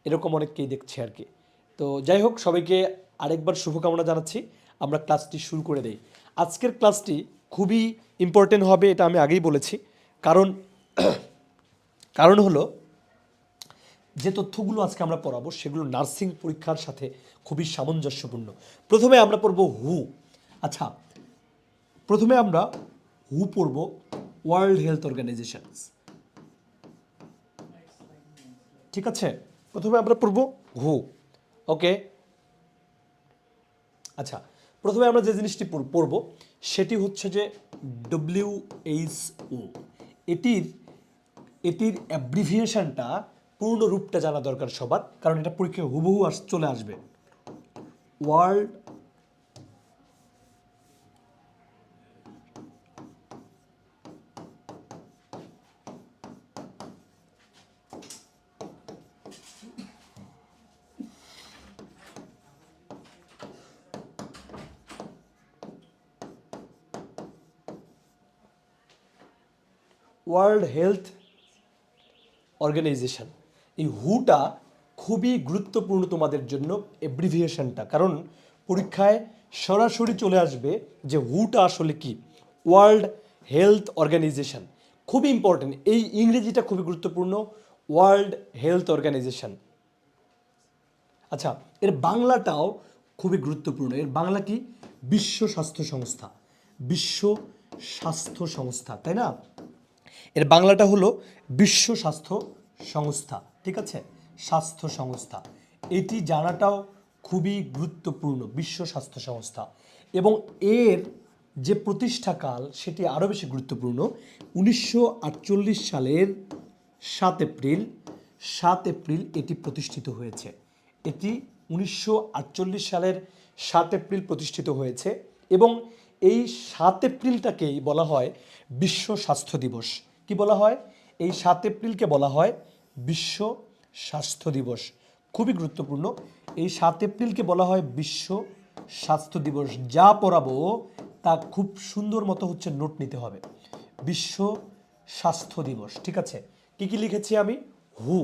এরকম অনেককেই দেখছি আর কি। তো যাই হোক, সবাইকে আরেকবার শুভকামনা জানাচ্ছি। আমরা ক্লাসটি শুরু করে দেই। আজকের ক্লাসটি খুবই ইম্পর্টেন্ট হবে, এটা আমি আগেই বলেছি। কারণ কারণ হলো যে তথ্যগুলো আজকে আমরা পড়াবো সেগুলো নার্সিং পরীক্ষার সাথে খুবই সামঞ্জস্যপূর্ণ। প্রথমে আমরা পড়ব হু। আচ্ছা, প্রথমে আমরা হু পড়ব, ওয়ার্ল্ড হেলথ অর্গানাইজেশন। ঠিক আছে, প্রথমে আমরা পড়ব হু। ওকে, আচ্ছা, প্রথমে আমরা যে জিনিসটি পড়ব সেটি হচ্ছে যে WHO। এটির এটির অ্যাব্রিভিয়েশনটা, পূর্ণ রূপটা জানা দরকার সবার, কারণ এটা পরীক্ষায় হুবহু চলে আসবে। World world health organization. এই হুটা খুবই গুরুত্বপূর্ণ তোমাদের জন্য, অ্যাব্রিভিয়েশনটা, কারণ পরীক্ষায় সরাসরি চলে আসবে যে হুটা আসলে কি। ওয়ার্ল্ড হেলথ অর্গানাইজেশন খুবই ইম্পর্টেন্ট, এই ইংরেজিটা খুবই গুরুত্বপূর্ণ, ওয়ার্ল্ড হেলথ অর্গানাইজেশন। আচ্ছা, এর বাংলাটাও খুবই গুরুত্বপূর্ণ। এর বাংলা কি? বিশ্ব স্বাস্থ্য সংস্থা। বিশ্ব স্বাস্থ্য সংস্থা, তাই না? এর বাংলাটা হলো বিশ্ব স্বাস্থ্য সংস্থা। ঠিক আছে, স্বাস্থ্য সংস্থা, এটি জানাটাও খুবই গুরুত্বপূর্ণ, বিশ্ব স্বাস্থ্য সংস্থা। এবং এর যে প্রতিষ্ঠাকাল সেটি আরও বেশি গুরুত্বপূর্ণ। 1948 সালের 7 এপ্রিল এটি প্রতিষ্ঠিত হয়েছে। এটি 1948 সালের 7 এপ্রিল প্রতিষ্ঠিত হয়েছে এবং এই 7 এপ্রিলটাকেই বলা হয় বিশ্ব স্বাস্থ্য দিবস। কি বলা হয়? এই 7 এপ্রিলকে বলা হয় বিশ্ব স্বাস্থ্য দিবস। খুবই গুরুত্বপূর্ণ, এই 7 এপ্রিলকে বলা হয় বিশ্ব স্বাস্থ্য দিবস। যা পড়াবো তা খুব সুন্দর মতো হচ্ছে নোট নিতে হবে। বিশ্ব স্বাস্থ্য দিবস, ঠিক আছে? কি কি লিখেছি আমি? হু,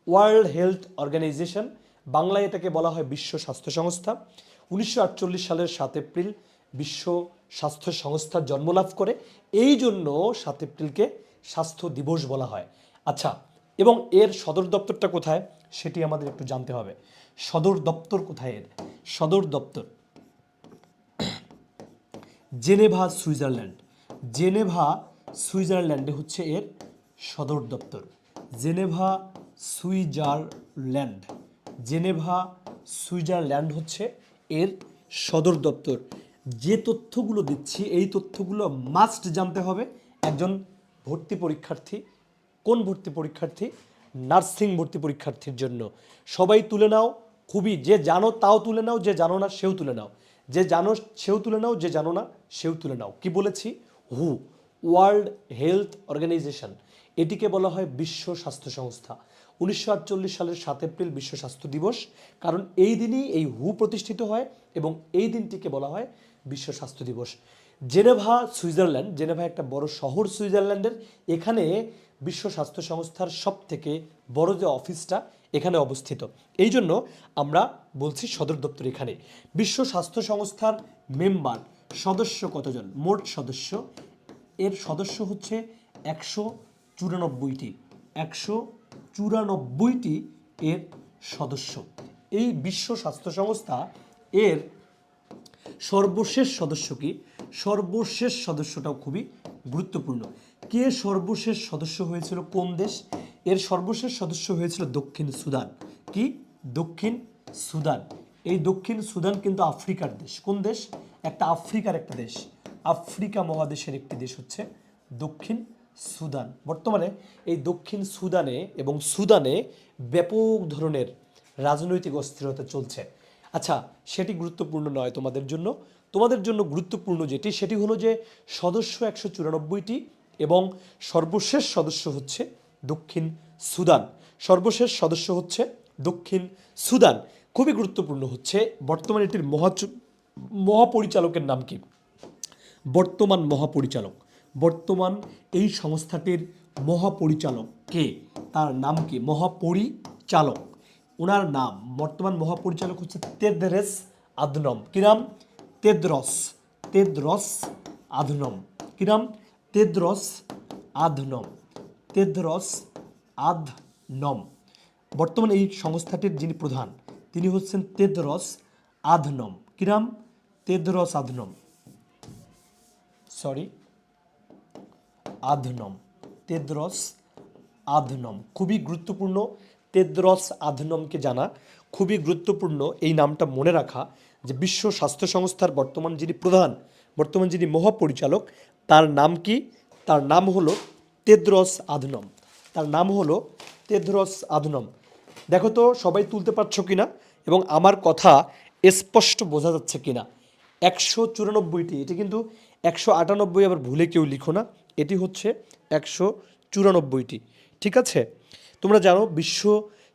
ওয়ার্ল্ড হেলথ অর্গানাইজেশন, বাংলায় এটাকে বলা হয় বিশ্ব স্বাস্থ্য সংস্থা। 1948 সালের 7 এপ্রিল বিশ্ব স্বাস্থ্য সংস্থা জন্মলাভ করে, এই জন্য 7 এপ্রিলকে স্বাস্থ্য দিবস বলা হয়। আচ্ছা, এবং এর সদর দপ্তরটা কোথায় সেটি আমাদের একটু জানতে হবে। সদর দপ্তর কোথায় এর? সদর দপ্তর জেনেভা, সুইজারল্যান্ড। জেনেভা, সুইজারল্যান্ডে হচ্ছে এর সদর দপ্তর। Geneva, Switzerland. জেনেভা, সুইজারল্যান্ড হচ্ছে এর সদর দপ্তর। যে তথ্যগুলো দিচ্ছি এই তথ্যগুলো মাস্ট জানতে হবে একজন ভর্তি পরীক্ষার্থী। কোন ভর্তি পরীক্ষার্থী? নার্সিং ভর্তি পরীক্ষার্থীর জন্য। সবাই তুলে নাও, খুবই, যে জানো তাও তুলে নাও, যে জানো না সেও তুলে নাও, যে জানো সেও তুলে নাও, যে জানো না সেও তুলে নাও। কি বলেছি? হু, ওয়ার্ল্ড হেলথ অর্গানাইজেশন, এটিকে বলা হয় বিশ্ব স্বাস্থ্য সংস্থা। 1948 সালের 7 এপ্রিল বিশ্ব স্বাস্থ্য দিবস, কারণ এই দিনই এই হু প্রতিষ্ঠিত হয় এবং এই দিনটিকে বলা হয় বিশ্ব স্বাস্থ্য দিবস। জেনেভা, সুইজারল্যান্ড, জেনেভা একটা বড় শহর সুইজারল্যান্ডের। এখানে বিশ্ব স্বাস্থ্য সংস্থার সব থেকে বড় যে অফিসটা এখানে অবস্থিত, এই জন্য আমরা বলছি সদর দপ্তর এখানে। বিশ্ব স্বাস্থ্য সংস্থার মেম্বার, সদস্য কতজন? মোট সদস্য, এর সদস্য হচ্ছে 194টি। 194টি এর সদস্য। এই বিশ্ব স্বাস্থ্য সংস্থা এর সর্বশেষ সদস্য কি? সর্বশেষ সদস্যটাও খুবই গুরুত্বপূর্ণ। কে সর্বশেষ সদস্য হয়েছিল? কোন দেশ? এর সর্বশেষ সদস্য হয়েছিল দক্ষিণ সুদান। কি? দক্ষিণ সুদান। এই দক্ষিণ সুদান কিন্তু আফ্রিকার দেশ। কোন দেশ? একটা আফ্রিকার একটা দেশ, আফ্রিকা মহাদেশের একটি দেশ হচ্ছে দক্ষিণ সুদান। বর্তমানে এই দক্ষিণ সুদানে এবং সুদানে ব্যাপক ধরনের রাজনৈতিক অস্থিরতা চলছে। আচ্ছা, সেটি গুরুত্বপূর্ণ নয় তোমাদের জন্য। তোমাদের জন্য গুরুত্বপূর্ণ যেটি, সেটি হলো যে সদস্য 194টি এবং সর্বশেষ সদস্য হচ্ছে দক্ষিণ সুদান। সর্বশেষ সদস্য হচ্ছে দক্ষিণ সুদান। খুবই গুরুত্বপূর্ণ হচ্ছে বর্তমানে এটির মহাপরিচালকের নাম কি? বর্তমান মহাপরিচালক, বর্তমান এই সংস্থাটির মহাপরিচালক কে? তার নাম কি? মহাপরিচালক। ওনার নাম বর্তমান মহাপরিচালক হচ্ছে তেদ্রেস আদনম। কি নাম? Tedros Adhanom. কি নাম? তেদ্রস আদনম। তেদ্রস আদনম। বর্তমানে এই সংস্থাটির যিনি প্রধান তিনি হচ্ছেন তেদ্রস আদনম। কি নাম? Tedros Adhanom, sorry Adhanom. Tedros Adhanom খুবই গুরুত্বপূর্ণ। তেদ্রস আধনমকে জানা খুবই গুরুত্বপূর্ণ। এই নামটা মনে রাখা যে বিশ্ব স্বাস্থ্য সংস্থার বর্তমান যিনি প্রধান, বর্তমান যিনি মহাপরিচালক, তার নাম কি? তার নাম হলো তেদ্রস আধনম। তার নাম হলো তেদ্রস আধনম। দেখো তো সবাই তুলতে পারছো কিনা এবং আমার কথা স্পষ্ট বোঝা যাচ্ছে কিনা। 194টি, এটি কিন্তু 198, আবার ভুলে কেউ লিখো না, এটি হচ্ছে 194টি। ঠিক আছে? তোমরা জানো বিশ্ব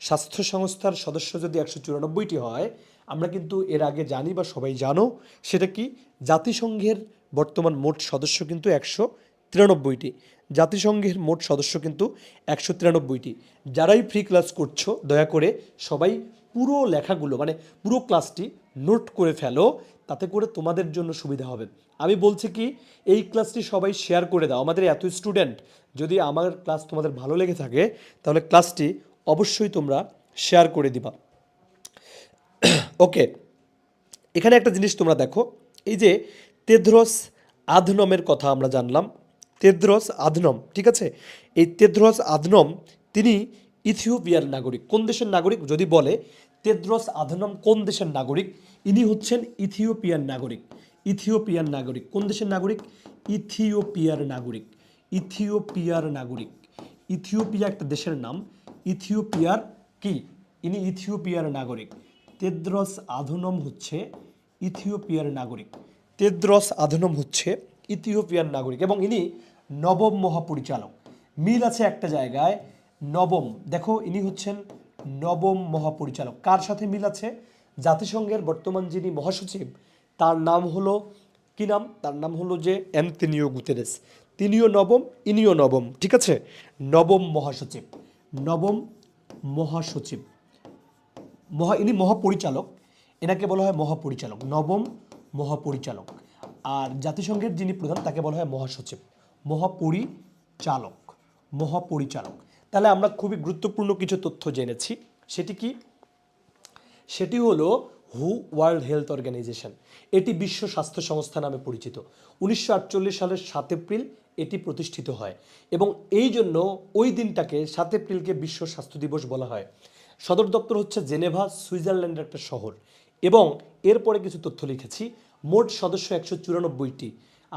স্বাস্থ্য সংস্থার সদস্য যদি 194টি হয়, আমরা কিন্তু এর আগে জানি বা সবাই জানো সেটা কি, জাতিসংঘের বর্তমান মোট সদস্য কিন্তু 193টি। জাতিসংঘের মোট সদস্য কিন্তু 193টি। যারাই ফ্রি ক্লাস করছো দয়া করে সবাই পুরো লেখাগুলো মানে পুরো ক্লাসটি নোট করে ফেলো, তাতে করে তোমাদের জন্য সুবিধা হবে। আমি বলছি কি, এই ক্লাসটি সবাই শেয়ার করে দাও। আমাদের এত স্টুডেন্ট, যদি আমার ক্লাস তোমাদের ভালো লেগে থাকে তাহলে ক্লাসটি অবশ্যই তোমরা শেয়ার করে দিবা। ওকে, এখানে একটা জিনিস তোমরা দেখো, এই যে তেদ্রস আধনমের কথা আমরা জানলাম। তেদ্রস আধনম, ঠিক আছে? এই তেদ্রস আধনম তিনি ইথিওপিয়ার নাগরিক। কোন দেশের নাগরিক যদি বলে, তেদ্রস আধনম কোন দেশের নাগরিক? ইনি হচ্ছেন ইথিওপিয়ার নাগরিক। ইথিওপিয়ার নাগরিক। কোন দেশের নাগরিক? ইথিওপিয়ার নাগরিক। ইথিওপিয়ার নাগরিক। ইথিওপিয়া একটা দেশের নাম। ইথিওপিয়ার কি? ইনি ইথিওপিয়ার নাগরিক। তেদ্রস আধনম হচ্ছে ইথিওপিয়ার নাগরিক। তেদ্রস আধনম হচ্ছে ইথিওপিয়ার নাগরিক এবং ইনি নবম মহাপরিচালক। মিল আছে একটা জায়গায়, নবম। দেখো ইনি হচ্ছেন নবম মহাপরিচালক। কার সাথে মিল আছে? জাতিসংঘের বর্তমান যিনি মহাসচিব তার নাম হলো কি নাম? তার নাম হলো যে অ্যান্তোনিও গুতেরেস। তিনিও নবম, ইনিও নবম। ঠিক আছে? নবম মহাসচিব। নবম মহাসচিব। ইনি মহাপরিচালক, এনাকে বলা হয় মহাপরিচালক, নবম মহাপরিচালক। আর জাতিসংঘের যিনি প্রধান তাকে বলা হয় মহাসচিব। মহাপরিচালক। মহাপরিচালক। তাহলে আমরা খুবই গুরুত্বপূর্ণ কিছু তথ্য জেনেছি। সেটি কি? সেটি হলো ওয়ার্ল্ড হেলথ অর্গানাইজেশন। এটি বিশ্ব স্বাস্থ্য সংস্থা নামে পরিচিত। 1948 সালের 7 এপ্রিল এটি প্রতিষ্ঠিত হয় এবং এই জন্য ওই দিনটাকে 7 এপ্রিলকে বিশ্ব স্বাস্থ্য দিবস বলা হয়। সদর দপ্তর হচ্ছে জেনেভা, সুইজারল্যান্ডের একটা শহর। এবং এরপরে কিছু তথ্য লিখেছি। মোট সদস্য 194টি,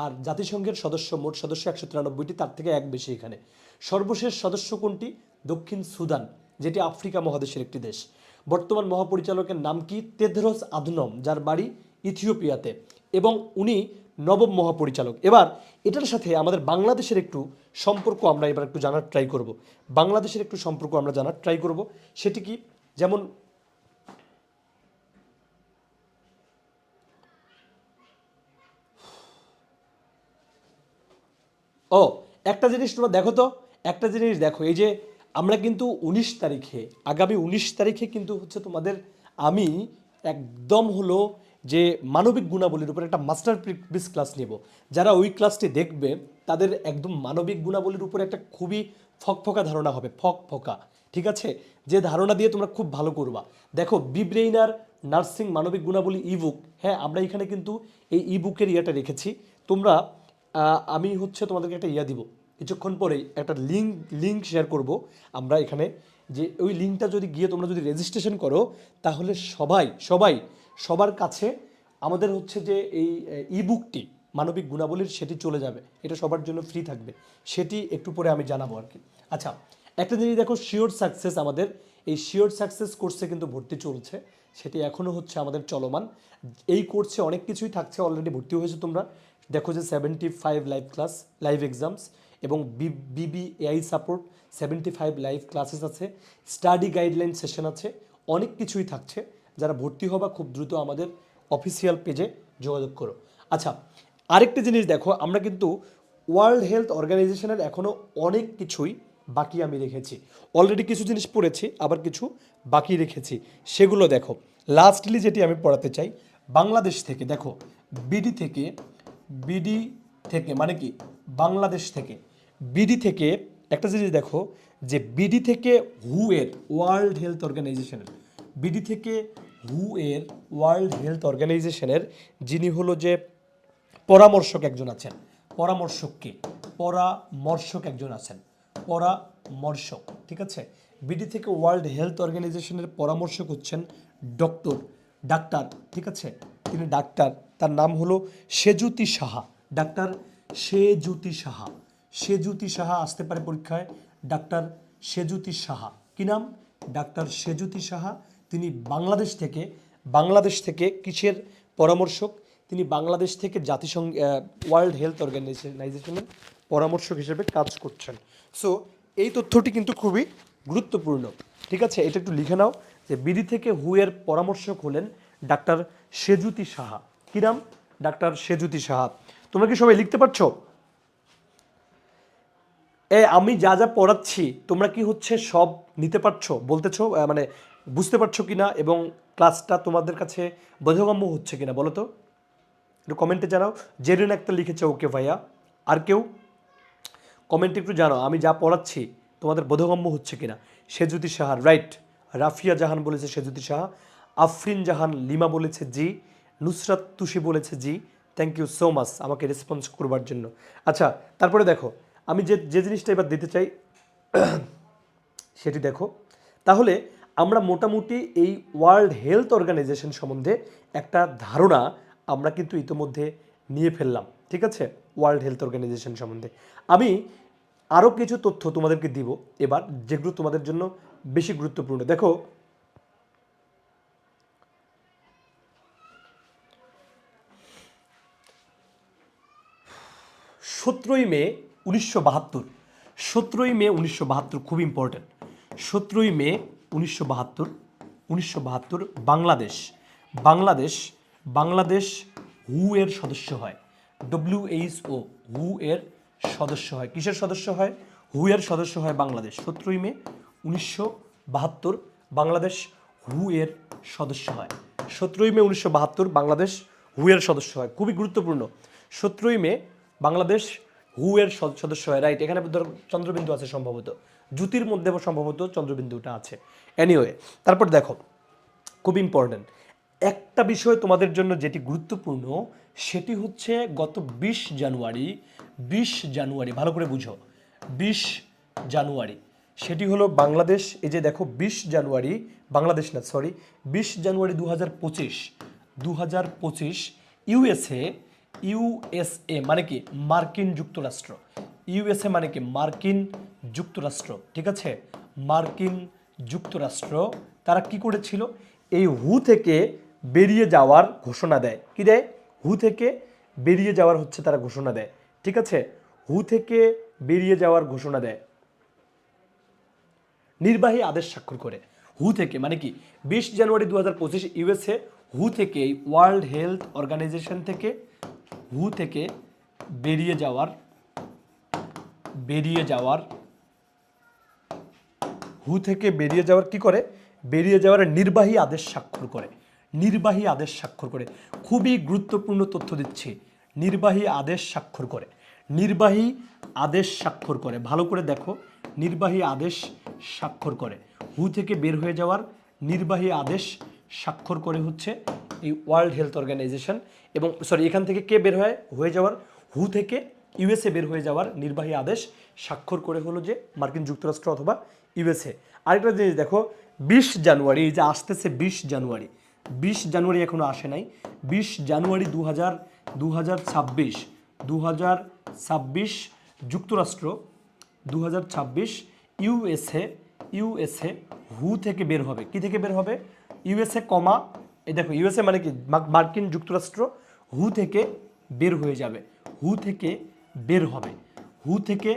আর জাতিসংঘের সদস্য মোট সদস্য 193টি, তার থেকে এক বেশি এখানে। সর্বশেষ সদস্য কোনটি? দক্ষিণ সুদান, যেটি আফ্রিকা মহাদেশের একটি দেশ। বর্তমান মহাপরিচালকের নাম কি? তেদ্রস আধনম, যার বাড়ি ইথিওপিয়াতে, এবং উনি নবম মহাপরিচালক। এবার এটার সাথে আমাদের বাংলাদেশের একটু সম্পর্ক আমরা এবার একটু জানার ট্রাই করব। বাংলাদেশের একটু সম্পর্ক আমরা জানার ট্রাই করব। সেটি কি? যেমন ও একটা জিনিস তোমরা দেখো তো, একটা জিনিস দেখো, এই যে আমরা কিন্তু 19 তারিখে, আগামী 19 তারিখে কিন্তু হচ্ছে তোমাদের আমি একদম হলো যে মানবিক গুণাবলীর উপর একটা মাস্টার পিস ক্লাস নেব। যারা ওই ক্লাসটি দেখবে তাদের একদম মানবিক গুণাবলীর উপর একটা খুবই ফকফকা ধারণা হবে, ফকফকা। ঠিক আছে? যে ধারণা দিয়ে তোমরা খুব ভালো করবা। দেখো, বিব্রেইনার নার্সিং মানবিক গুণাবলী ইবুক, হ্যাঁ আমরা এখানে কিন্তু এই ইবুকের ইয়েটা রেখেছি। তোমরা আমি হচ্ছে তোমাদেরকে একটা দিব কিছুক্ষণ পরেই, একটা লিঙ্ক শেয়ার করব আমরা এখানে, যে ওই লিঙ্কটা যদি গিয়ে তোমরা যদি রেজিস্ট্রেশন করো তাহলে সবার কাছে আমাদের হচ্ছে যে এই ইবুকটি মানবিক গুণাবলীর সেটি চলে যাবে। এটা সবার জন্য ফ্রি থাকবে, সেটি একটু পরে আমি জানাবো আর কি। আচ্ছা, একটা জিনিস দেখো, শিওর সাকসেস, আমাদের এই শিওর সাকসেস কোর্সে কিন্তু ভর্তি চলছে, সেটি এখনও হচ্ছে আমাদের চলমান। এই কোর্সে অনেক কিছুই থাকছে, অলরেডি ভর্তি হয়েছে তোমরা। দেখো যে 75 লাইভ ক্লাস, লাইভ এক্সামস এবং বিবিএআই সাপোর্ট, 75 লাইভ ক্লাসেস আছে, স্টাডি গাইডলাইন সেশন আছে, অনেক কিছুই থাকছে। যারা ভর্তি হবা খুব দ্রুত আমাদের অফিসিয়াল পেজে যোগাযোগ করো। আচ্ছা, আরেকটি জিনিস দেখো, আমরা কিন্তু ওয়ার্ল্ড হেলথ অর্গানাইজেশনের এখনও অনেক কিছুই বাকি আমি রেখেছি। অলরেডি কিছু জিনিস পড়েছি, আবার কিছু বাকি রেখেছি, সেগুলো দেখো। লাস্টলি যেটি আমি পড়াতে চাই, বাংলাদেশ থেকে দেখো, বিডি থেকে, বিডি থেকে মানে কি বাংলাদেশ থেকে, বিডি থেকে একটা জিনিস দেখো, যে বিডি থেকে হু এর, ওয়ার্ল্ড হেলথ অর্গানাইজেশনের, বিডি থেকে হু এর, ওয়ার্ল্ড হেলথ অর্গানাইজেশনের যিনি হলো যে পরামর্শক একজন আছেন, পরামর্শককে, পরামর্শক একজন আছেন, পরামর্শক, ঠিক আছে। বিডি থেকে ওয়ার্ল্ড হেলথ অর্গানাইজেশনের পরামর্শক হচ্ছেন ডাক্তার, ঠিক আছে, তিনি ডাক্তার, তার নাম হলো সেজুতি সাহা, ডাক্তার সেজুতি সাহা, সেজুতি সাহা আসতে পারে পরীক্ষায়, ডাক্তার সেজুতি সাহা, কি নাম, ডাক্তার সেজুতি সাহা। তিনি বাংলাদেশ থেকে কিসের পরামর্শক, তিনি বাংলাদেশ থেকে জাতিসংঘ ওয়ার্ল্ড হেলথ অর্গানাইজেশনের পরামর্শক হিসেবে কাজ করছেন। সো এই তথ্যটি কিন্তু খুবই গুরুত্বপূর্ণ, ঠিক আছে, এটা একটু লিখে নাও, যে বিডি থেকে হু এর পরামর্শক হলেন ডাক্তার সেজুতি সাহা, কি নাম, ডাক্তার সেজুতি সাহা। তোমরা কি সবাই লিখতে পারছো? আমি যা যা পড়াচ্ছি তোমরা কি হচ্ছে সব নিতে পারছো, বলতেছো, মানে বুঝতে পারছো কিনা, এবং ক্লাসটা তোমাদের কাছে বোধগম্য হচ্ছে কিনা বলো তো, একটু কমেন্টে জানাও। জেরিন একটা লিখেছে ওকে ভাইয়া, আর কেউ কমেন্টে একটু জানাও আমি যা পড়াচ্ছি তোমাদের বোধগম্য হচ্ছে কিনা। সেজুতি সাহা রাইট, রাফিয়া জাহান বলেছে সেজুতি সাহা, আফরিন জাহান লিমা বলেছে জি, নুসরাত তুষি বলেছে জি, থ্যাংক ইউ সো মাচ আমাকে রেসপন্স করবার জন্য। আচ্ছা, তারপরে দেখো আমি যে জিনিসটা এবার দিতে চাই সেটি দেখো। তাহলে আমরা মোটামুটি এই ওয়ার্ল্ড হেলথ অর্গানাইজেশন সম্বন্ধে একটা ধারণা আমরা কিন্তু ইতিমধ্যে নিয়ে ফেললাম, ঠিক আছে, ওয়ার্ল্ড হেলথ অর্গানাইজেশন সম্বন্ধে। আমি আরও কিছু তথ্য তোমাদেরকে দিব এবার, যেগুলো তোমাদের জন্য বেশি গুরুত্বপূর্ণ। দেখো, 17ই মে 1972, 17ই মে 1972 খুব ইম্পর্টেন্ট, 17ই মে 1972 বাংলাদেশ হু এর সদস্য হয়, WHO হু এর সদস্য হয়, কিসের সদস্য হয়, হু এর সদস্য হয় বাংলাদেশ। 17ই মে 1972 বাংলাদেশ হু এর সদস্য হয়, 17ই মে 1972 বাংলাদেশ হু এর সদস্য হয়, খুবই গুরুত্বপূর্ণ। 17ই মে বাংলাদেশ হু এর সদস্য হয়, রাইট, এখানে ধরো চন্দ্রবিন্দু আছে সম্ভবত, জ্যোতির মধ্যে সম্ভবত চন্দ্রবিন্দুটা আছে। এনিওয়ে, তারপর দেখো খুব ইম্পর্টেন্ট একটা বিষয় তোমাদের জন্য যেটি গুরুত্বপূর্ণ, সেটি হচ্ছে গত 20 জানুয়ারি, ভালো করে বুঝো, 20 জানুয়ারি, সেটি হলো বাংলাদেশ, এই যে দেখো 20 জানুয়ারি, বাংলাদেশ না সরি, 20 জানুয়ারি 2025 ইউএসএ মানে কি মার্কিন যুক্তরাষ্ট্র, ইউএসএ মানে কি মার্কিন যুক্তরাষ্ট্র, ঠিক আছে, মার্কিন যুক্তরাষ্ট্র, তারা কি করেছিল, এই হু থেকে বেরিয়ে যাওয়ার ঘোষণা দেয়, কি দেয়, হু থেকে বেরিয়ে যাওয়ার হচ্ছে তারা ঘোষণা দেয়, ঠিক আছে, হু থেকে বেরিয়ে যাওয়ার ঘোষণা দেয়, নির্বাহী আদেশ স্বাক্ষর করে, হু থেকে মানে কি 20 জানুয়ারি 2025 ইউএসএ হু থেকে, ওয়ার্ল্ড হেলথ অর্গানাইজেশন থেকে হু থেকে বেরিয়ে যাওয়ার হু থেকে বেরিয়ে যাওয়ার কি করে, বেরিয়ে যাওয়ার নির্বাহী আদেশ স্বাক্ষর করে, নির্বাহী আদেশ স্বাক্ষর করে, খুবই গুরুত্বপূর্ণ তথ্য দিচ্ছি, নির্বাহী আদেশ স্বাক্ষর করে, নির্বাহী আদেশ স্বাক্ষর করে, ভালো করে দেখো, নির্বাহী আদেশ স্বাক্ষর করে, হু থেকে বের হয়ে যাওয়ার নির্বাহী আদেশ স্বাক্ষর করে হচ্ছে এই ওয়ার্ল্ড হেলথ অর্গানাইজেশন, এবং সরি এখান থেকে কে বের হয়ে যাওয়ার, হু থেকে ইউএসএ বের হয়ে যাওয়ার নির্বাহী আদেশ স্বাক্ষর করে হলো যে মার্কিন যুক্তরাষ্ট্র অথবা ইউএসএ। আরেকটা জিনিস দেখো, 20 জানুয়ারি, এই যে আসতেছে 20 জানুয়ারি এখনো আসে নাই, 20 জানুয়ারি 2026 যুক্তরাষ্ট্র, 2026 ইউএসএ হু থেকে বের হবে, কি থেকে বের হবে, ইউএসএ কমা, এই দেখো ইউএসএ মানে কি মার্কিন যুক্তরাষ্ট্র, হু থেকে বের হয়ে যাবে, হু থেকে বের হবে, হু থেকে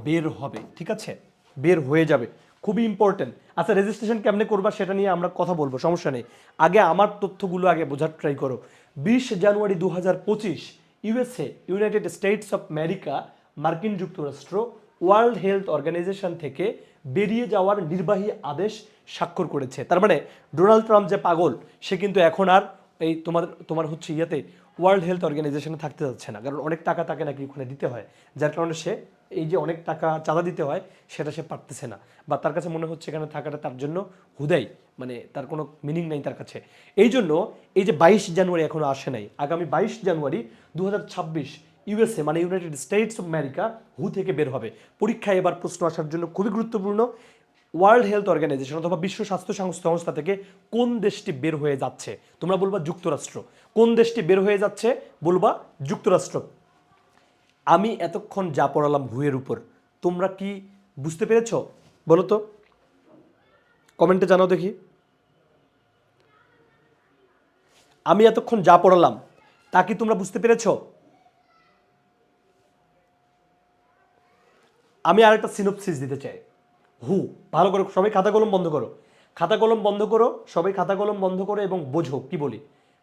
বের হবে, ঠিক আছে, বের হয়ে যাবে, খুবই ইম্পর্টেন্ট। আচ্ছা, রেজিস্ট্রেশন কেমনে করবা সেটা নিয়ে আমরা কথা বলবো, সমস্যা নেই, আগে আমার তথ্যগুলো আগে বোঝার ট্রাই করো। 20 জানুয়ারি 2025 USA, United states of America, মার্কিন যুক্তরাষ্ট্র ওয়ার্ল্ড হেলথ অর্গানাইজেশন থেকে বেরিয়ে যাওয়ার নির্বাহী আদেশ স্বাক্ষর করেছে। তার মানে ডোনাল্ড ট্রাম্প যে পাগল, সে কিন্তু এখন আর এই তোমার তোমার হচ্ছে ইয়েতে ওয়ার্ল্ড হেলথ অর্গানাইজেশনে থাকতে যাচ্ছে না, কারণ অনেক টাকা তাকে নাকি ওখানে দিতে হয়, যার কারণে সে এই যে অনেক টাকা চাঁদা দিতে হয় সেটা সে পারতেছে না, বা তার কাছে মনে হচ্ছে এখানে থাকাটা তার জন্য হুদাই, মানে তার কোনো মিনিং নেই তার কাছে। এই জন্য এই যে 22 জানুয়ারি এখনো আসে নাই, আগামী 22 জানুয়ারি 2026 ইউএসএ মানে ইউনাইটেড স্টেটস অফ আমেরিকা হু থেকে বের হবে। পরীক্ষায় এবার প্রশ্ন আসার জন্য খুবই গুরুত্বপূর্ণ, ওয়ার্ল্ড হেলথ অর্গানাইজেশন অথবা বিশ্ব স্বাস্থ্য সংস্থা থেকে কোন দেশটি বের হয়ে যাচ্ছে? তোমরা বলবা যুক্তরাষ্ট্র। কোন দেশটি বের হয়ে যাচ্ছে? বলবা যুক্তরাষ্ট্র। আমি এতক্ষণ যা পড়ালাম হুয়ের উপর, তোমরা কি বুঝতে পেরেছ? বলো তো, কমেন্টে জানাও দেখি। আমি এতক্ষণ যা পড়ালাম তা কি তোমরা বুঝতে পেরেছ? আমি আর একটা সিনোপসিস দিতে চাই। হু, ভালো করে সবাই খাতা কলম বন্ধ করো, খাতা কলম বন্ধ করো, সবাই খাতা কলম বন্ধ করো এবং বোঝো কি বলি।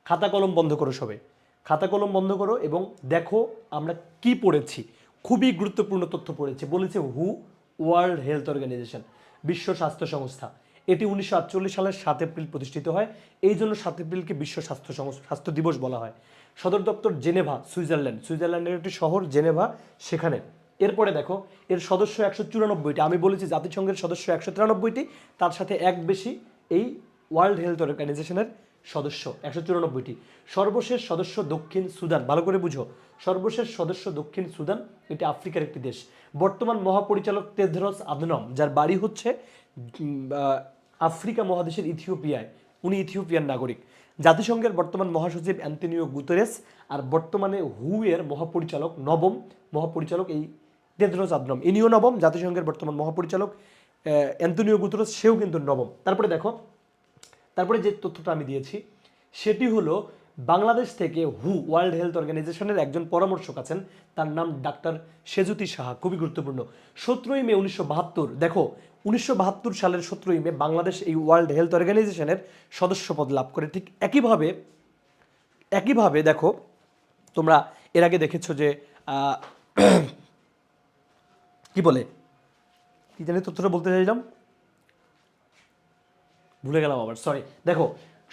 খাতা কলম বন্ধ করো সবাই, খাতা কলম বন্ধ করো এবং দেখো আমরা কি পড়েছি। খুবই গুরুত্বপূর্ণ তথ্য পড়েছে। বলেছে হু, ওয়ার্ল্ড হেলথ অর্গানাইজেশন, বিশ্ব স্বাস্থ্য সংস্থা। এটি 1948 সালের 7 এপ্রিল প্রতিষ্ঠিত হয়, এই জন্য 7 এপ্রিলকে বিশ্ব স্বাস্থ্য দিবস বলা হয়। সদর দপ্তর জেনেভা, সুইজারল্যান্ড, সুইজারল্যান্ডের একটি শহর জেনেভা, সেখানে। এরপরে দেখো এর সদস্য 194টি। আমি বলেছি জাতিসংঘের সদস্য 193টি, তার সাথে এক বেশি এই ওয়ার্ল্ড হেলথ অর্গানাইজেশনের সদস্য 194টি। সর্বশেষ সদস্য দক্ষিণ সুদান, ভালো করে বুঝো, সর্বশেষ সদস্য দক্ষিণ সুদান, এটি আফ্রিকার একটি দেশ। বর্তমান মহাপরিচালক তেদ্রস আদনম, যার বাড়ি হচ্ছে আফ্রিকা মহাদেশের ইথিওপিয়ায়, উনি ইথিওপিয়ার নাগরিক। জাতিসংঘের বর্তমান মহাসচিব অ্যান্তনিও গুতেরেস, আর বর্তমানে হু এর মহাপরিচালক, নবম মহাপরিচালক এই তেদ্রস আদনম, ইনিও নবম। জাতিসংঘের বর্তমান মহাপরিচালক অ্যান্তনিও গুতেরেস, সেও কিন্তু নবম। তারপরে দেখো, তারপরে যে তথ্যটা আমি দিয়েছি সেটি হলো বাংলাদেশ থেকে হু ওয়ার্ল্ড হেলথ অর্গানাইজেশনের একজন পরামর্শক আছেন, তার নাম ডাক্তার সেজুতি সাহা, খুবই গুরুত্বপূর্ণ। 17ই মে 1972, দেখো 1972 সালের 17ই মে বাংলাদেশ এই ওয়ার্ল্ড হেলথ অর্গানাইজেশনের সদস্যপদ লাভ করে। ঠিক একইভাবে দেখো তোমরা এর আগে দেখেছো যে কি বলে, কি জানি তথ্যটা বলতে চাইলাম, ভুলে গেলাম আবার, সরি। দেখো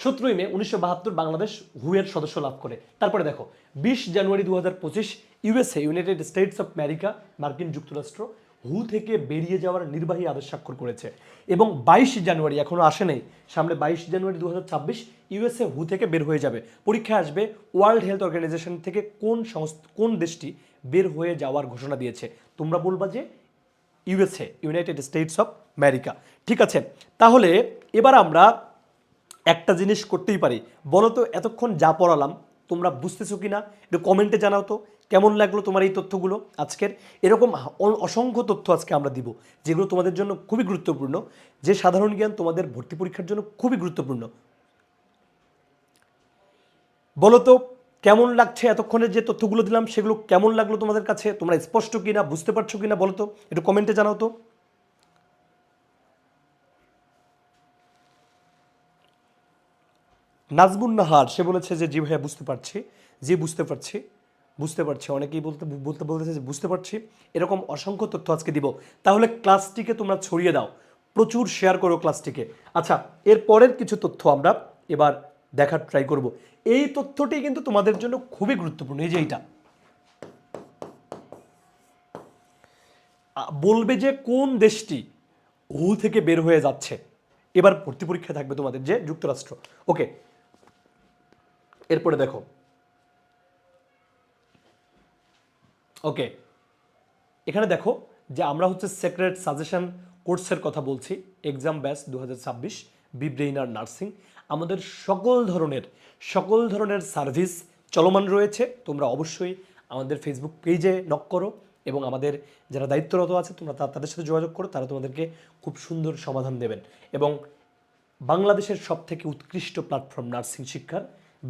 17ই মে 1972 বাংলাদেশ হুয়ের সদস্য লাভ করে। তারপরে দেখো 20 জানুয়ারি 2025 USA United states of America, মার্কিন যুক্তরাষ্ট্র হু থেকে বেরিয়ে যাওয়ার নির্বাহী আদেশ স্বাক্ষর করেছে। এবং 22 জানুয়ারি এখনো আসে নাই, সামনে 22 জানুয়ারি 2026 ইউএসএ হু থেকে বের হয়ে যাবে। পরীক্ষায় আসবে ওয়ার্ল্ড হেলথ অর্গানাইজেশন থেকে কোন দেশটি বের হয়ে যাওয়ার ঘোষণা দিয়েছে। তোমরা বলবা যে USA, United states of America. ঠিক আছে, তাহলে এবার আমরা একটা জিনিস করতেই পারি। বলো তো এতক্ষণ যা পড়ালাম তোমরা বুঝতেছো কিনা, একটু কমেন্টে জানাও তো কেমন লাগলো তোমার এই তথ্যগুলো আজকের। এরকম অসংখ্য তথ্য আজকে আমরা দিব যেগুলো তোমাদের জন্য খুবই গুরুত্বপূর্ণ, যে সাধারণ জ্ঞান তোমাদের ভর্তি পরীক্ষার জন্য খুবই গুরুত্বপূর্ণ। বলো তো কেমন লাগছে এতক্ষণের যে তথ্যগুলো দিলাম, সেগুলো কেমন লাগলো তোমাদের কাছে? তোমরা স্পষ্ট কিনা, বুঝতে পারছো কিনা বলো তো, একটু কমেন্টে জানাও তো। নাজমুন নাহার, সে বলেছে যে জি ভাইয়া বুঝতে পারছি, জি বুঝতে পারছি, বুঝতে পারছি। অনেকেই বলতেছে যে বুঝতে পারছি। এরকম অসংখ্য তথ্য আজকে দিব। তাহলে ক্লাসটিকে তোমরা ছড়িয়ে দাও, প্রচুর শেয়ার করো ক্লাসটিকে। আচ্ছা, এর পরের কিছু তথ্য আমরা এবার দেখার ট্রাই করব। এই তথ্যটি কিন্তু তোমাদের জন্য খুবই গুরুত্বপূর্ণ। এই যে এইটা বলবে যে কোন দেশটি হু থেকে বের হয়ে যাচ্ছে। এবার ভর্তি পরীক্ষা থাকবে তোমাদের যে যুক্তরাষ্ট্র। ওকে, এরপরে দেখো, ওকে এখানে দেখো যে আমরা হচ্ছে সেক্রেট সাজেশন কোর্সের কথা বলছি, এক্সাম ব্যাচ 2026 বিব্রেইনার নার্সিং। আমাদের সকল ধরনের সার্ভিস চলমান রয়েছে। তোমরা অবশ্যই আমাদের ফেসবুক পেজে নক করো এবং আমাদের যারা দায়িত্বরত আছে তোমরা তাদের সাথে যোগাযোগ করো, তারা তোমাদেরকে খুব সুন্দর সমাধান দেবেন। এবং বাংলাদেশের সবথেকে উৎকৃষ্ট প্ল্যাটফর্ম নার্সিং শিক্ষার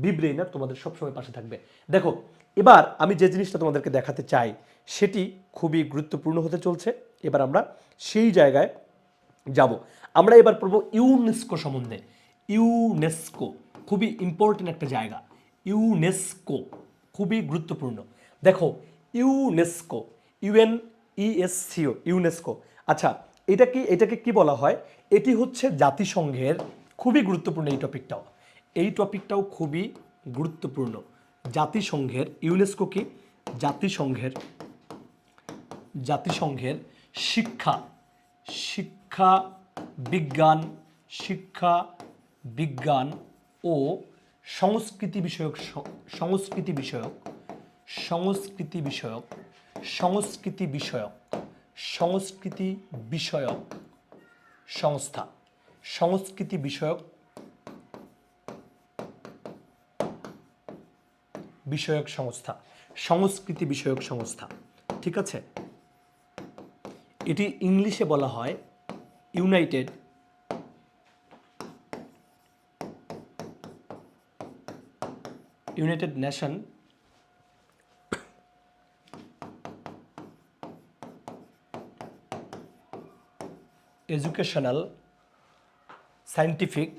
বিব্রেইনার তোমাদের সবসময় পাশে থাকবে। দেখো এবার আমি যে জিনিসটা তোমাদেরকে দেখাতে চাই সেটি খুবই গুরুত্বপূর্ণ হতে চলছে। এবার আমরা সেই জায়গায় যাব। আমরা এবার পড়ব ইউনেস্কো সম্বন্ধে। ইউনেস্কো খুবই ইম্পর্টেন্ট একটা জায়গা। ইউনেস্কো খুবই গুরুত্বপূর্ণ। দেখো ইউনেস্কো, ইউএন ইএসসিও, ইউনেস্কো। আচ্ছা, এটাকে কি বলা হয়? এটি হচ্ছে জাতিসংঘের, খুবই গুরুত্বপূর্ণ এই টপিকটাও খুবই গুরুত্বপূর্ণ। জাতিসংঘের, ইউনেস্কো কি? জাতিসংঘের শিক্ষা শিক্ষা বিজ্ঞান শিক্ষা বিজ্ঞান ও সংস্কৃতি বিষয়ক সংস্কৃতি বিষয়ক সংস্কৃতি বিষয়ক সংস্কৃতি বিষয়ক সংস্কৃতি বিষয়ক সংস্থা সংস্কৃতি বিষয়ক সংস্কৃতি বিষয়ক সংস্থা। ঠিক আছে, এটি ইংলিশে বলা হয় united nation educational scientific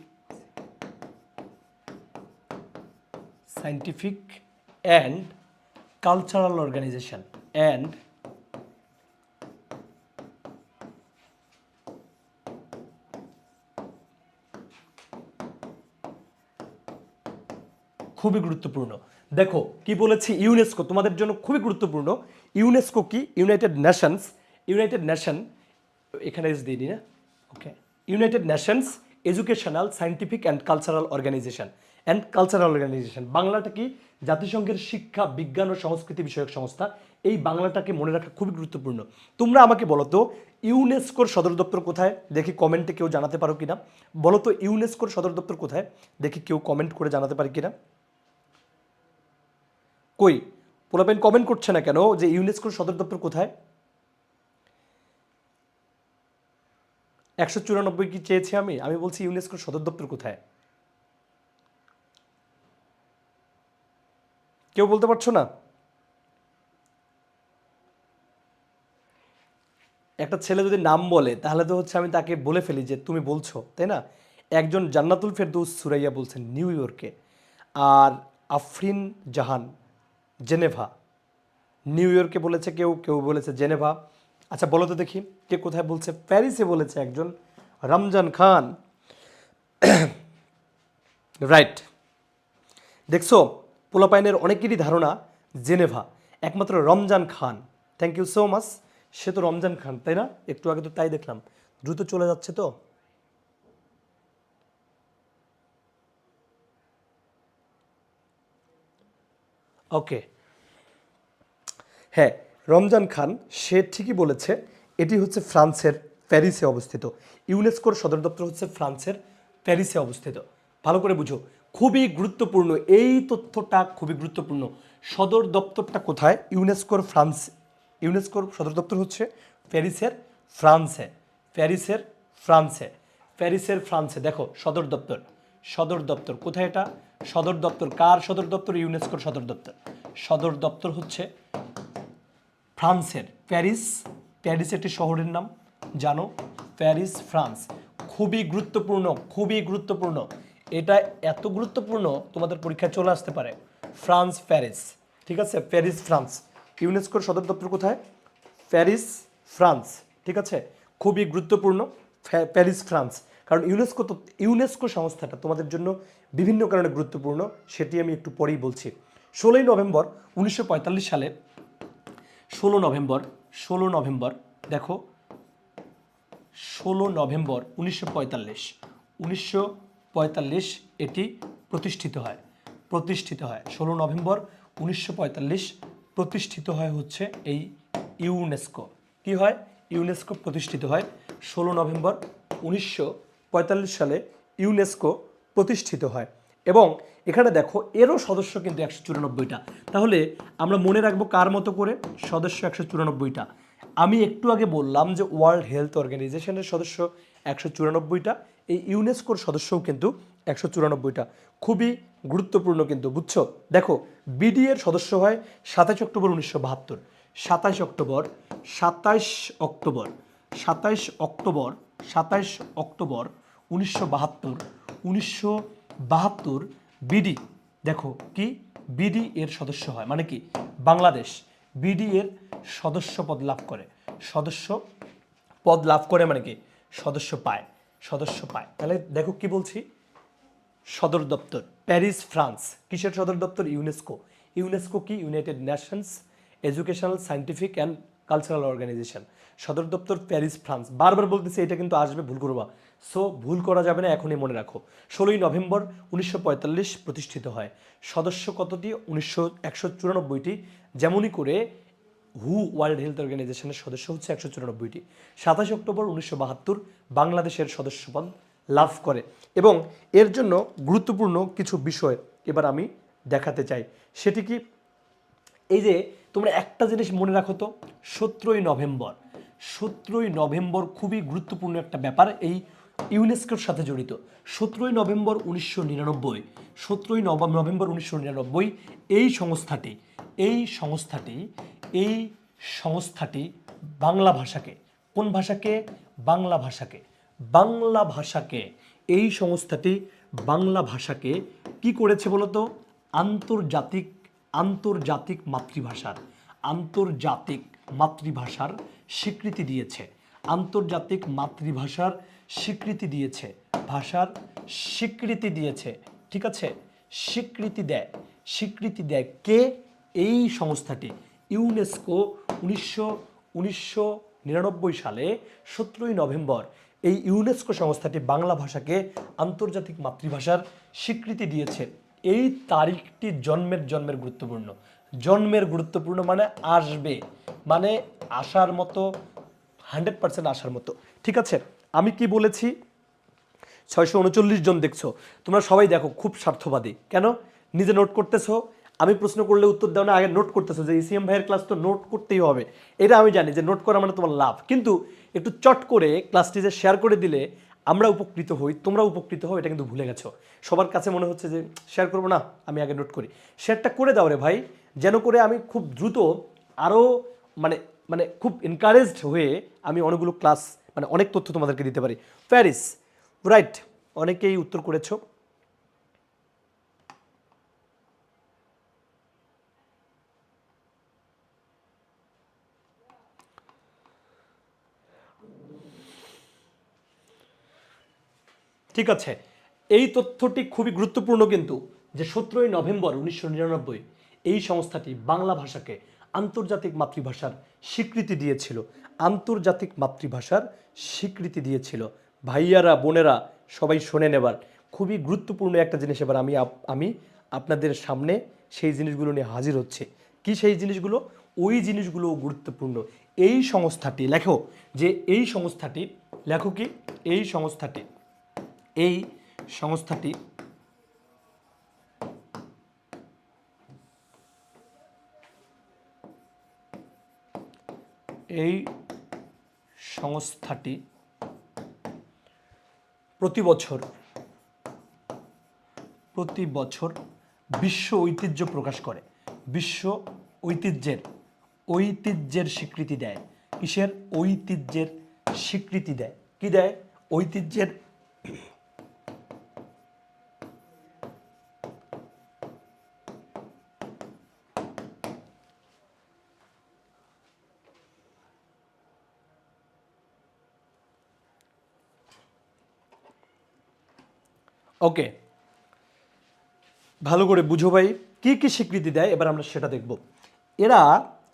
and cultural organization খুবই গুরুত্বপূর্ণ। দেখো কি বলেছি, ইউনেস্কো তোমাদের জন্য খুবই গুরুত্বপূর্ণ। ইউনেস্কো কি? ইউনাইটেড নেশন, এখানে এস দিই না, okay, United Nations educational scientific and cultural Organization বাংলাটা কি? জাতিসংঘের শিক্ষা বিজ্ঞান ও সংস্কৃতি বিষয়ক সংস্থা। এই বাংলাটাকে মনে রাখা খুবই গুরুত্বপূর্ণ। তোমরা আমাকে বলো তো ইউনেস্কোর সদর দপ্তর কোথায়? দেখি কমেন্টে কেউ জানাতে পারো কিনা। বলো তো ইউনেস্কোর সদর দপ্তর কোথায়? দেখি কেউ কমেন্ট করে জানাতে পারে কিনা। কই পোলাপেন কমেন্ট করছে না কেন যে ইউনেস্কোর সদর দপ্তর কোথায়? 194 কি চেয়েছি আমি বলছি ইউনেস্কোর সদর দপ্তর কোথায়? কেউ বলতে পারছো না? একটা ছেলে যদি নাম বলে তাহলে তো হচ্ছে আমি তাকে বলে ফেলি যে তুমি বলছো, তাই না? একজন জান্নাতুল ফেরদৌস সুরাইয়া বলছেন নিউ ইয়র্কে, আর আফরিন জাহান জেনেভা। নিউ ইয়র্কে বলেছে কেউ, কেউ বলেছে জেনেভা। আচ্ছা বলো তো দেখি কে কোথায় বলছে। প্যারিসে বলেছে একজন, রমজান খান। রাইট, দেখছো পোলাপাইনের অনেকেরই ধারণা জেনেভা, একমাত্র রমজান খান, থ্যাংক ইউ সো মাচ, সে তো রমজান খান, তাই না? একটু আগে তো তাই দেখলাম, দ্রুত চলে যাচ্ছে তো। ওকে, হ্যাঁ রমজান খান, সে ঠিকই বলেছে। এটি হচ্ছে ফ্রান্সের প্যারিসে অবস্থিত। ইউনেস্কোর সদর দপ্তর হচ্ছে ফ্রান্সের প্যারিসে অবস্থিত। ভালো করে বুঝো, খুবই গুরুত্বপূর্ণ এই তথ্যটা, খুবই গুরুত্বপূর্ণ। সদর দপ্তরটা কোথায়? ইউনেস্কোর সদর দপ্তর হচ্ছে প্যারিসের ফ্রান্সে। দেখো সদর দপ্তর কোথায়? এটা সদর দপ্তর কার সদর দপ্তর? ইউনেস্কোর সদর দপ্তর হচ্ছে ফ্রান্সের প্যারিস একটি শহরের নাম, জানো? Paris, France. খুবই গুরুত্বপূর্ণ। এটা এত গুরুত্বপূর্ণ তোমাদের পরীক্ষায় চলে আসতে পারে। ফ্রান্স, প্যারিস, ঠিক আছে? Paris, France. ইউনেস্কোর সদর দপ্তর কোথায়? প্যারিস, ফ্রান্স, ঠিক আছে? খুবই গুরুত্বপূর্ণ প্যারিস, ফ্রান্স। কারণ ইউনেস্কো সংস্থাটা তোমাদের জন্য বিভিন্ন কারণে গুরুত্বপূর্ণ, সেটি আমি একটু পরেই বলছি। 16 নভেম্বর 1945 সালে 16 নভেম্বর দেখো 16 নভেম্বর 1945 এটি প্রতিষ্ঠিত হয় 16 নভেম্বর 1945 প্রতিষ্ঠিত হয় হচ্ছে এই ইউনেস্কো। কি হয়? ইউনেস্কো প্রতিষ্ঠিত হয় 16 নভেম্বর 1945 সালে ইউনেস্কো প্রতিষ্ঠিত হয়। এবং এখানে দেখো এরও সদস্য কিন্তু 194টা। তাহলে আমরা মনে রাখবো কার মতো করে? সদস্য 194টা। আমি একটু আগে বললাম যে ওয়ার্ল্ড হেলথ অর্গানাইজেশনের সদস্য 194টা, এই ইউনেস্কোর সদস্যও কিন্তু 194টা। খুবই গুরুত্বপূর্ণ কিন্তু, বুঝছো? দেখো বিডি এর সদস্য হয় 27 অক্টোবর 1972। 27 অক্টোবর 1972 বিডি, দেখো কি বিডি এর সদস্য হয়, মানে কি বাংলাদেশ বিডি এর সদস্য পদ লাভ করে সদস্য পদ লাভ করে মানে কি সদস্য পায়, তাহলে দেখো কি বলছি, সদর দপ্তর প্যারিস ফ্রান্স, কিসের সদর দপ্তর, ইউনেস্কো। ইউনেস্কো কি, united Nations educational scientific and cultural organization, সদর দপ্তর প্যারিস ফ্রান্স। বারবার বলতেছি এটা কিন্তু আসবে, ভুল করবা, সো ভুল করা যাবে না, এখনই মনে রাখো। 16ই নভেম্বর 1945 প্রতিষ্ঠিত হয়। সদস্য কতটি, 194টি, যেমনই করে হু ওয়ার্ল্ড হেলথ অর্গানাইজেশনের সদস্য হচ্ছে 194টি। 27 অক্টোবর 1972 বাংলাদেশের সদস্যপদ লাভ করে। এবং এর জন্য গুরুত্বপূর্ণ কিছু বিষয় এবার আমি দেখাতে চাই, সেটি কি, এই যে তোমরা একটা জিনিস মনে রাখো তো, 17ই নভেম্বর খুবই গুরুত্বপূর্ণ একটা ব্যাপার, এই ইউনেস্কোর সাথে জড়িত। 17ই নভেম্বর 1999 এই সংস্থাটি বাংলা ভাষাকে, কোন ভাষাকে, এই সংস্থাটি বাংলা ভাষাকে কি করেছে বলতো, আন্তর্জাতিক মাতৃভাষার স্বীকৃতি দিয়েছে, ঠিক আছে, স্বীকৃতি দেয় কে, এই সংস্থাটি ইউনেস্কো 1999 সালে 17ই নভেম্বর এই ইউনেস্কো সংস্থাটি বাংলা ভাষাকে আন্তর্জাতিক মাতৃভাষার স্বীকৃতি দিয়েছে। এই তারিখটি জন্মের গুরুত্বপূর্ণ, মানে আসবে, মানে আসার মতো, 100% আসার মতো, ঠিক আছে। আমি কি বলেছি, 639 জন দেখছো, তোমরা সবাই দেখো, খুব স্বার্থবাদী, কেন, নিজে নোট করতেছো, আমি প্রশ্ন করলে উত্তর দাও না, আগে নোট করতেছো, যে ইসিএম ভাইয়ের ক্লাস তো নোট করতেই হবে, এটা আমি জানি যে নোট করা মানে তোমার লাভ, কিন্তু একটু চট করে ক্লাসটি যে শেয়ার করে দিলে আমরা উপকৃত হই, তোমরা উপকৃত হও, এটা কিন্তু ভুলে গেছো। সবার কাছে মনে হচ্ছে যে শেয়ার করবো না, আমি আগে নোট করি, শেয়ারটা করে দাও রে ভাই, যেন করে আমি খুব দ্রুত আরও মানে খুব এনকারেজড হয়ে আমি অনেকগুলো ক্লাস, মানে অনেক তথ্য তোমাদেরকে দিতে পারি। প্যারিস, রাইট, অনেকেই উত্তর করেছো। ঠিক আছে, এই তথ্যটি খুবই গুরুত্বপূর্ণ কিন্তু, যে 17ই নভেম্বর 1999 এই সংস্থাটি বাংলা ভাষাকে আন্তর্জাতিক মাতৃভাষার স্বীকৃতি দিয়েছিল। ভাইয়ারা বোনেরা সবাই শোনেন, এবার খুবই গুরুত্বপূর্ণ একটা জিনিস, এবার আমি আপনাদের সামনে সেই জিনিসগুলো নিয়ে হাজির হচ্ছে। কি সেই জিনিসগুলো, ওই জিনিসগুলো গুরুত্বপূর্ণ। এই সংস্থাটি লেখো, যে এই সংস্থাটি লেখো কি, এই সংস্থাটি প্রতি বছর বিশ্ব ঐতিহ্য প্রকাশ করে, বিশ্ব ঐতিহ্যের স্বীকৃতি দেয়। কিসের, ঐতিহ্যের স্বীকৃতি দেয়, কি দেয়, ঐতিহ্যের। ওকে, ভালো করে বুঝো ভাই, কি কি স্বীকৃতি দেয়, এবার আমরা সেটা দেখব। এরা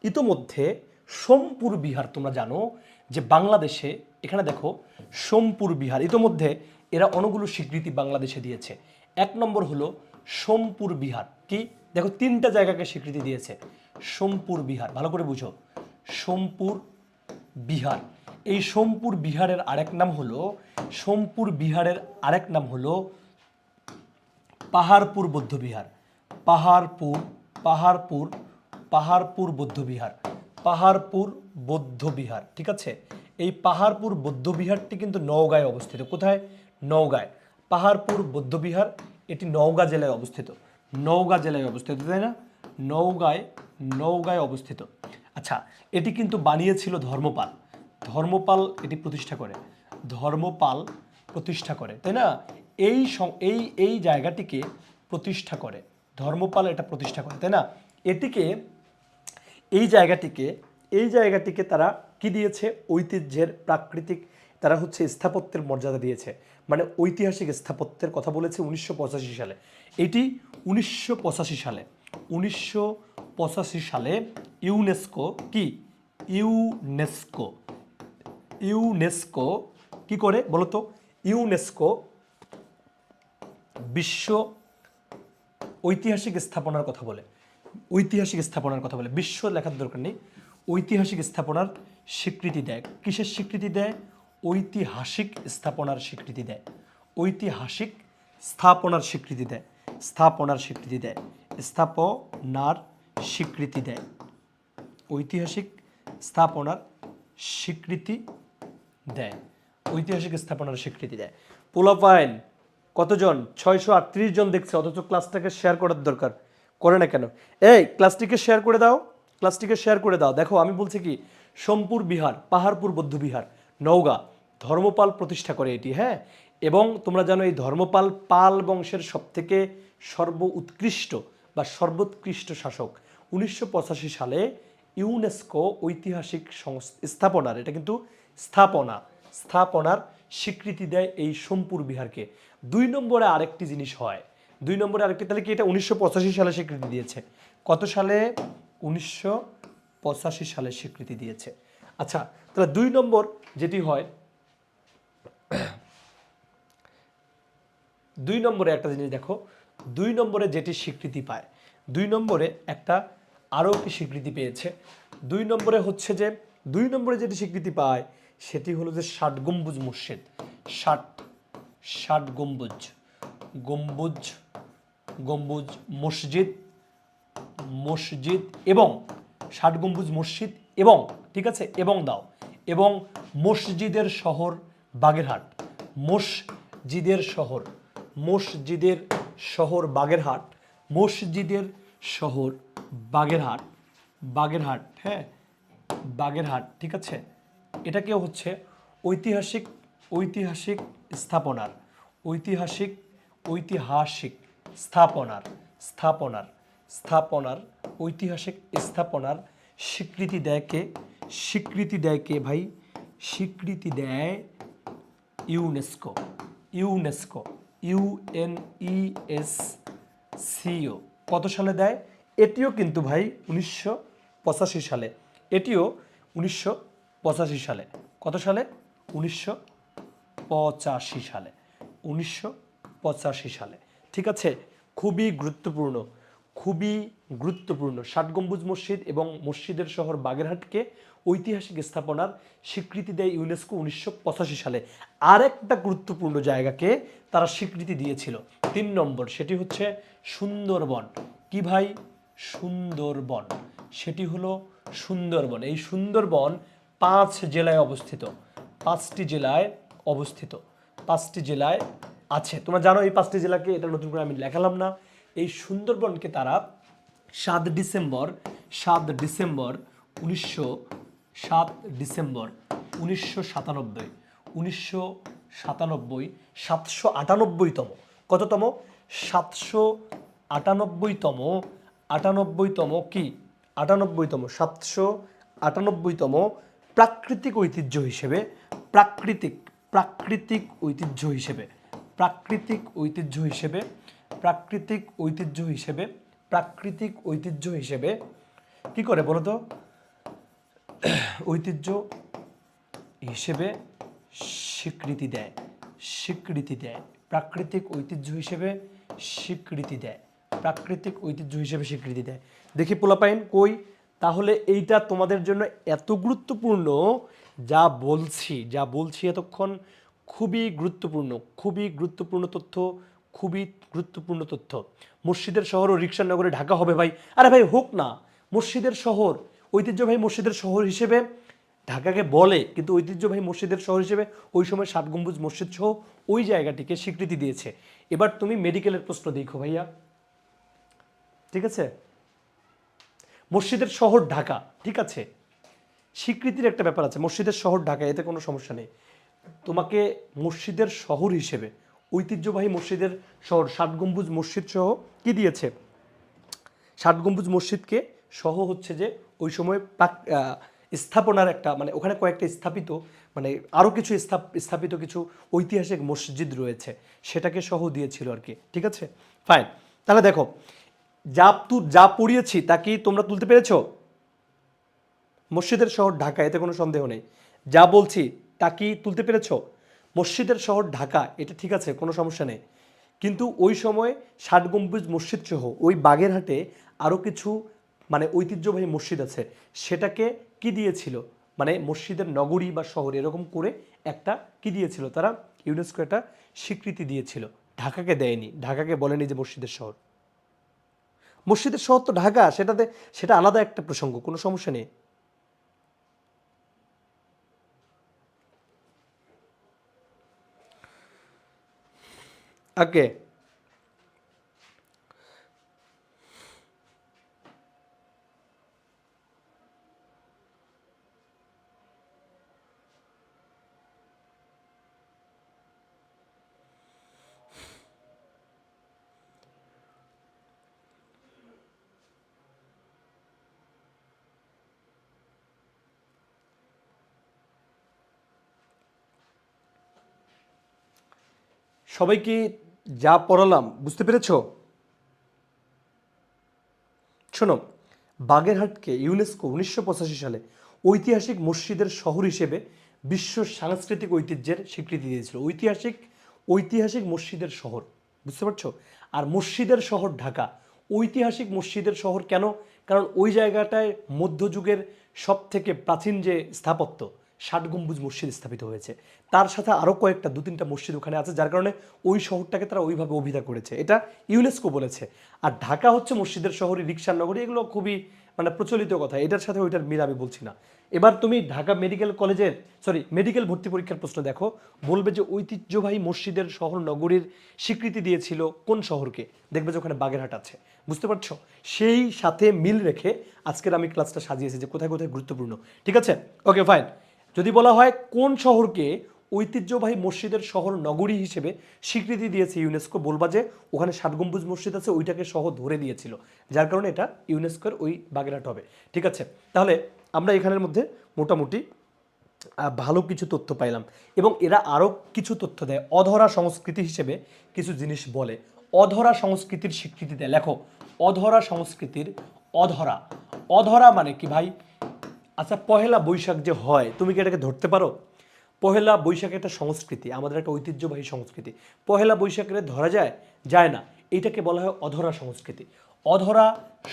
ইতোমধ্যে সোমপুর বিহার, তোমরা জানো যে বাংলাদেশে, এখানে দেখো সোমপুর বিহার, ইতোমধ্যে এরা অনেকগুলো স্বীকৃতি বাংলাদেশে দিয়েছে। 1 নম্বর হলো সোমপুর বিহার, কি দেখো 3টা জায়গাকে স্বীকৃতি দিয়েছে। সোমপুর বিহার, ভালো করে বুঝো, সোমপুর বিহার। এই সোমপুর বিহারের আরেক নাম হলো পাহাড়পুর বৌদ্ধবিহার, পাহাড়পুর বৌদ্ধবিহার, ঠিক আছে। এই পাহাড়পুর বৌদ্ধবিহারটি কিন্তু নওগাঁয় অবস্থিত। কোথায়, নওগাঁয়। পাহাড়পুর বৌদ্ধবিহার, এটি নওগাঁ জেলায় অবস্থিত, তাই না, নওগাঁয় অবস্থিত। আচ্ছা, এটি কিন্তু বানিয়েছিল ধর্মপাল এটি প্রতিষ্ঠা করে, তাই না, এই জায়গাটিকে প্রতিষ্ঠা করে, ধর্মপাল এটা প্রতিষ্ঠা করে, তাই না। এই জায়গাটিকে তারা কি দিয়েছে? ঐতিহ্যের প্রাকৃতিক, তারা হচ্ছে স্থাপত্যের মর্যাদা দিয়েছে, মানে ঐতিহাসিক স্থাপত্যের কথা বলেছে 1985 সালে। এটি 1985 সালে 1985 সালে ইউনেস্কো কি ইউনেস্কো ইউনেস্কো কি করে বলতো? ইউনেস্কো বিশ্ব ঐতিহাসিক স্থাপনার কথা বলে, ঐতিহাসিক স্থাপনার কথা বলে, বিশ্ব লেখার দরকার নেই, ঐতিহাসিক স্থাপনার স্বীকৃতি দেয়। কিসের স্বীকৃতি দেয়? ঐতিহাসিক স্থাপনার স্বীকৃতি দেয়, ঐতিহাসিক স্থাপনার স্বীকৃতি দেয়, স্থাপনার স্বীকৃতি দেয়, স্থাপনার স্বীকৃতি দেয়, ঐতিহাসিক স্থাপনার স্বীকৃতি দেয়, ঐতিহাসিক স্থাপনার স্বীকৃতি দেয়। পোলাপাইন কতজন? 638 জন দেখছে, অথচ ক্লাসটাকে শেয়ার করার দরকার, করে না কেন? এই ক্লাসটিকে শেয়ার করে দাও, ক্লাসটিকে শেয়ার করে দাও। দেখো আমি বলছি কি, সোমপুর বিহার, পাহাড়পুর বৌদ্ধবিহার, নওগাঁ, ধর্মপাল প্রতিষ্ঠা করে এটি, হ্যাঁ। এবং তোমরা জানো এই ধর্মপাল পাল বংশের সবথেকে উৎকৃষ্ট বা সর্বোৎকৃষ্ট শাসক। 1985 সালে ইউনেস্কো ঐতিহাসিক স্থাপনার, এটা কিন্তু স্থাপনার স্বীকৃতি দেয় এই সোমপুর বিহারকে। 2 নম্বরে আরেকটি জিনিস হয়, 2 নম্বরে আরেকটি, তাহলে কি এটা 1985 সালে স্বীকৃতি দিয়েছে? কত সালে? 1985 সালে স্বীকৃতি দিয়েছে। আচ্ছা, তাহলে 2 নম্বর যেটি হয়, 2 নম্বরে একটা জিনিস দেখো, 2 নম্বরে যেটি স্বীকৃতি পায়, 2 নম্বরে একটা আরও কি স্বীকৃতি পেয়েছে? 2 নম্বরে হচ্ছে যে 2 নম্বরে যেটি স্বীকৃতি পায় সেটি হলো যে 60 গম্বুজ মসজিদ, 60 গম্বুজ মসজিদ এবং 60 গম্বুজ মসজিদ এবং, ঠিক আছে, এবং দাও, এবং মসজিদের শহর বাগেরহাট, মসজিদের শহর বাগেরহাট, মসজিদের শহর বাগেরহাট, হ্যাঁ, বাগেরহাট, ঠিক আছে। এটাকেও হচ্ছে ঐতিহাসিক স্থাপনার ঐতিহাসিক স্থাপনার স্বীকৃতি দেয় কে? স্বীকৃতি দেয় কে ভাই? স্বীকৃতি দেয় ইউনেস্কো, UNESCO। কত সালে দেয়? এটিও কিন্তু ভাই 1985 সালে, এটিও 1985 সালে। কত সালে? 1985 সালে, 1985 সালে, ঠিক আছে। খুবই গুরুত্বপূর্ণ, 60 গম্বুজ মসজিদ এবং মসজিদের শহর বাগেরহাটকে ঐতিহাসিক স্থাপনার স্বীকৃতি দেয় ইউনেস্কো 1985 সালে। আরেকটা গুরুত্বপূর্ণ জায়গাকে তারা স্বীকৃতি দিয়েছিল, 3 নম্বর, সেটি হচ্ছে সুন্দরবন। কি ভাই? সুন্দরবন, সেটি হলো সুন্দরবন। এই সুন্দরবন 5 জেলায় অবস্থিত, 5টি জেলায় আছে। তোমরা জানো এই 5টি জেলাকে, এটা নতুন করে আমি লেখালাম না। এই সুন্দরবনকে তারা 7 ডিসেম্বর 1997 798তম, কততম? 798তম কি? 798তম প্রাকৃতিক ঐতিহ্য হিসেবে, প্রাকৃতিক ঐতিহ্য হিসেবে কি করে বলো তো? ঐতিহ্য হিসেবে স্বীকৃতি দেয়, প্রাকৃতিক ঐতিহ্য হিসেবে স্বীকৃতি দেয়। দেখি পোলাপাইন কই? তাহলে এইটা তোমাদের জন্য এত গুরুত্বপূর্ণ, যা বলছি এতক্ষণ, খুবই গুরুত্বপূর্ণ তথ্য। মসজিদের শহর ও রিকশার নগরে ঢাকা হবে ভাই। আরে ভাই হোক না, মসজিদের শহর, ঐতিহ্যবাহী মসজিদের শহর হিসেবে ঢাকাকে বলে, কিন্তু ঐতিহ্যবাহী মসজিদের শহর হিসেবে ওই সময় 7 গম্বুজ মসজিদ সহ ওই জায়গাটিকে স্বীকৃতি দিয়েছে। এবার তুমি মেডিকেলের প্রশ্ন দেখো ভাইয়া, ঠিক আছে। মসজিদের শহর ঢাকা, ঠিক আছে, স্বীকৃতির একটা ব্যাপার আছে, মসজিদের শহর ঢাকা, এতে কোনো সমস্যা নেই। তোমাকে মসজিদের শহর হিসেবে, ঐতিহ্যবাহী মসজিদের শহর 7 গম্বুজ মসজিদ সহ কি দিয়েছে? 7 গম্বুজ মসজিদকে সহ হচ্ছে যে ওই সময় স্থাপনার একটা মানে ওখানে কয়েকটা স্থাপিত মানে আরও কিছু স্থাপিত কিছু ঐতিহাসিক মসজিদ রয়েছে, সেটাকে সহ দিয়েছিল আর কি। ঠিক আছে, ফাইন। তাহলে দেখো, যা পড়িয়েছি তা কি তোমরা তুলতে পেরেছো? মসজিদের শহর ঢাকা, এতে কোনো সন্দেহ নেই। যা বলছি তা কি তুলতে পেরেছো? মসজিদের শহর ঢাকা, এটা ঠিক আছে, কোনো সমস্যা নেই। কিন্তু ওই সময় ৬০ গম্বুজ মসজিদ সহ ওই বাগেরহাটে আরও কিছু মানে ঐতিহ্যবাহী মসজিদ আছে, সেটাকে কি দিয়েছিল, মানে মসজিদের নগরী বা শহর এরকম করে একটা কি দিয়েছিল তারা, ইউনেস্কো একটা স্বীকৃতি দিয়েছিল। ঢাকাকে দেয়নি, ঢাকাকে বলেনি যে মসজিদের শহর। মসজিদের শহর তো ঢাকা, সেটা আলাদা একটা প্রসঙ্গ, কোনো সমস্যা নেই। ওকে, সবাইকে যা পড়ালাম বুঝতে পেরেছো? শোনো, বাগেরহাটকে ইউনেস্কো ১৯৮৫ সালে ঐতিহাসিক মসজিদের শহর হিসেবে বিশ্ব সাংস্কৃতিক ঐতিহ্যের স্বীকৃতি দিয়েছিল। ঐতিহাসিক মসজিদের শহর, বুঝতে পারছো? আর মসজিদের শহর ঢাকা। ঐতিহাসিক মসজিদের শহর কেন? কারণ ওই জায়গাটায় মধ্যযুগের সব থেকে প্রাচীন যে স্থাপত্য, ৬০ গম্বুজ মসজিদ স্থাপিত হয়েছে, তার সাথে আরও কয়েকটা ২-৩টা মসজিদ ওখানে আছে, যার কারণে ওই শহরটাকে তারা ওইভাবে অভিধা করেছে, এটা ইউনেস্কো বলেছে। আর ঢাকা হচ্ছে মসজিদের শহরই, রিকশার নগরী, এগুলো খুবই মানে প্রচলিত কথা, এটার সাথে ওইটার মিল আমি বলছি না। এবার তুমি ঢাকা মেডিকেল ভর্তি পরীক্ষার প্রশ্ন দেখো, বলবে যে ঐতিহ্যবাহী মসজিদের শহর নগরীর স্বীকৃতি দিয়েছিল কোন শহরকে, দেখবে যে ওখানে বাগেরহাট আছে। বুঝতে পারছো? সেই সাথে মিল রেখে আজকের আমি ক্লাসটা সাজিয়েছি যে কোথায় কোথায় গুরুত্বপূর্ণ। ঠিক আছে, ওকে ফাইন। যদি বলা হয় কোন শহরকে ঐতিহ্যবাহী মসজিদের শহর নগরী হিসেবে স্বীকৃতি দিয়েছে ইউনেস্কো, বলবা যে ওখানে ৬০ গম্বুজ মসজিদ আছে, ওইটাকে সহ ধরে দিয়েছিল, যার কারণে এটা ইউনেস্কোর ওই বাগেরহাট হবে। ঠিক আছে, তাহলে আমরা এখানের মধ্যে মোটামুটি ভালো কিছু তথ্য পাইলাম, এবং এরা আরও কিছু তথ্য দেয়। অধরা সংস্কৃতি হিসেবে কিছু জিনিস বলে, অধরা সংস্কৃতির স্বীকৃতি দেয়। লেখো, অধরা সংস্কৃতির অধরা, অধরা মানে কি ভাই? আচ্ছা, পহেলা বৈশাখ যে হয়, তুমি কি এটাকে ধরতে পারো? পহেলা বৈশাখ একটা সংস্কৃতি, আমাদের একটা ঐতিহ্যবাহী সংস্কৃতি। পহেলা বৈশাখে ধরা যায়? যায় না। এইটাকে বলা হয় অধরা সংস্কৃতি। অধরা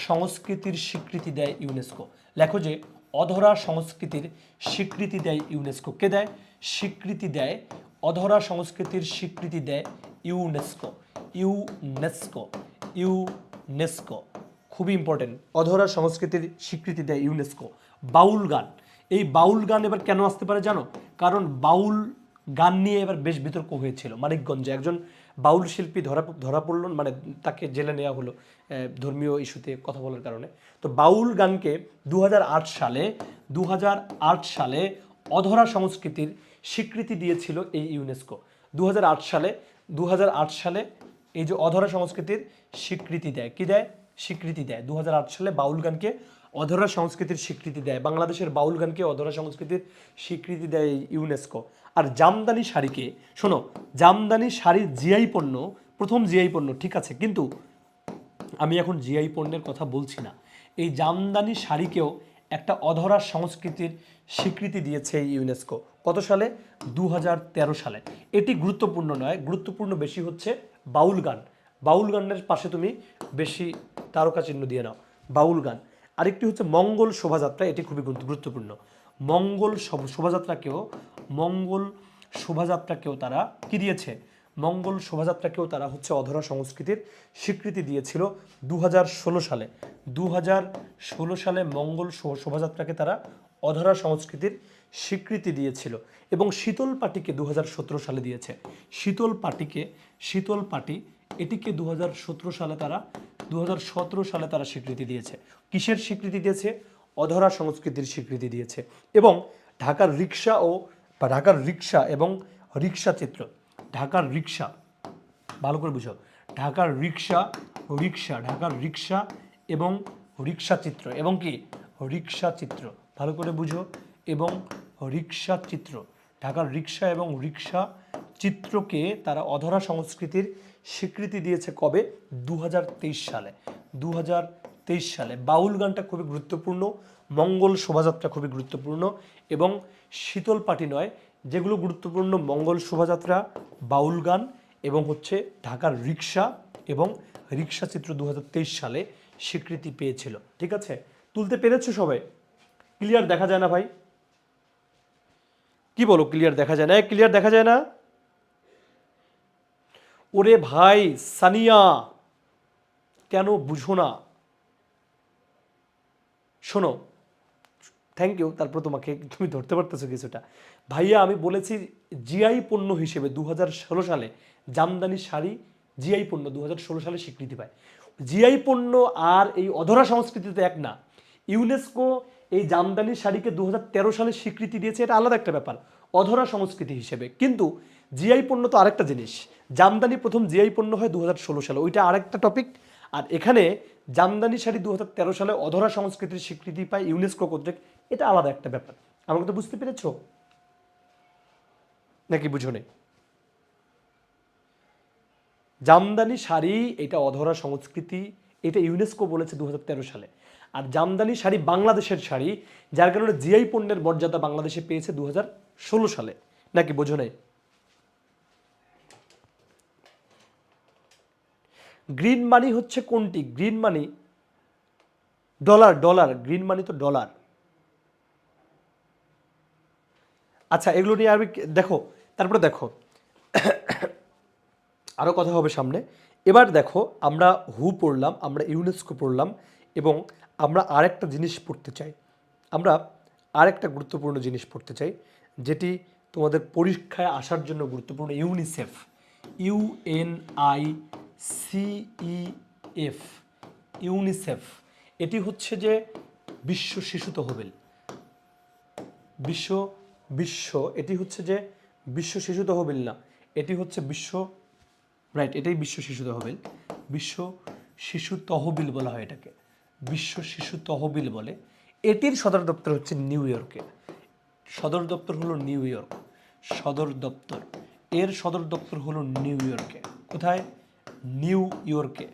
সংস্কৃতির স্বীকৃতি দেয় ইউনেস্কো। লেখো যে অধরা সংস্কৃতির স্বীকৃতি দেয় ইউনেস্কো। কে দেয়? স্বীকৃতি দেয়, অধরা সংস্কৃতির স্বীকৃতি দেয় ইউনেস্কো। ইউনেস্কো, ইউনেস্কো খুবই ইম্পর্টেন্ট। অধরা সংস্কৃতির স্বীকৃতি দেয় ইউনেস্কো। বাউল গান, এই বাউল গান এবার কেন আসতে পারে জানো? কারণ বাউল গান নিয়ে এবার বেশ বিতর্ক হয়েছিল। মানিকগঞ্জে একজন বাউল শিল্পী ধরা পড়ল, মানে তাকে জেলে নেওয়া হলো ধর্মীয় ইস্যুতে কথা বলার কারণে। তো বাউল গানকে 2008 সালে অধরা সংস্কৃতির স্বীকৃতি দিয়েছিল এই ইউনেস্কো। 2008 সালে এই যে অধরা সংস্কৃতির স্বীকৃতি দেয়, কি দেয়? স্বীকৃতি দেয়। 2008 সালে বাউল গানকে অধরা সংস্কৃতির স্বীকৃতি দেয়, বাংলাদেশের বাউল গানকে অধরা সংস্কৃতির স্বীকৃতি দেয় ইউনেস্কো। আর জামদানি শাড়িকে, শোনো, জামদানি শাড়ির জিআই পণ্য, প্রথম জিআই পণ্য, ঠিক আছে, কিন্তু আমি এখন জিআই পণ্যের কথা বলছি না। এই জামদানি শাড়িকেও একটা অধরা সংস্কৃতির স্বীকৃতি দিয়েছে এই ইউনেস্কো। কত সালে? 2013 সালে। এটি গুরুত্বপূর্ণ নয়, গুরুত্বপূর্ণ বেশি হচ্ছে বাউল গান। বাউল গানের পাশে তুমি বেশি তারকা চিহ্ন দিয়ে নাও, বাউল গান। আরেকটি হচ্ছে মঙ্গল শোভাযাত্রা, এটি খুবই গুরুত্বপূর্ণ। মঙ্গল শোভাযাত্রাকেও তারা কি দিয়েছে? মঙ্গল শোভাযাত্রাকেও তারা হচ্ছে অধরা সংস্কৃতির স্বীকৃতি দিয়েছিল 2016 সালে। 2016 সালে মঙ্গল শোভাযাত্রাকে তারা অধরা সংস্কৃতির স্বীকৃতি দিয়েছিল। এবং শীতল পাটিকে 2017 সালে দিয়েছে। শীতল পাটি এটিকে 2017 সালে তারা স্বীকৃতি দিয়েছে। কিসের স্বীকৃতি দিয়েছে? অধরা সংস্কৃতির স্বীকৃতি দিয়েছে। এবং ঢাকার রিক্সা এবং রিক্সা চিত্র, ঢাকার রিক্সা, ভালো করে বুঝো, ঢাকার রিক্সা এবং রিক্সা চিত্র, এবং কি রিক্সা চিত্র, ভালো করে বুঝো। এবং রিক্সা চিত্র, ঢাকার রিক্সা এবং রিক্সা চিত্রকে তারা অধরা সংস্কৃতির স্বীকৃতি দিয়েছে কবে? 2023 সালে। 2023 সালে। বাউল গানটা খুবই গুরুত্বপূর্ণ, মঙ্গল শোভাযাত্রা খুবই গুরুত্বপূর্ণ, এবং শীতল পাটি নয়, যেগুলো গুরুত্বপূর্ণ মঙ্গল শোভাযাত্রা, বাউল গান এবং হচ্ছে ঢাকার রিক্সা এবং রিক্সা চিত্র 2023 সালে স্বীকৃতি পেয়েছিল। ঠিক আছে, তুলতে পেরেছো সবাই? ক্লিয়ার দেখা যায় না ভাই? কি বলো, ক্লিয়ার দেখা যায় না? ক্লিয়ার দেখা যায় না? ওরে ভাই সানিয়া, কেন বুঝো না? শোনো, থ্যাংক ইউ। তারপর তুমি ধরতে পারতেছো কিছুটা। ভাইয়া আমি বলেছি জিআই পণ্য হিসেবে 2016 সালে জামদানি শাড়ি জিআই পণ্য 2016 সালে স্বীকৃতি পায়। জিআই পণ্য আর এই অধরা সংস্কৃতিতে এক না। ইউনেস্কো এই জামদানি শাড়িকে 2013 সালে স্বীকৃতি দিয়েছে, এটা আলাদা একটা ব্যাপার, অধরা সংস্কৃতি হিসেবে। কিন্তু জিআই পণ্য তো আরেকটা জিনিস। জামদানি প্রথম জিআই পণ্য হয় 2016 সালে, ওইটা আরেকটা টপিক। আর এখানে জামদানি শাড়ি 2013 সালে অধরা সংস্কৃতির স্বীকৃতি পায় ইউনেস্কো কর্তৃক, এটা আলাদা একটা ব্যাপার। আমাকে তো বুঝতে পেরেছো নাকি বুঝো নেই? জামদানি শাড়ি এটা অধরা সংস্কৃতি, এটা ইউনেস্কো বলেছে 2013 সালে। আর জামদানি শাড়ি বাংলাদেশের শাড়ি, যার কারণে জিআই পণ্যের মর্যাদা বাংলাদেশে পেয়েছে 2016 সালে। নাকি বোঝো নাই? গ্রিন মানি হচ্ছে কোনটি? গ্রিন মানি ডলার, ডলার। গ্রিন মানি তো ডলার। আচ্ছা, এগুলো নিয়ে আমি দেখো, তারপরে দেখো আরও কথা হবে সামনে। এবার দেখো, আমরা হু পড়লাম, আমরা ইউনেস্কো পড়লাম, এবং আমরা আরেকটা জিনিস পড়তে চাই। আমরা আরেকটা গুরুত্বপূর্ণ জিনিস পড়তে চাই, যেটি তোমাদের পরীক্ষায় আসার জন্য গুরুত্বপূর্ণ। UNICEF, UNICEF, UNICEF. এটি হচ্ছে যে বিশ্ব শিশু তহবিল। বিশ্ব বিশ্ব এটি হচ্ছে যে বিশ্ব শিশু তহবিল না, এটি হচ্ছে বিশ্ব, রাইট, এটাই বিশ্ব শিশু তহবিল। বিশ্ব শিশু তহবিল বলা হয় এটাকে, বিশ্ব শিশু তহবিল বলে। এটির সদর দপ্তর হচ্ছে নিউ ইয়র্কে। সদর দপ্তর হলো নিউ ইয়র্ক, সদর দপ্তর, এর সদর দপ্তর হলো নিউ ইয়র্কে। কোথায়? নিউ ইয়র্কে।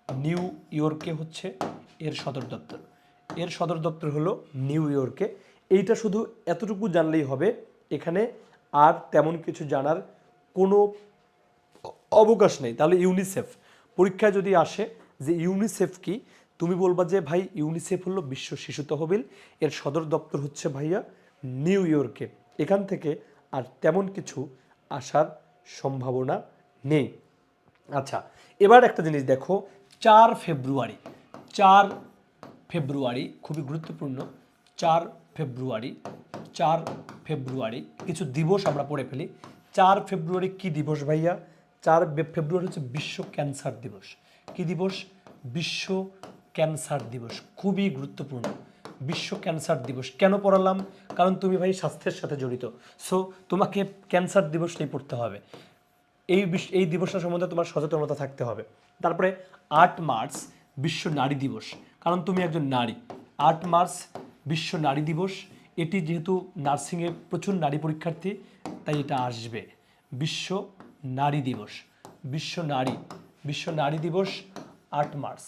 নিউ ইয়র্কে হচ্ছে এর সদর দপ্তর। এর সদর দপ্তর হলো নিউ ইয়র্কে। এইটা শুধু এতটুকু জানলেই হবে, এখানে আর তেমন কিছু জানার কোনো অবকাশ নেই। তাহলে ইউনিসেফ পরীক্ষায় যদি আসে যে ইউনিসেফ কি, তুমি বলবা যে ভাই ইউনিসেফ হলো বিশ্ব শিশু তহবিল, এর সদর দপ্তর হচ্ছে ভাইয়া নিউ ইয়র্কে। এখান থেকে আর তেমন কিছু আসার সম্ভাবনা নেই। আচ্ছা, এবার একটা জিনিস দেখো, 4 ফেব্রুয়ারি, 4 ফেব্রুয়ারি খুবই গুরুত্বপূর্ণ। 4 ফেব্রুয়ারি, 4 ফেব্রুয়ারি কিছু দিবস আমরা পড়ে ফেলি। 4 ফেব্রুয়ারি কি দিবস ভাইয়া? 4 ফেব্রুয়ারি হচ্ছে বিশ্ব ক্যান্সার দিবস। কি দিবস? বিশ্ব ক্যান্সার দিবস। খুবই গুরুত্বপূর্ণ বিশ্ব ক্যান্সার দিবস। কেন পড়ালাম? কারণ তুমি ভাই স্বাস্থ্যের সাথে জড়িত, সো তোমাকে ক্যান্সার দিবস নিয়ে পড়তে হবে। এই দিবসটা সম্বন্ধে তোমার সচেতনতা থাকতে হবে। তারপরে 8 মার্চ বিশ্ব নারী দিবস, কারণ তুমি একজন নারী। 8 মার্চ বিশ্ব নারী দিবস, এটি যেহেতু নার্সিংয়ে প্রচুর নারী পরীক্ষার্থী, তাই এটা আসবে। বিশ্ব নারী দিবস, বিশ্ব নারী দিবস 8 মার্চ।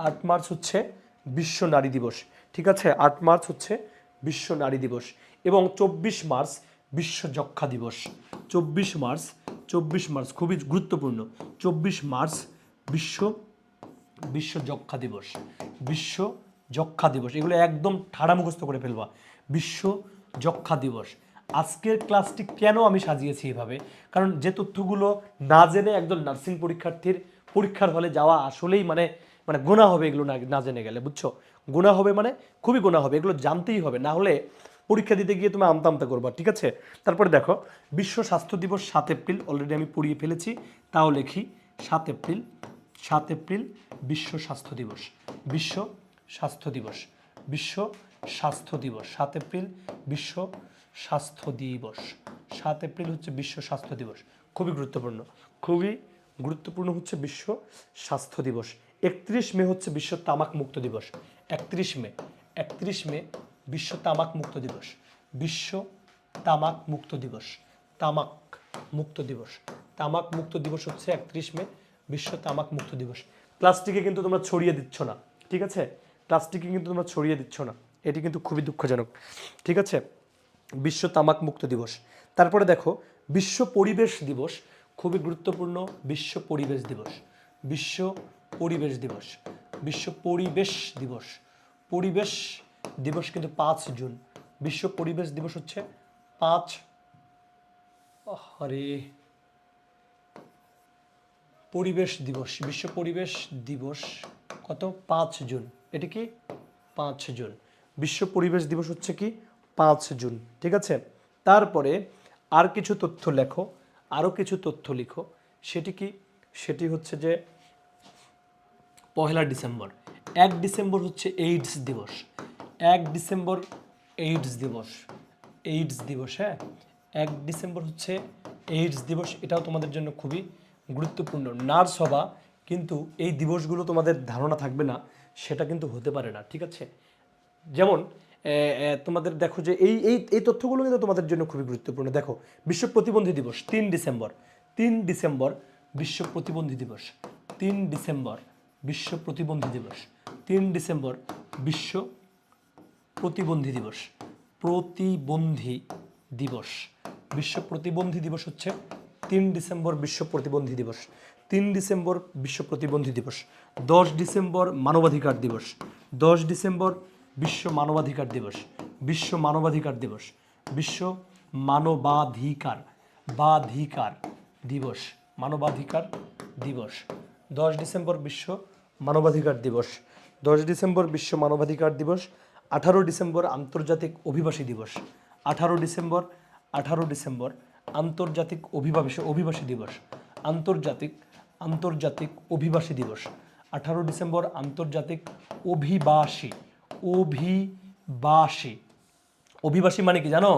8 মার্চ হচ্ছে বিশ্ব নারী দিবস। ঠিক আছে, 8 মার্চ হচ্ছে বিশ্ব নারী দিবস। এবং 24 মার্চ বিশ্ব যক্ষ্মা দিবস। 24 মার্চ খুবই গুরুত্বপূর্ণ। 24 মার্চ বিশ্ব যক্ষ্মা দিবস। বিশ্ব যক্ষ্মা দিবস, এগুলো একদম ঠাড়া মুখস্থ করে ফেলবা। বিশ্ব যক্ষ্মা দিবস। আজকের ক্লাসটি কেন আমি সাজিয়েছি এভাবে, কারণ যে তথ্যগুলো না জেনে একজন নার্সিং পরীক্ষার্থীর পরীক্ষার হলে যাওয়া আসলেই মানে গুনাহ হবে, এগুলো না জেনে গেলে, বুঝছো? গুনাহ হবে, মানে খুবই গুনাহ হবে, এগুলো জানতেই হবে, না হলে পরীক্ষা দিতে গিয়ে তুমি আমতা আমতা করবা। ঠিক আছে, তারপরে দেখো বিশ্ব স্বাস্থ্য দিবস 7 এপ্রিল, অলরেডি আমি পড়িয়ে ফেলেছি, তাও লিখি 7 এপ্রিল। 7 এপ্রিল বিশ্ব স্বাস্থ্য দিবস। বিশ্ব স্বাস্থ্য দিবস, বিশ্ব স্বাস্থ্য দিবস। 7 এপ্রিল বিশ্ব স্বাস্থ্য দিবস। 7 এপ্রিল হচ্ছে বিশ্ব স্বাস্থ্য দিবস। খুবই গুরুত্বপূর্ণ, খুবই গুরুত্বপূর্ণ হচ্ছে বিশ্ব স্বাস্থ্য দিবস। 31 মে হচ্ছে বিশ্ব তামাক মুক্ত দিবস। 31 মে বিশ্ব তামাক মুক্ত দিবস, বিশ্ব তামাক মুক্ত দিবস, তামাক মুক্ত দিবস, তামাক মুক্ত দিবস হচ্ছে 31 মে, বিশ্ব তামাক মুক্ত দিবস। প্লাস্টিকে কিন্তু তোমরা ছড়িয়ে দিচ্ছ না, ঠিক আছে, প্লাস্টিকে কিন্তু তোমরা ছড়িয়ে দিচ্ছ না, এটি কিন্তু খুবই দুঃখজনক, ঠিক আছে। বিশ্ব তামাক মুক্ত দিবস। তারপরে দেখো বিশ্ব পরিবেশ দিবস, খুবই গুরুত্বপূর্ণ, বিশ্ব পরিবেশ দিবস, বিশ্ব পরিবেশ দিবস, বিশ্ব পরিবেশ দিবস, পরিবেশ দিবস কিন্তু 5 জুন, বিশ্ব পরিবেশ দিবস হচ্ছে 5, আরে পরিবেশ দিবস, বিশ্ব পরিবেশ দিবস কত, 5 জুন, এটি কি 5 জুন, বিশ্ব পরিবেশ দিবস হচ্ছে কি 5 জুন, ঠিক আছে। তারপরে আর কিছু তথ্য লেখো, আরও কিছু তথ্য লিখো, সেটি কি, সেটি হচ্ছে যে 1 ডিসেম্বর, 1 ডিসেম্বর হচ্ছে এইডস দিবস, 1 ডিসেম্বর এইডস দিবস, এইডস দিবস, হ্যাঁ 1 ডিসেম্বর হচ্ছে এইডস দিবস, এটাও তোমাদের জন্য খুবই গুরুত্বপূর্ণ। নার্স হবা কিন্তু এই দিবসগুলো তোমাদের ধারণা থাকবে না, সেটা কিন্তু হতে পারে না, ঠিক আছে। যেমন তোমাদের দেখো যে এই এই এই তথ্যগুলো কিন্তু তোমাদের জন্য খুবই গুরুত্বপূর্ণ। দেখো বিশ্ব প্রতিবন্ধী দিবস 3 ডিসেম্বর, 3 ডিসেম্বর বিশ্ব প্রতিবন্ধী দিবস, 3 ডিসেম্বর বিশ্ব প্রতিবন্ধী দিবস, 3 ডিসেম্বর বিশ্ব প্রতিবন্ধী দিবস, প্রতিবন্ধী দিবস, বিশ্ব প্রতিবন্ধী দিবস হচ্ছে 3 ডিসেম্বর বিশ্ব প্রতিবন্ধী দিবস, 3 ডিসেম্বর বিশ্ব প্রতিবন্ধী দিবস। 10 ডিসেম্বর মানবাধিকার দিবস, 10 ডিসেম্বর বিশ্ব মানবাধিকার দিবস, বিশ্ব মানবাধিকার দিবস, বিশ্ব মানবাধিকার বাধিকার দিবস, মানবাধিকার দিবস, 10 ডিসেম্বর বিশ্ব মানবাধিকার দিবস, 10 ডিসেম্বর বিশ্ব মানবাধিকার দিবস। 18 ডিসেম্বর আন্তর্জাতিক অভিবাসী দিবস, 18 ডিসেম্বর, 18 ডিসেম্বর আন্তর্জাতিক অভিবাসী দিবস, আন্তর্জাতিক আন্তর্জাতিক অভিবাসী দিবস, 18 ডিসেম্বর আন্তর্জাতিক অভিবাসী, অভিবাসী, অভিবাসী মানে কি জানো?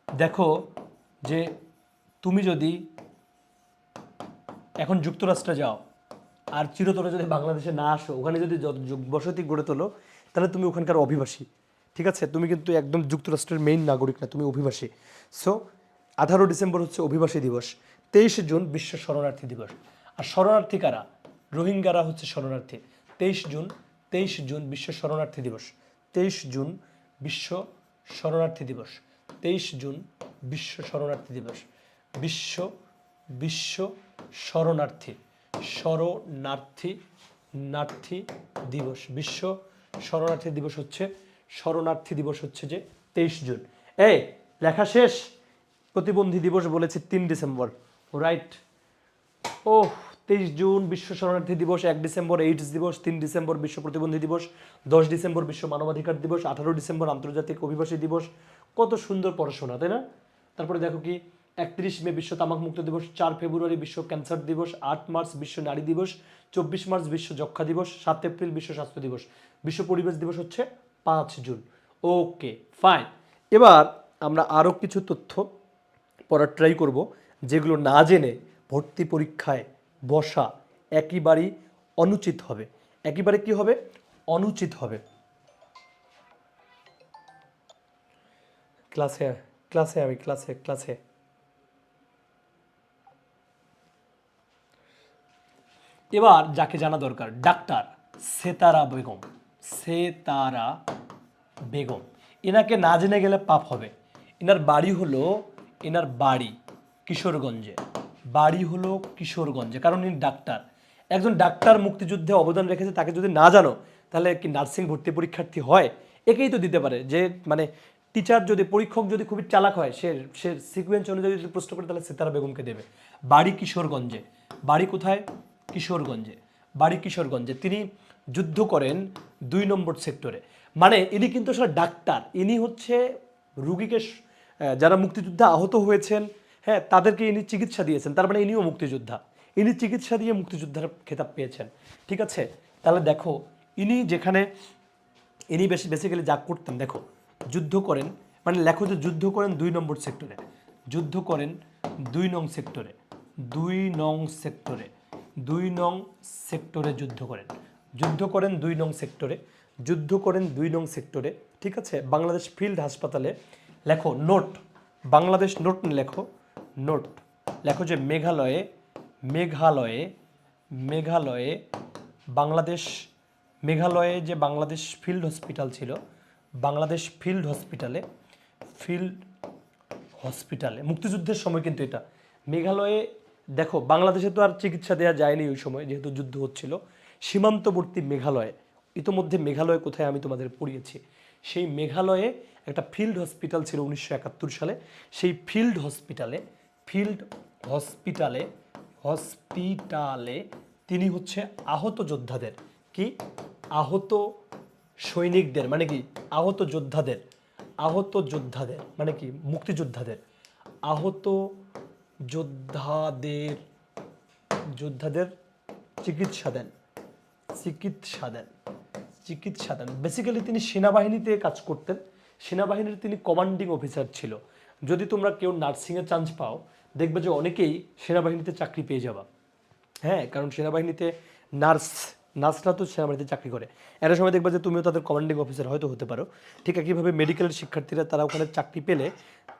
দেখো যে তুমি যদি এখন যুক্তরাষ্ট্রে যাও আর চিরতরে যদি বাংলাদেশে না আসো, ওখানে যদি বসতি গড়ে তোলো, তাহলে তুমি ওখানকার অভিবাসী, ঠিক আছে, তুমি কিন্তু একদম যুক্তরাষ্ট্রের মেইন নাগরিক না, তুমি অভিবাসী। সো 18 ডিসেম্বর হচ্ছে অভিবাসী দিবস। 23 জুন বিশ্ব শরণার্থী দিবস। আর শরণার্থী কারা? রোহিঙ্গারা হচ্ছে শরণার্থী। 23 জুন, 23 জুন বিশ্ব শরণার্থী দিবস, 23 জুন বিশ্ব শরণার্থী দিবস, 23 জুন বিশ্ব শরণার্থী দিবস, বিশ্ব বিশ্ব শরণার্থী শরণার্থী নার্থী দিবস, বিশ্ব শরণার্থী দিবস হচ্ছে, শরণার্থী দিবস হচ্ছে যে 23 জুন। এই লেখা শেষ। প্রতিবন্ধী দিবস বলেছি 3 ডিসেম্বর, রাইট। ও 23 জুন বিশ্ব শরণার্থী দিবস, 1 ডিসেম্বর এইডস দিবস, 3 ডিসেম্বর বিশ্ব প্রতিবন্ধী দিবস, 10 ডিসেম্বর বিশ্ব মানবাধিকার দিবস, 18 ডিসেম্বর আন্তর্জাতিক অভিবাসী দিবস। কত সুন্দর পড়াশোনা, তাই না? তারপরে দেখো কি 31 মে বিশ্ব তামাক মুক্ত দিবস, 4 ফেব্রুয়ারি বিশ্ব ক্যান্সার দিবস, 8 মার্চ বিশ্ব নারী দিবস, 24 মার্চ বিশ্ব যক্ষ্মা দিবস, 7 এপ্রিল বিশ্ব স্বাস্থ্য দিবস, বিশ্ব পরিবেশ দিবস হচ্ছে 5 জুন। Okay fine. এবার আমরা আরও কিছু তথ্য পড়ার ট্রাই করব, যেগুলো না জেনে ভর্তি পরীক্ষায় বসা একেবারেই অনুচিত হবে, একেবারে কি হবে, অনুচিত হবে। ক্লাসে ক্লাসে আমি ক্লাসে ক্লাসে এবার যাকে জানা দরকার, ডাক্তার সেতারা বেগম, সেতারা বেগম, এনাকে না জেনে গেলে পাপ হবে। এনার বাড়ি হলো, এনার বাড়ি কিশোরগঞ্জে, বাড়ি হলো কিশোরগঞ্জে, কারণ ইনি ডাক্তার। একজন ডাক্তার মুক্তিযুদ্ধে অবদান রেখেছে, তাকে যদি না জানো তাহলে কি নার্সিং ভর্তি পরীক্ষার্থী হয়? একেই তো দিতে পারে, যে মানে টিচার যদি, পরীক্ষক যদি খুবই চালাক হয়, সে সে সিকোয়েন্স অনুযায়ী যদি প্রশ্ন করে, তাহলে সেতারা বেগমকে দেবে। বাড়ি কিশোরগঞ্জে, বাড়ি কোথায়? কিশোরগঞ্জে, বাড়ি কিশোরগঞ্জে। তিনি যুদ্ধ করেন 2 নম্বর সেক্টরে। মানে ইনি কিন্তু আসলে ডাক্তার, ইনি হচ্ছে রুগীকে, যারা মুক্তিযুদ্ধে আহত হয়েছেন, হ্যাঁ, তাদেরকে ইনি চিকিৎসা দিয়েছেন, তার মানে ইনিও মুক্তিযোদ্ধা, ইনি চিকিৎসা দিয়ে মুক্তিযোদ্ধার খেতাব পেয়েছেন, ঠিক আছে। তাহলে দেখো ইনি যেখানে, ইনি বেসিক্যালি যা করতেন, দেখো যুদ্ধ করেন, মানে লেখো যে যুদ্ধ করেন 2 নম্বর সেক্টরে, যুদ্ধ করেন 2 নং সেক্টরে, 2 নং সেক্টরে, 2 নং সেক্টরে যুদ্ধ করেন, যুদ্ধ করেন 2 নং সেক্টরে। যুদ্ধ করেন 2 নং সেক্টরে, ঠিক আছে, বাংলাদেশ ফিল্ড হাসপাতালে। লেখো নোট, বাংলাদেশ নোট লেখো, নোট লেখো যে মেঘালয়ে মেঘালয়ে মেঘালয়ে বাংলাদেশ, মেঘালয়ে যে বাংলাদেশ ফিল্ড হসপিটাল ছিল, বাংলাদেশ ফিল্ড হসপিটালে, ফিল্ড হসপিটালে মুক্তিযুদ্ধের সময় কিন্তু এটা মেঘালয়ে। দেখো বাংলাদেশে তো আর চিকিৎসা দেওয়া যায়নি ওই সময়, যেহেতু যুদ্ধ হচ্ছিল। সীমান্তবর্তী মেঘালয়ে, ইতোমধ্যে মেঘালয় কোথায় আমি তোমাদের পড়িয়েছি, সেই মেঘালয়ে একটা ফিল্ড হসপিটাল ছিল 1971 সালে। সেই ফিল্ড হসপিটালে, ফিল্ড হসপিটালে হসপিটালে তিনি হচ্ছে আহত যোদ্ধাদের, কি আহত সৈনিকদের মানে কি আহত যোদ্ধাদের, আহত যোদ্ধাদের মানে কি মুক্তিযোদ্ধাদের, আহত যোদ্ধাদের, যোদ্ধাদের চিকিৎসা দেন, চিকিৎসা দেন, চিকিৎসা দেন। বেসিক্যালি তিনি সেনাবাহিনীতে কাজ করতেন, সেনাবাহিনীর তিনি কমান্ডিং অফিসার ছিল। যদি তোমরা কেউ নার্সিংয়ে চান্স পাও, দেখবে যে অনেকেই সেনাবাহিনীতে চাকরি পেয়ে যাবা। হ্যাঁ, কারণ সেনাবাহিনীতে নার্সরা তো সেনাবাহিনীতে চাকরি করে। একটা সময় দেখবে যে তুমিও তাদের কমান্ডিং অফিসার হয়তো হতে পারো। ঠিক একইভাবে মেডিকেলের শিক্ষার্থীরা তারা ওখানে চাকরি পেলে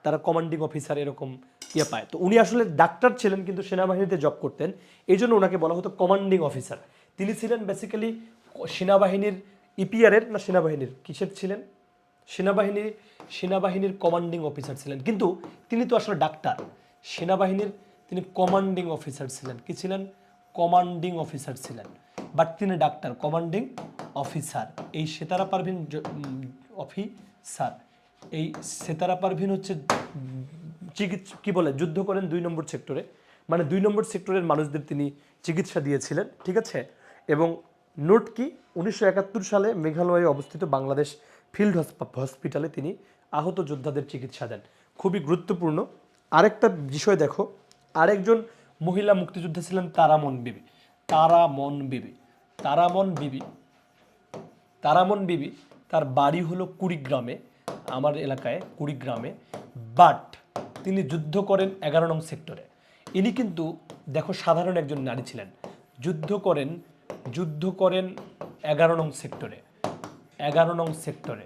তারা কমান্ডিং অফিসার এরকম ইয়ে পায়। তো উনি আসলে ডাক্তার ছিলেন কিন্তু সেনাবাহিনীতে জব করতেন, এই জন্য ওনাকে বলা হতো কমান্ডিং অফিসার। তিনি ছিলেন বেসিক্যালি সেনাবাহিনীর ইপিআরের না সেনাবাহিনীর কিসের ছিলেন, সেনাবাহিনীর, সেনাবাহিনীর কমান্ডিং অফিসার ছিলেন। কিন্তু তিনি তো আসলে ডাক্তার, সেনাবাহিনীর তিনি কমান্ডিং অফিসার ছিলেন। কি ছিলেন? কমান্ডিং অফিসার ছিলেন, বাট তিনি ডাক্তার, কমান্ডিং অফিসার। এই সেতারা পারভিন অফিসার, এই সেতারা পারভিন হচ্ছে কি বলে যুদ্ধ করেন 2 নম্বর সেক্টরে, মানে 2 নম্বর সেক্টরের মানুষদের তিনি চিকিৎসা দিয়েছিলেন, ঠিক আছে। এবং নোট কি 1971 সালে মেঘালয়ে অবস্থিত বাংলাদেশ ফিল্ড হসপিটালে তিনি আহত যোদ্ধাদের চিকিৎসা দেন। খুবই গুরুত্বপূর্ণ। আরেকটা বিষয় দেখো, আরেকজন মহিলা মুক্তিযোদ্ধা ছিলেন তারামন বিবি, তারামন বিবি, তারামন বিবি, তারামন বিবি। তার বাড়ি হলো কুড়িগ্রামে, আমার এলাকায় কুড়িগ্রামে, বাট তিনি যুদ্ধ করেন 11 নং সেক্টরে। ইনি কিন্তু দেখো সাধারণ একজন নারী ছিলেন, যুদ্ধ করেন 11 নং সেক্টরে, 11 নং সেক্টরে,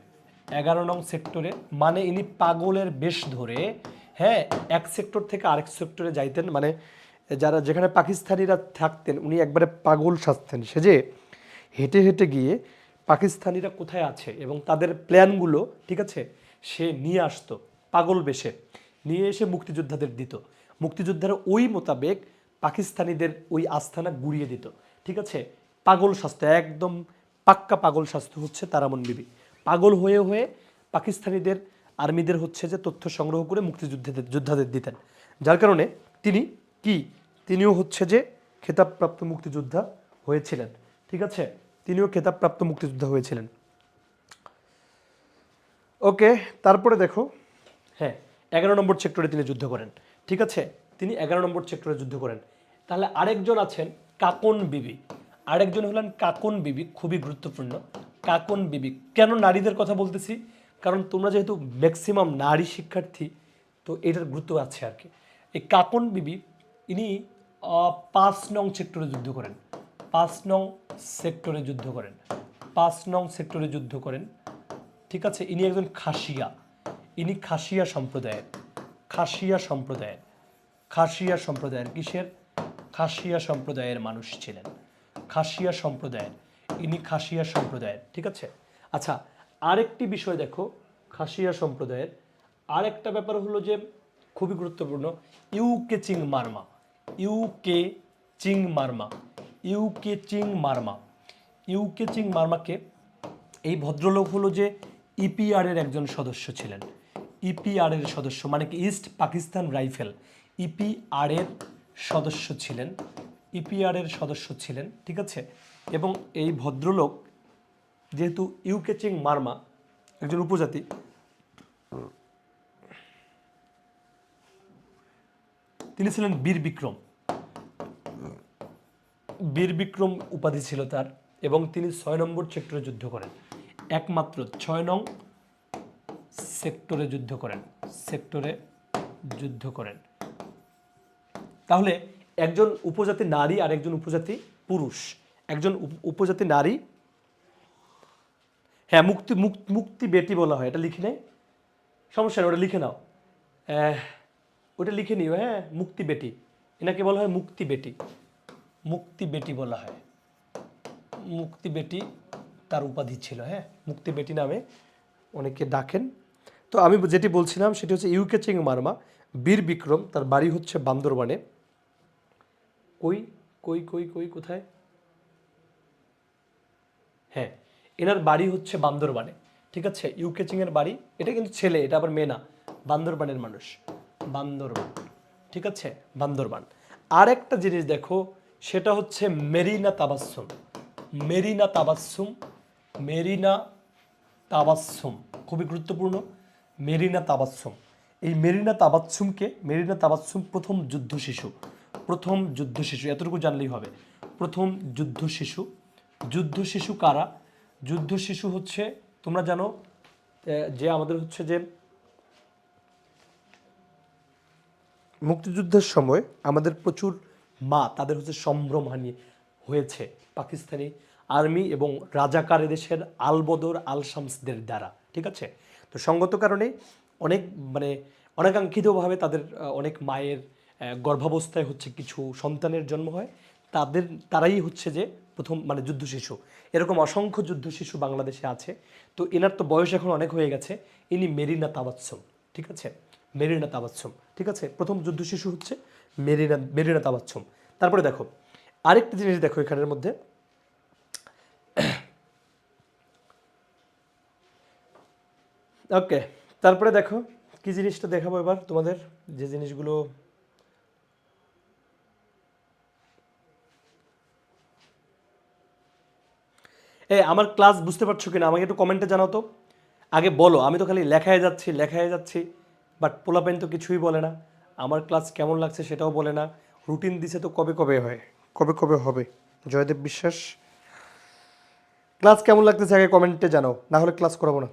11 নং সেক্টরে। মানে ইনি পাগলের বেশ ধরে, হ্যাঁ, এক সেক্টর থেকে আরেক সেক্টরে যাইতেন। মানে যারা যেখানে পাকিস্তানিরা থাকতেন উনি একবারে পাগল সাজতেন সেজে হেঁটে হেঁটে গিয়ে পাকিস্তানিরা কোথায় আছে এবং তাদের প্ল্যানগুলো, ঠিক আছে, সে নিয়ে আসতো পাগল বেশে, নিয়ে এসে মুক্তিযোদ্ধাদের দিত। মুক্তিযোদ্ধারা ওই মোতাবেক পাকিস্তানিদের ওই আস্থানা গুড়িয়ে দিত, ঠিক আছে। পাগল স্বাস্থ্য, একদম পাক্কা পাগল স্বাস্থ্য হচ্ছে তারামন বিবি। পাগল হয়ে হয়ে পাকিস্তানিদের আর্মিদের হচ্ছে যে তথ্য সংগ্রহ করে যোদ্ধাদের দিতেন। যার কারণে তিনি কি, তিনিও হচ্ছে যে খেতাবপ্রাপ্ত মুক্তিযোদ্ধা হয়েছিলেন, ঠিক আছে, তিনিও খেতাবপ্রাপ্ত মুক্তিযোদ্ধা হয়েছিলেন। ওকে, তারপরে দেখো, হ্যাঁ, 11 নম্বর সেক্টরে তিনি যুদ্ধ করেন, ঠিক আছে, তিনি 11 নম্বর সেক্টরে যুদ্ধ করেন। তাহলে আরেকজন আছেন কাকন বিবি, আরেকজন হলেন কাকন বিবি, খুবই গুরুত্বপূর্ণ। কাকন বিবি, কেন নারীদের কথা বলতেছি, কারণ তোমরা যেহেতু ম্যাক্সিমাম নারী শিক্ষার্থী, তো এটার গুরুত্ব আছে আর কি। এই কাকন বিবি ইনি 5 নং সেক্টরে যুদ্ধ করেন, 5 নং সেক্টরে যুদ্ধ করেন, 5 নং সেক্টরে যুদ্ধ করেন, ঠিক আছে। ইনি একজন খাসিয়া, ইনি খাসিয়া সম্প্রদায়ের, খাসিয়া সম্প্রদায়ের, খাসিয়া সম্প্রদায়ের কিসের, খাসিয়া সম্প্রদায়ের মানুষ ছিলেন, খাসিয়া সম্প্রদায়ের, ইনি খাসিয়া সম্প্রদায়ের, ঠিক আছে। আচ্ছা, আরেকটি বিষয় দেখো, খাসিয়া সম্প্রদায়ের আরেকটা ব্যাপার হলো যে খুবই গুরুত্বপূর্ণ, ইউকে চিং মারমা, ইউকে চিং মারমা, ইউকে চিং মারমা, ইউকে চিং মারমাকে, এই ভদ্রলোক হলো যে ইপিআর এর একজন সদস্য ছিলেন, ইপিআর এর সদস্য মানে কি ইস্ট পাকিস্তান রাইফেল, ইপিআর এর সদস্য ছিলেন, ইপিআর এর সদস্য ছিলেন, ঠিক আছে। এবং এই ভদ্রলোক যেহেতু ইউকে চিং মারমা একজন উপজাতি, তিনি ছিলেন বীর বিক্রম, বীর বিক্রম উপাধি ছিল তার। এবং তিনি 6 নম্বর সেক্টরে যুদ্ধ করেন, একমাত্র 6 নং সেক্টরে যুদ্ধ করেন, সেক্টরে যুদ্ধ করেন। তাহলে একজন উপজাতি নারী আর একজন উপজাতি পুরুষ, একজন উপজাতি নারী হ্যাঁ, মুক্তি মুক্তি বেটি বলা হয়, এটা লিখে নেই, সমস্যা নেই, ওটা লিখে নাও, ওটা লিখে নিও। হ্যাঁ, মুক্তি বেটি, এনাকে বলা হয় মুক্তি বেটি, মুক্তি বেটি বলা হয়, মুক্তি বেটি তার উপাধি ছিল। হ্যাঁ, মুক্তি বেটি নামে অনেকে ডাকেন। তো আমি যেটি বলছিলাম সেটি হচ্ছে ইউকে চিং মার্মা, বীর বিক্রম, তার বাড়ি হচ্ছে বান্দরবানে। কই কই কই কই কোথায়? হ্যাঁ, এনার বাড়ি হচ্ছে বান্দরবানে, ঠিক আছে। ইউকে চিং এর বাড়ি, এটা কিন্তু ছেলে, এটা আবার মেয়ে না, বান্দরবানের মানুষ, বান্দরবান, ঠিক আছে, বান্দরবান। আর একটা জিনিস দেখো, সেটা হচ্ছে মেরিনা তাবাসসুম, মেরিনা তাবাসসুম, মেরিনা তাবাসসুম, খুবই গুরুত্বপূর্ণ, মেরিনা তাবাসসুম। এই মেরিনা তাবাসসুমকে, মেরিনা তাবাসসুম প্রথম যুদ্ধ শিশু, প্রথম যুদ্ধ শিশু, এতটুকু জানলেই হবে। প্রথম যুদ্ধ শিশু, যুদ্ধ শিশু কারা? যুদ্ধ শিশু হচ্ছে, তোমরা জানো যে আমাদের হচ্ছে যে মুক্তিযুদ্ধের সময় আমাদের প্রচুর মা, তাদের হচ্ছে সম্ভ্রমহানি হয়েছে পাকিস্তানি আর্মি এবং রাজাকার এদেশের আলবদর আল শামসদের দ্বারা, ঠিক আছে। তো সঙ্গত কারণে অনেক মানে অনাকাঙ্ক্ষিতভাবে তাদের অনেক মায়ের গর্ভাবস্থায় হচ্ছে কিছু সন্তানের জন্ম হয়, তারাই হচ্ছে যে প্রথম মানে যুদ্ধ শিশু। এরকম অসংখ্য যুদ্ধ শিশু বাংলাদেশে আছে। তো এনার তো বয়স এখন অনেক হয়ে গেছে, ইনি মেরিনা তাবাসসুম, ঠিক আছে, মেরিনা তাবাসসুম, ঠিক আছে। প্রথম যুদ্ধ শিশু হচ্ছে মেরিনা তাবাসসুম। তারপরে দেখো আরেকটা জিনিস দেখো এখানের মধ্যে, ওকে, তারপরে দেখো কি জিনিসটা দেখাবো এবার তোমাদের, যে জিনিসগুলো আমার ক্লাস বুঝতে পারছো কিনা আমাকে একটু কমেন্টে জানাও তো। আগে বলো, আমি তো খালি লেখায় যাচ্ছি লেখায় যাচ্ছি, বাট পোলাপাইন তো কিছুই বলে না, আমার ক্লাস কেমন লাগছে সেটাও বলে না। রুটিন দিছে তো কবে কবে হয়, কবে কবে হবে? জয়দেব বিশ্বাস, ক্লাস কেমন লাগতেছে আগে কমেন্টে জানাও, না হলে ক্লাস করাবো না।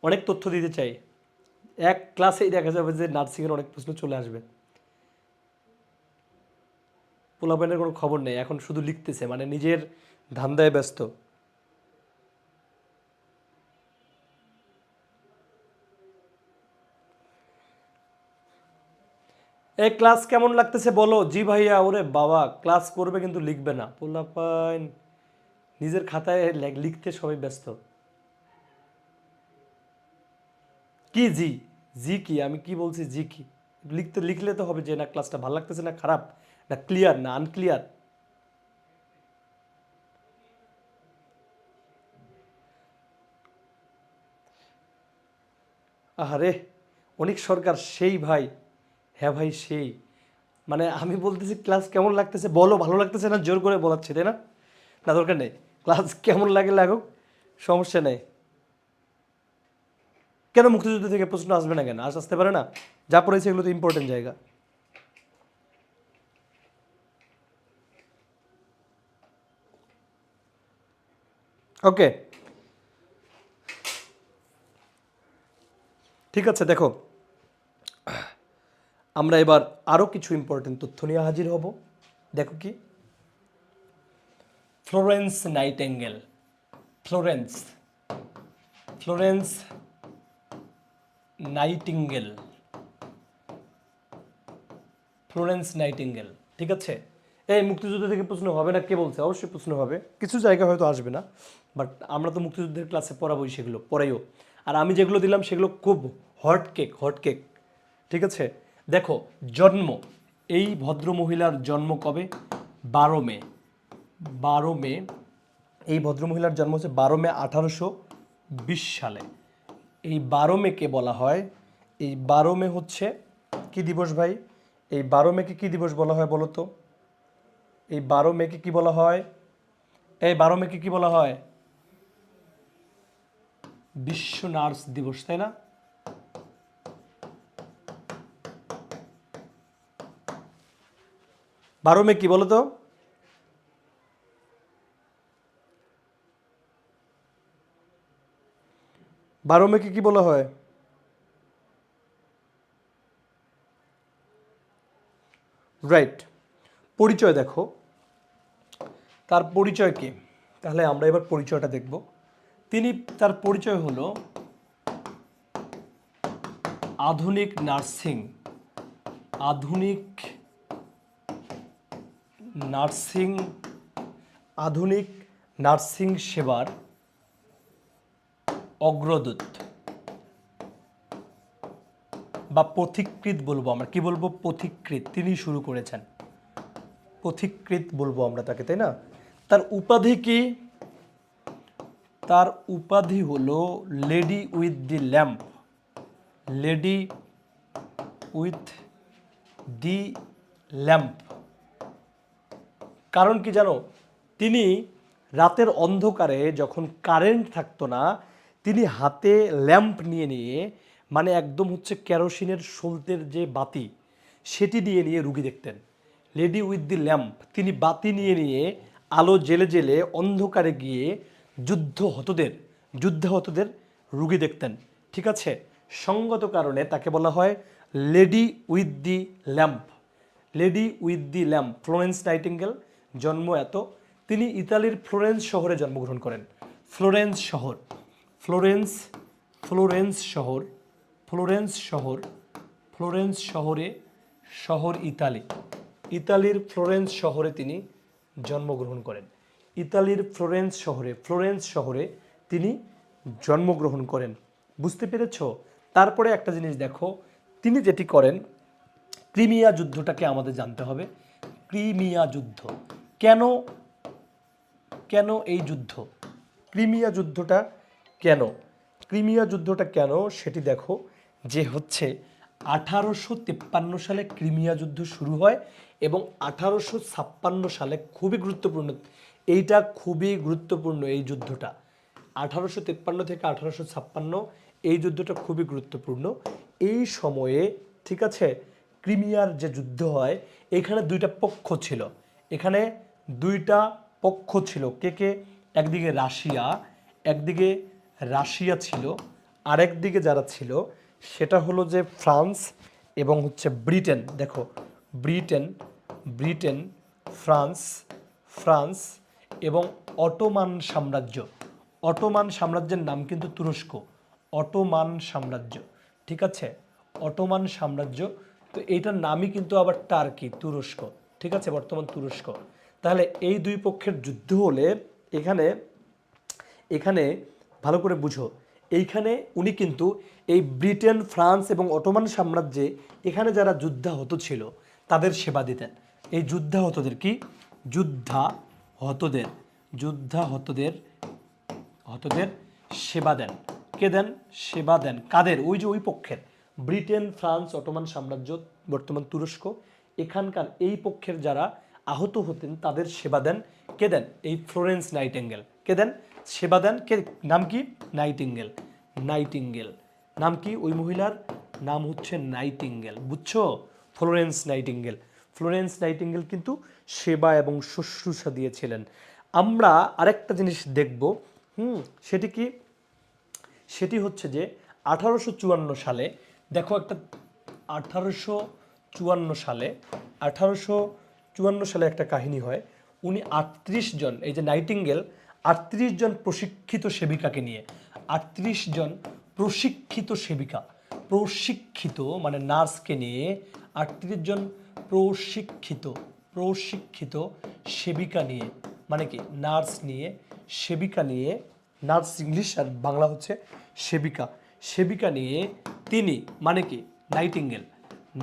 অনেক তথ্য দিতে চাই, এক ক্লাসেই দেখা যাবে যে নার্সিংয়ের অনেক প্রশ্ন চলে আসবে। পোলাপাইনের কোনো খবর নেই, এখন শুধু লিখতেছে, মানে নিজের ধান্দায় ব্যস্ত। এই ক্লাস কেমন লাগতেছে বলো, জি ভাইয়া। ওরে বাবা, ক্লাস করবে কিন্তু লিখবে না, পোলাপাইন নিজের খাতায় লিখতে সবাই ব্যস্ত। কি জি? জি কি? আমি কি বলছি জি কি? লিখলে তো হবে যে না ক্লাসটা ভালো লাগতেছে, না খারাপ, না ক্লিয়ার, না আনক্লিয়ার। আরে অনেক সরকার সেই ভাই, হ্যাঁ ভাই সেই, মানে আমি বলতেছি ক্লাস কেমন লাগতেছে বলো, ভালো লাগতেছে না জোর করে বলাচ্ছি, তাই না? না দরকার নেই, ক্লাস কেমন লাগে লাগুক, সমস্যা নেই। কেন মুক্তিযুদ্ধ থেকে প্রশ্ন আসবে না? কেন আসতে পারে না? যা পড়েছে এগুলো তো ইম্পর্টেন্ট জায়গা। ওকে, ঠিক আছে। দেখো আমরা এবার আরও কিছু ইম্পর্টেন্ট তথ্য নিয়ে হাজির হব। দেখো কি, Florence Nightingale, Florence, Florence nightingale, Florence nightingale, ঠিক আছে। এই মুক্তিযুদ্ধ থেকে প্রশ্ন হবে না কে বলছে? অবশ্যই প্রশ্ন হবে, কিছু জায়গা হয়তো আসবে না, বাট আমরা তো মুক্তিযুদ্ধের ক্লাসে পড়াবোই, সেগুলো পড়াইও। আর আমি যেগুলো দিলাম সেগুলো খুব হট কেক, হট কেক, ঠিক আছে। দেখো জন্ম, এই ভদ্র মহিলার জন্ম কবে? 12 মে, 12 মে, এই ভদ্রমহিলার জন্ম হচ্ছে 12 মে 1820 সালে। এই 12 মেকে বলা হয়, এই 12 মে হচ্ছে কি দিবস ভাই? এই 12 মেকে কি দিবস বলা হয় বলো তো? এই 12 মেকে কি বলা হয়? এই 12 মেকে কি বলা হয়? বিশ্ব নার্স দিবস, তাই না? বারো মে কি বলো তো? বারো মেকে কি বলা হয়? রাইট। পরিচয় দেখো, তার পরিচয় কি? তাহলে আমরা এবার পরিচয়টা দেখব। তার পরিচয় হলো আধুনিক নার্সিং আধুনিক নার্সিং আধুনিক নার্সিং সেবার অগ্রদূত বা পথিকৃৎ বলবো আমরা। কি বলবো? পথিকৃৎ। তিনি শুরু করেছেন, পথিকৃৎ বলবো আমরা তাকে, তাই না? তার উপাধি কি? তার উপাধি হলো lady with the lamp. Lady with the lamp. কারণ কি জানো? তিনি রাতের অন্ধকারে যখন কারেন্ট থাকতো না, তিনি হাতে ল্যাম্প নিয়ে নিয়ে, মানে একদম হচ্ছে কেরোসিনের সলতের যে বাতি, সেটি নিয়ে নিয়ে রুগী দেখতেন। Lady with the lamp. তিনি বাতি নিয়ে নিয়ে আলো জেলে জেলে অন্ধকারে গিয়ে যুদ্ধাহতদের রুগী দেখতেন। ঠিক আছে? সঙ্গত কারণে তাকে বলা হয় lady with the lamp. Lady with the lamp. Florence nightingale জন্ম এত। তিনি ইতালির ফ্লোরেন্স শহরে জন্মগ্রহণ করেন। ফ্লোরেন্স শহর, ফ্লোরেন্স ফ্লোরেন্স শহর ফ্লোরেন্স শহর ফ্লোরেন্স শহরে, শহর ইতালি। ইতালির ফ্লোরেন্স শহরে তিনি জন্মগ্রহণ করেন। ইতালির ফ্লোরেন্স শহরে তিনি জন্মগ্রহণ করেন। বুঝতে পেরেছ? তারপরে একটা জিনিস দেখো, তিনি যেটি করেন, ক্রিমিয়া যুদ্ধটাকে আমাদের জানতে হবে। ক্রিমিয়া যুদ্ধ কেন? কেন এই যুদ্ধ? ক্রিমিয়া যুদ্ধটা কেন? ক্রিমিয়া যুদ্ধটা কেন সেটি দেখো, যে হচ্ছে 1853 সালে ক্রিমিয়া যুদ্ধ শুরু হয় এবং 1856 সালে, খুবই গুরুত্বপূর্ণ এইটা, খুবই গুরুত্বপূর্ণ এই যুদ্ধটা, 1853 থেকে 1856 এই যুদ্ধটা খুবই গুরুত্বপূর্ণ। এই সময়ে, ঠিক আছে, ক্রিমিয়ার যে যুদ্ধ হয়, এখানে দুইটা পক্ষ ছিল। এখানে দুইটা পক্ষ ছিল। কে কে? একদিকে রাশিয়া ছিল, আরেকদিকে যারা ছিল সেটা হলো যে ফ্রান্স এবং হচ্ছে ব্রিটেন। দেখো, ব্রিটেন, ফ্রান্স এবং অটোমান সাম্রাজ্য। অটোমান সাম্রাজ্যের নাম কিন্তু তুরস্ক। অটোমান সাম্রাজ্য, ঠিক আছে? অটোমান সাম্রাজ্য। তো এইটার নামই কিন্তু আবার টার্কি, তুরস্ক। ঠিক আছে? বর্তমান তুরস্ক। তাহলে এই দুই পক্ষের যুদ্ধ হলে এখানে ভালো করে বুঝো, এইখানে উনি কিন্তু এই ব্রিটেন, ফ্রান্স এবং অটোমান সাম্রাজ্যে এখানে যারা যুদ্ধাহত ছিল তাদের সেবা দিতেন। এই যুদ্ধাহতদের কি? যুদ্ধাহতদের সেবা দেন। কে দেন? সেবা দেন। কাদের? ওই যে ওই পক্ষের, ব্রিটেন, ফ্রান্স, অটোমান সাম্রাজ্য, বর্তমান তুরস্ক, এখানকার এই পক্ষের যারা আহত হতেন তাদের সেবা দেন। কে দেন? এই ফ্লোরেন্স নাইটিঙ্গেল। কে দেন? সেবা দেন। কে? নাম কি? নাইটিঙ্গেল। নাম কি ওই মহিলার? নাম হচ্ছে নাইটিঙ্গেল। বুঝছো? ফ্লোরেন্স নাইটিঙ্গেল কিন্তু সেবা এবং শুশ্রূষা দিয়েছিলেন। আমরা আরেকটা জিনিস দেখব, সেটি কি? সেটি হচ্ছে যে 1854 সালে, দেখো একটা 1854 সালে একটা কাহিনী হয়। উনি 38 জন, এই যে নাইটিঙ্গেল 38 জন প্রশিক্ষিত সেবিকাকে নিয়ে, 38 জন প্রশিক্ষিত মানে নার্সকে নিয়ে, 38 জন প্রশিক্ষিত সেবিকা নিয়ে, মানে কি নার্স নিয়ে, সেবিকা নিয়ে, নার্স ইংলিশ আর বাংলা হচ্ছে সেবিকা নিয়ে তিনি, মানে কি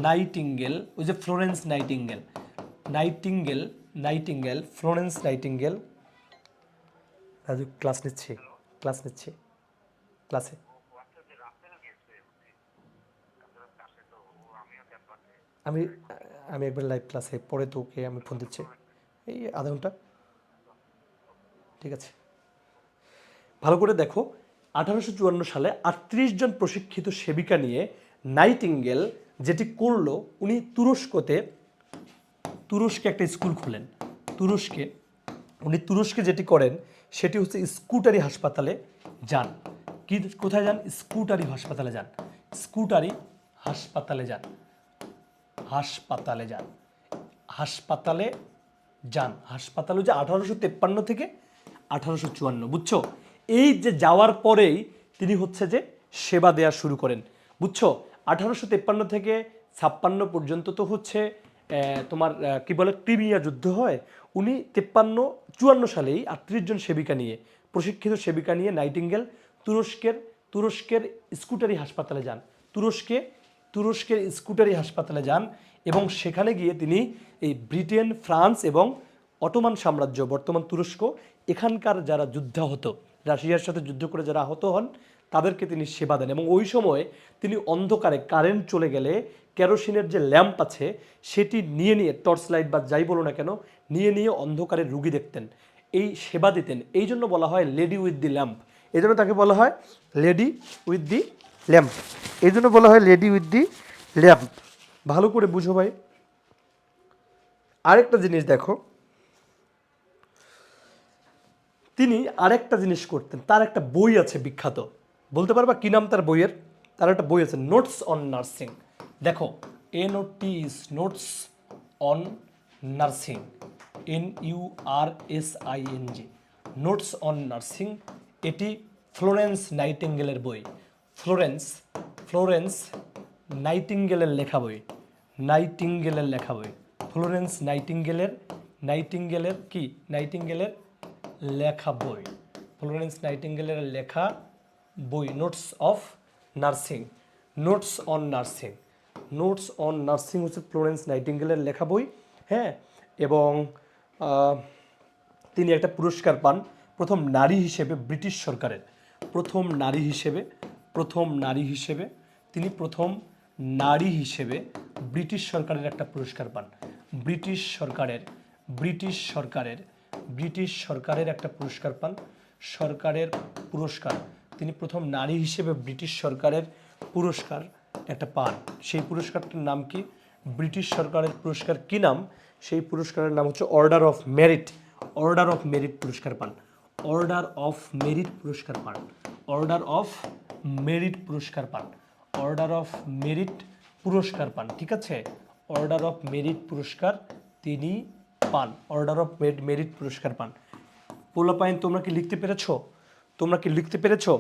নাইটিঙ্গেল, ওই যে Florence nightingale Florence nightingale. Raju class নিচ্ছি ক্লাসে। আমি আমি একবার লাইভ ক্লাসে, পরে তোকে আমি ফোন দিচ্ছি, এই আধা ঘন্টা। ঠিক আছে, ভালো করে দেখো। 1854 সালে 38 জন প্রশিক্ষিত সেবিকা নিয়ে নাইটিঙ্গেল যেটি করলো, উনি তুরস্কে একটা স্কুল খোলেন। তুরস্কে যেটি করেন সেটি হচ্ছে স্কুটারি হাসপাতালে যান। কোথায় যান? স্কুটারি হাসপাতালে যান। হাসপাতালে যে 1853 থেকে 1854, বুঝছো? এই যে যাওয়ার পরেই তিনি হচ্ছে যে সেবা দেয়া শুরু করেন, বুঝছো? 1853 থেকে 56 পর্যন্ত তো হচ্ছে তোমার কি বলে ক্রিমিয়া যুদ্ধ হয়। উনি 54 সালেই 38 জন সেবিকা নিয়ে, প্রশিক্ষিত সেবিকা নিয়ে নাইটিঙ্গেল তুরস্কের স্কুটারি হাসপাতালে যান। তুরস্কের স্কুটারি হাসপাতালে যান এবং সেখানে গিয়ে তিনি এই ব্রিটেন, ফ্রান্স এবং অটোমান সাম্রাজ্য, বর্তমান তুরস্ক, এখানকার যারা যুদ্ধাহত, রাশিয়ার সাথে যুদ্ধ করে যারা আহত হন তাদেরকে তিনি সেবা দেন। এবং ওই সময় তিনি অন্ধকারে, কারেন্ট চলে গেলে কেরোসিনের যে ল্যাম্প আছে সেটি নিয়ে টর্চ লাইট বা যাই বলো না কেন, নিয়ে অন্ধকারে রুগী দেখতেন, এই সেবা দিতেন। এই জন্য বলা হয় লেডি উইথ দি ল্যাম্প। এই জন্য তাকে বলা হয় লেডি উইথ দি ল্যাম্প। এই জন্য বলা হয় লেডি উইথ দি ল্যাম্প। ভালো করে বুঝো ভাই। আরেকটা জিনিস দেখো, তিনি আরেকটা জিনিস করতেন, তার একটা বই আছে বিখ্যাত, বলতে পারবা কি নাম তার বইয়ের? তার একটা বই আছে, নোটস অন নার্সিং। দেখো, NOTS, notes on nursing, NURSING, notes on nursing. এটি ফ্লোরেন্স নাইটিঙ্গেলের বই। ফ্লোরেন্স নাইটিঙ্গেলের লেখা বই। ফ্লোরেন্স নাইটিঙ্গেলের লেখা বই। ফ্লোরেন্স নাইটিঙ্গেলের লেখা বই, নোটস অন নার্সিং হচ্ছে ফ্লোরেন্স নাইটিঙ্গেলের লেখা বই। হ্যাঁ, এবং তিনি একটা পুরস্কার পান প্রথম নারী হিসেবে, ব্রিটিশ সরকারের প্রথম নারী হিসেবে ব্রিটিশ সরকারের একটা পুরস্কার পান। ব্রিটিশ সরকারের একটা পুরস্কার পান, সরকারের পুরস্কার। তিনি প্রথম নারী হিসেবে ব্রিটিশ সরকারের পুরস্কার একটা পান। সেই পুরস্কারটার নাম কি? ব্রিটিশ সরকারের পুরস্কার কি নাম? সেই পুরস্কারের নাম হচ্ছে অর্ডার অফ মেরিট পুরস্কার পান। অর্ডার অফ মেরিট পুরস্কার পান। ঠিক আছে, অর্ডার অফ মেরিট পুরস্কার তিনি পান। পোলাপাইন, তোমরা কি লিখতে পেরেছো?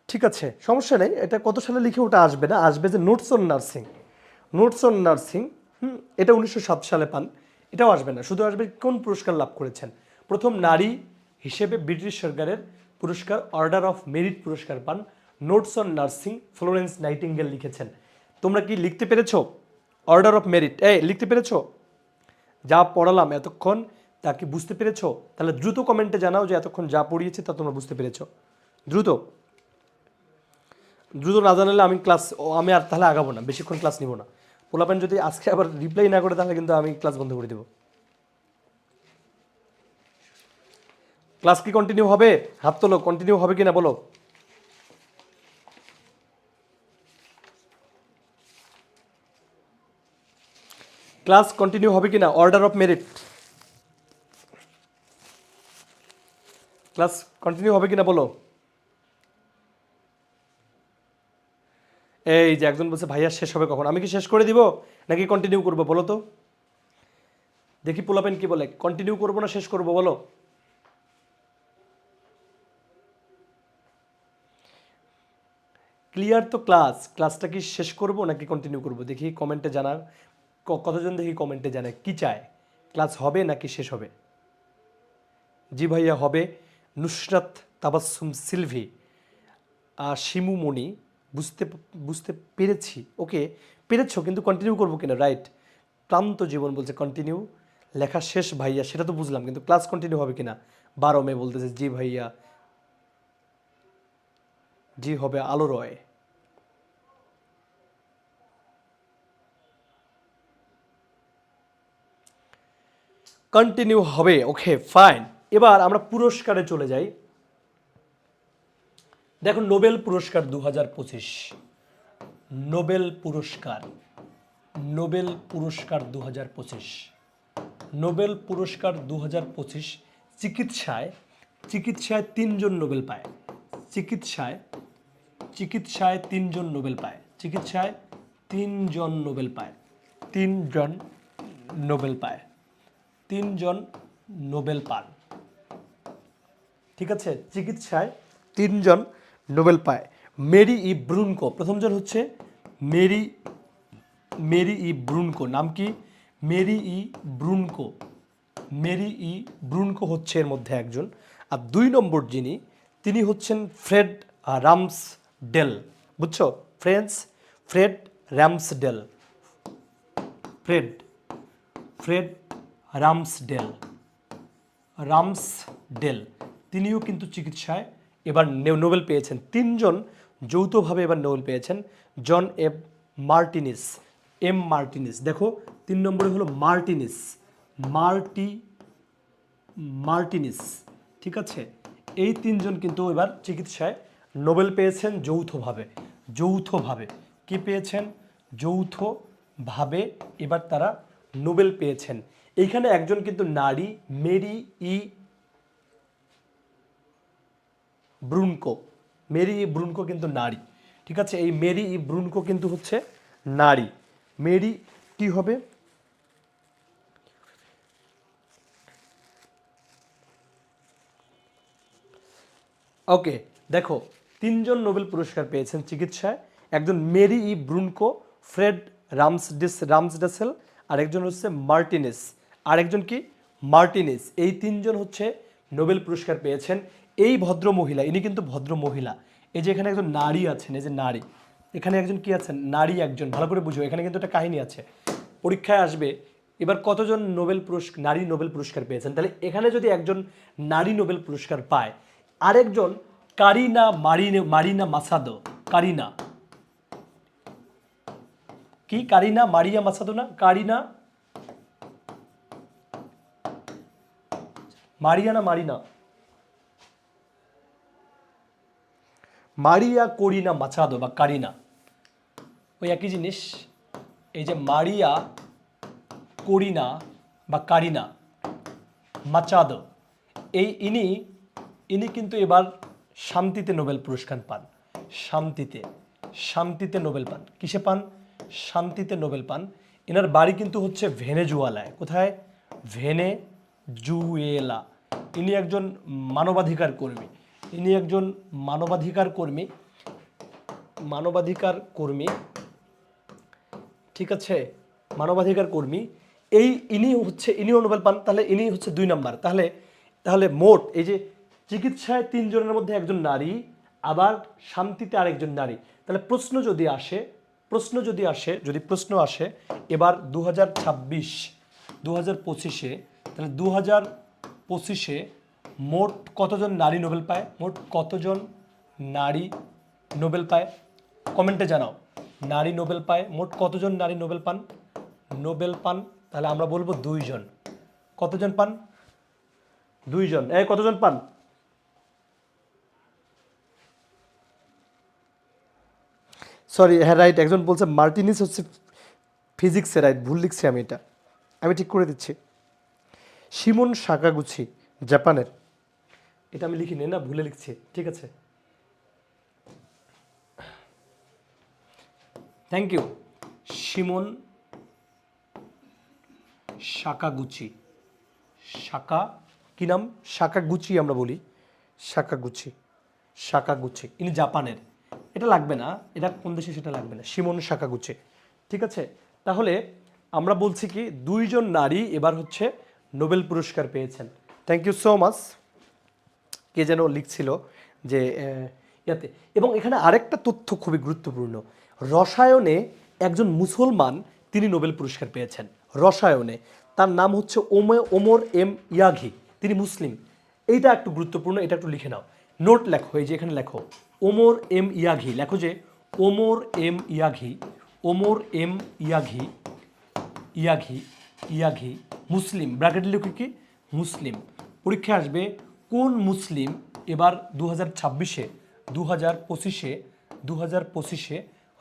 ঠিক আছে, সমস্যা নেই। এটা কত সালে লিখে ওটা আসবে না, আসবে যে নোটস অন নার্সিং। এটা 1907 সালে পান। এটাও আসবে না, শুধু আসবে কোন পুরস্কার লাভ করেছেন। প্রথম নারী হিসেবে ব্রিটিশ সরকারের পুরস্কার অর্ডার অফ মেরিট পুরস্কার পান। Notes on nursing, Florence nightingale লিখেছেন। তোমরা কি লিখতে পেরেছো? অর্ডার অফ মেরিট লিখতে পেরেছো? যা পড়ালাম এতক্ষণ তা কি বুঝতে পেরেছো? তাহলে দ্রুত কমেন্টে জানাও যে এতক্ষণ যা পড়িয়েছে তা তোমরা বুঝতে পেরেছো। দ্রুত না জানালে আমি আর তাহলে আগাবো না, বেশিক্ষণ ক্লাস নিব না। পোলাপেন যদি আজকে আবার রিপ্লাই না করে তাহলে কিন্তু আমি ক্লাস বন্ধ করে দেব। ক্লাস কি কন্টিনিউ হবে? হাত তোলো, কন্টিনিউ হবে কিনা বলো। ক্লাস কন্টিনিউ হবে কিনা? Order of merit class continue হবে কিনা বলো। এই যে একজন বলছে ভাইয়া শেষ হবে কখন? আমি কি শেষ করে দিব নাকি কন্টিনিউ করবো বলো তো? দেখি পোলাপেন কি বলে, কন্টিনিউ করবো না শেষ করবো বলো। ক্লিয়ার তো? ক্লাসটা কি শেষ করব নাকি কন্টিনিউ করব? দেখি কমেন্টে জানার, কতজন দেখি কমেন্টে জানায় কি চায়, ক্লাস হবে নাকি শেষ হবে। জি ভাইয়া হবে। নুসরাত তাবাসসুম সিলভি, শিমুমণি, বুঝতে পেরেছি। ওকে, পেরেছো, কিন্তু কন্টিনিউ করবো কিনা? রাইট। ক্লান্ত জীবন বলছে কন্টিনিউ, লেখা শেষ ভাইয়া, সেটা তো বুঝলাম, কিন্তু ক্লাস কন্টিনিউ হবে কিনা। 12 মে বলতেছে জি ভাইয়া, জি হবে। আলো রয়, কন্টিনিউ হবে। Okay fine. এবার আমরা পুরস্কারে চলে যাই। দেখো, নোবেল পুরস্কার 2025, নোবেল পুরস্কার 2025 চিকিৎসায় 3জন নোবেল পায়। চিকিৎসায় 3জন নোবেল পায়। তিনজন নোবেল পায়, তিনজন নোবেল পান। ঠিক আছে, চিকিৎসায় তিনজন নোবেল পায়। মেরি ই ব্রুনকো, প্রথমজন হচ্ছে মেরি মেরি ই ব্রুনকো। নাম কি? মেরি ই ব্রুনকো। মেরি ই ব্রুনকো হচ্ছে এর মধ্যে একজন। আর 2 নম্বর যিনি, তিনি হচ্ছেন ফ্রেড রামসডেল। বুঝছো? Fred Ramsdell. Fred Fred Ramsdell Ramsdell তিনিও কিন্তু চিকিৎসায় এবার নোবেল পেয়েছেন। তিনজন যৌথভাবে এবার নোবেল পেয়েছেন। জন মার্টিনিস। দেখো 3 নম্বরে হলো মার্টিনিস। ঠিক আছে, এই তিনজন কিন্তু এবার চিকিৎসায় নোবেল পেয়েছেন যৌথভাবে। কি পেয়েছেন? যৌথভাবে এবার তারা নোবেল পেয়েছেন। এইখানে একজন কিন্তু নারী, মেরি ই ব্রুনকো কিন্তু নারী। ঠিক আছে, এই মেরি ই ব্রুনকো কিন্তু হচ্ছে নারী। মেরি কি হবে? ওকে, দেখো 3 জন নোবেল পুরস্কার পেয়েছেন চিকিৎসায়। একজন মেরি ই ব্রুনকো, ফ্রেড রামসডেল, আর একজন হচ্ছে মার্টিনেস। আর একজন কি? মার্টিনেস। এই 3 জন হচ্ছে নোবেল পুরস্কার পেয়েছেন। এই ভদ্র মহিলা, ইনি কিন্তু ভদ্র মহিলা। এই যে এখানে একজন নারী আছেন, এই যে নারী, এখানে একজন কি আছেন? নারী একজন। ভালো করে বুঝো, এখানে কিন্তু একটা কাহিনী আছে, পরীক্ষায় আসবে। এবার কতজন নারী নোবেল পুরস্কার পেয়েছেন? তাহলে এখানে যদি একজন নারী নোবেল পুরস্কার পায়, আরেকজন মারিনা মাসাদো। কারিনা মারিয়া মাসাদো না, মারিয়া কোরিনা মাচাদো বা কারিনা, ওই একই জিনিস। এই যে মারিয়া কোরিনা বা কারিনা মাচাদো, ইনি কিন্তু এবার শান্তিতে নোবেল পুরস্কার পান। শান্তিতে নোবেল পান। কিসে পান? শান্তিতে নোবেল পান। এনার বাড়ি কিন্তু হচ্ছে ভেনেজুয়েলায়। কোথায়? ভেনেজুয়েলা। ইনি একজন মানবাধিকার কর্মী। ঠিক আছে, মানবাধিকার কর্মী। ইনিও নোবেল পান। তাহলে ইনি হচ্ছে 2 নাম্বার। তাহলে মোট এই যে চিকিৎসায় 3 জনের মধ্যে একজন নারী, আবার শান্তিতে আরেকজন নারী। তাহলে প্রশ্ন আসে এবার 2025-এ, তাহলে 2025-এ মোট কতজন নারী নোবেল পায়? কমেন্টে জানাও। নারী নোবেল পায় মোট কতজন? নারী নোবেল পান। তাহলে আমরা বলবো 2 জন। কতজন পান? 2 জন। কতজন পান? সরি, হ্যাঁ রাইট, একজন বলছে মার্টিনিস হচ্ছে ফিজিক্সে, রাইট, ভুল লিখছি আমি, এটা আমি ঠিক করে দিচ্ছি। শিমন সাকাগুচি জাপানের, এটা আমি লিখিনি না, ভুলে লিখছি। ঠিক আছে, থ্যাংক ইউ। শিমন সাকাগুচি, কি নাম? সাকাগুচি আমরা বলি, সাকাগুচি। ইনি জাপানের। এটা লাগবে না, এটা কোন দেশে সেটা লাগবে না। শিমন সাকাগুচি। ঠিক আছে, তাহলে আমরা বলছি কি 2 জন নারী এবার হচ্ছে নোবেল পুরস্কার পেয়েছেন। Thank you so much. কে যেন লিখছিল যে ইয়াতে। এবং এখানে আরেকটা তথ্য খুবই গুরুত্বপূর্ণ। রসায়নে একজন মুসলমান, তিনি নোবেল পুরস্কার পেয়েছেন রসায়নে। তার নাম হচ্ছে ওমর এম ইয়াঘি, তিনি মুসলিম। এইটা একটু গুরুত্বপূর্ণ, এটা একটু লিখে নাও, নোট লেখো। এই যে এখানে লেখো ওমর এম ইয়াঘি, লেখো যে ওমর এম ইয়াঘি মুসলিম। ব্র্যাকেটে লিখো কি? মুসলিম। পরীক্ষা আসবে কোন মুসলিম এবার 2025-এ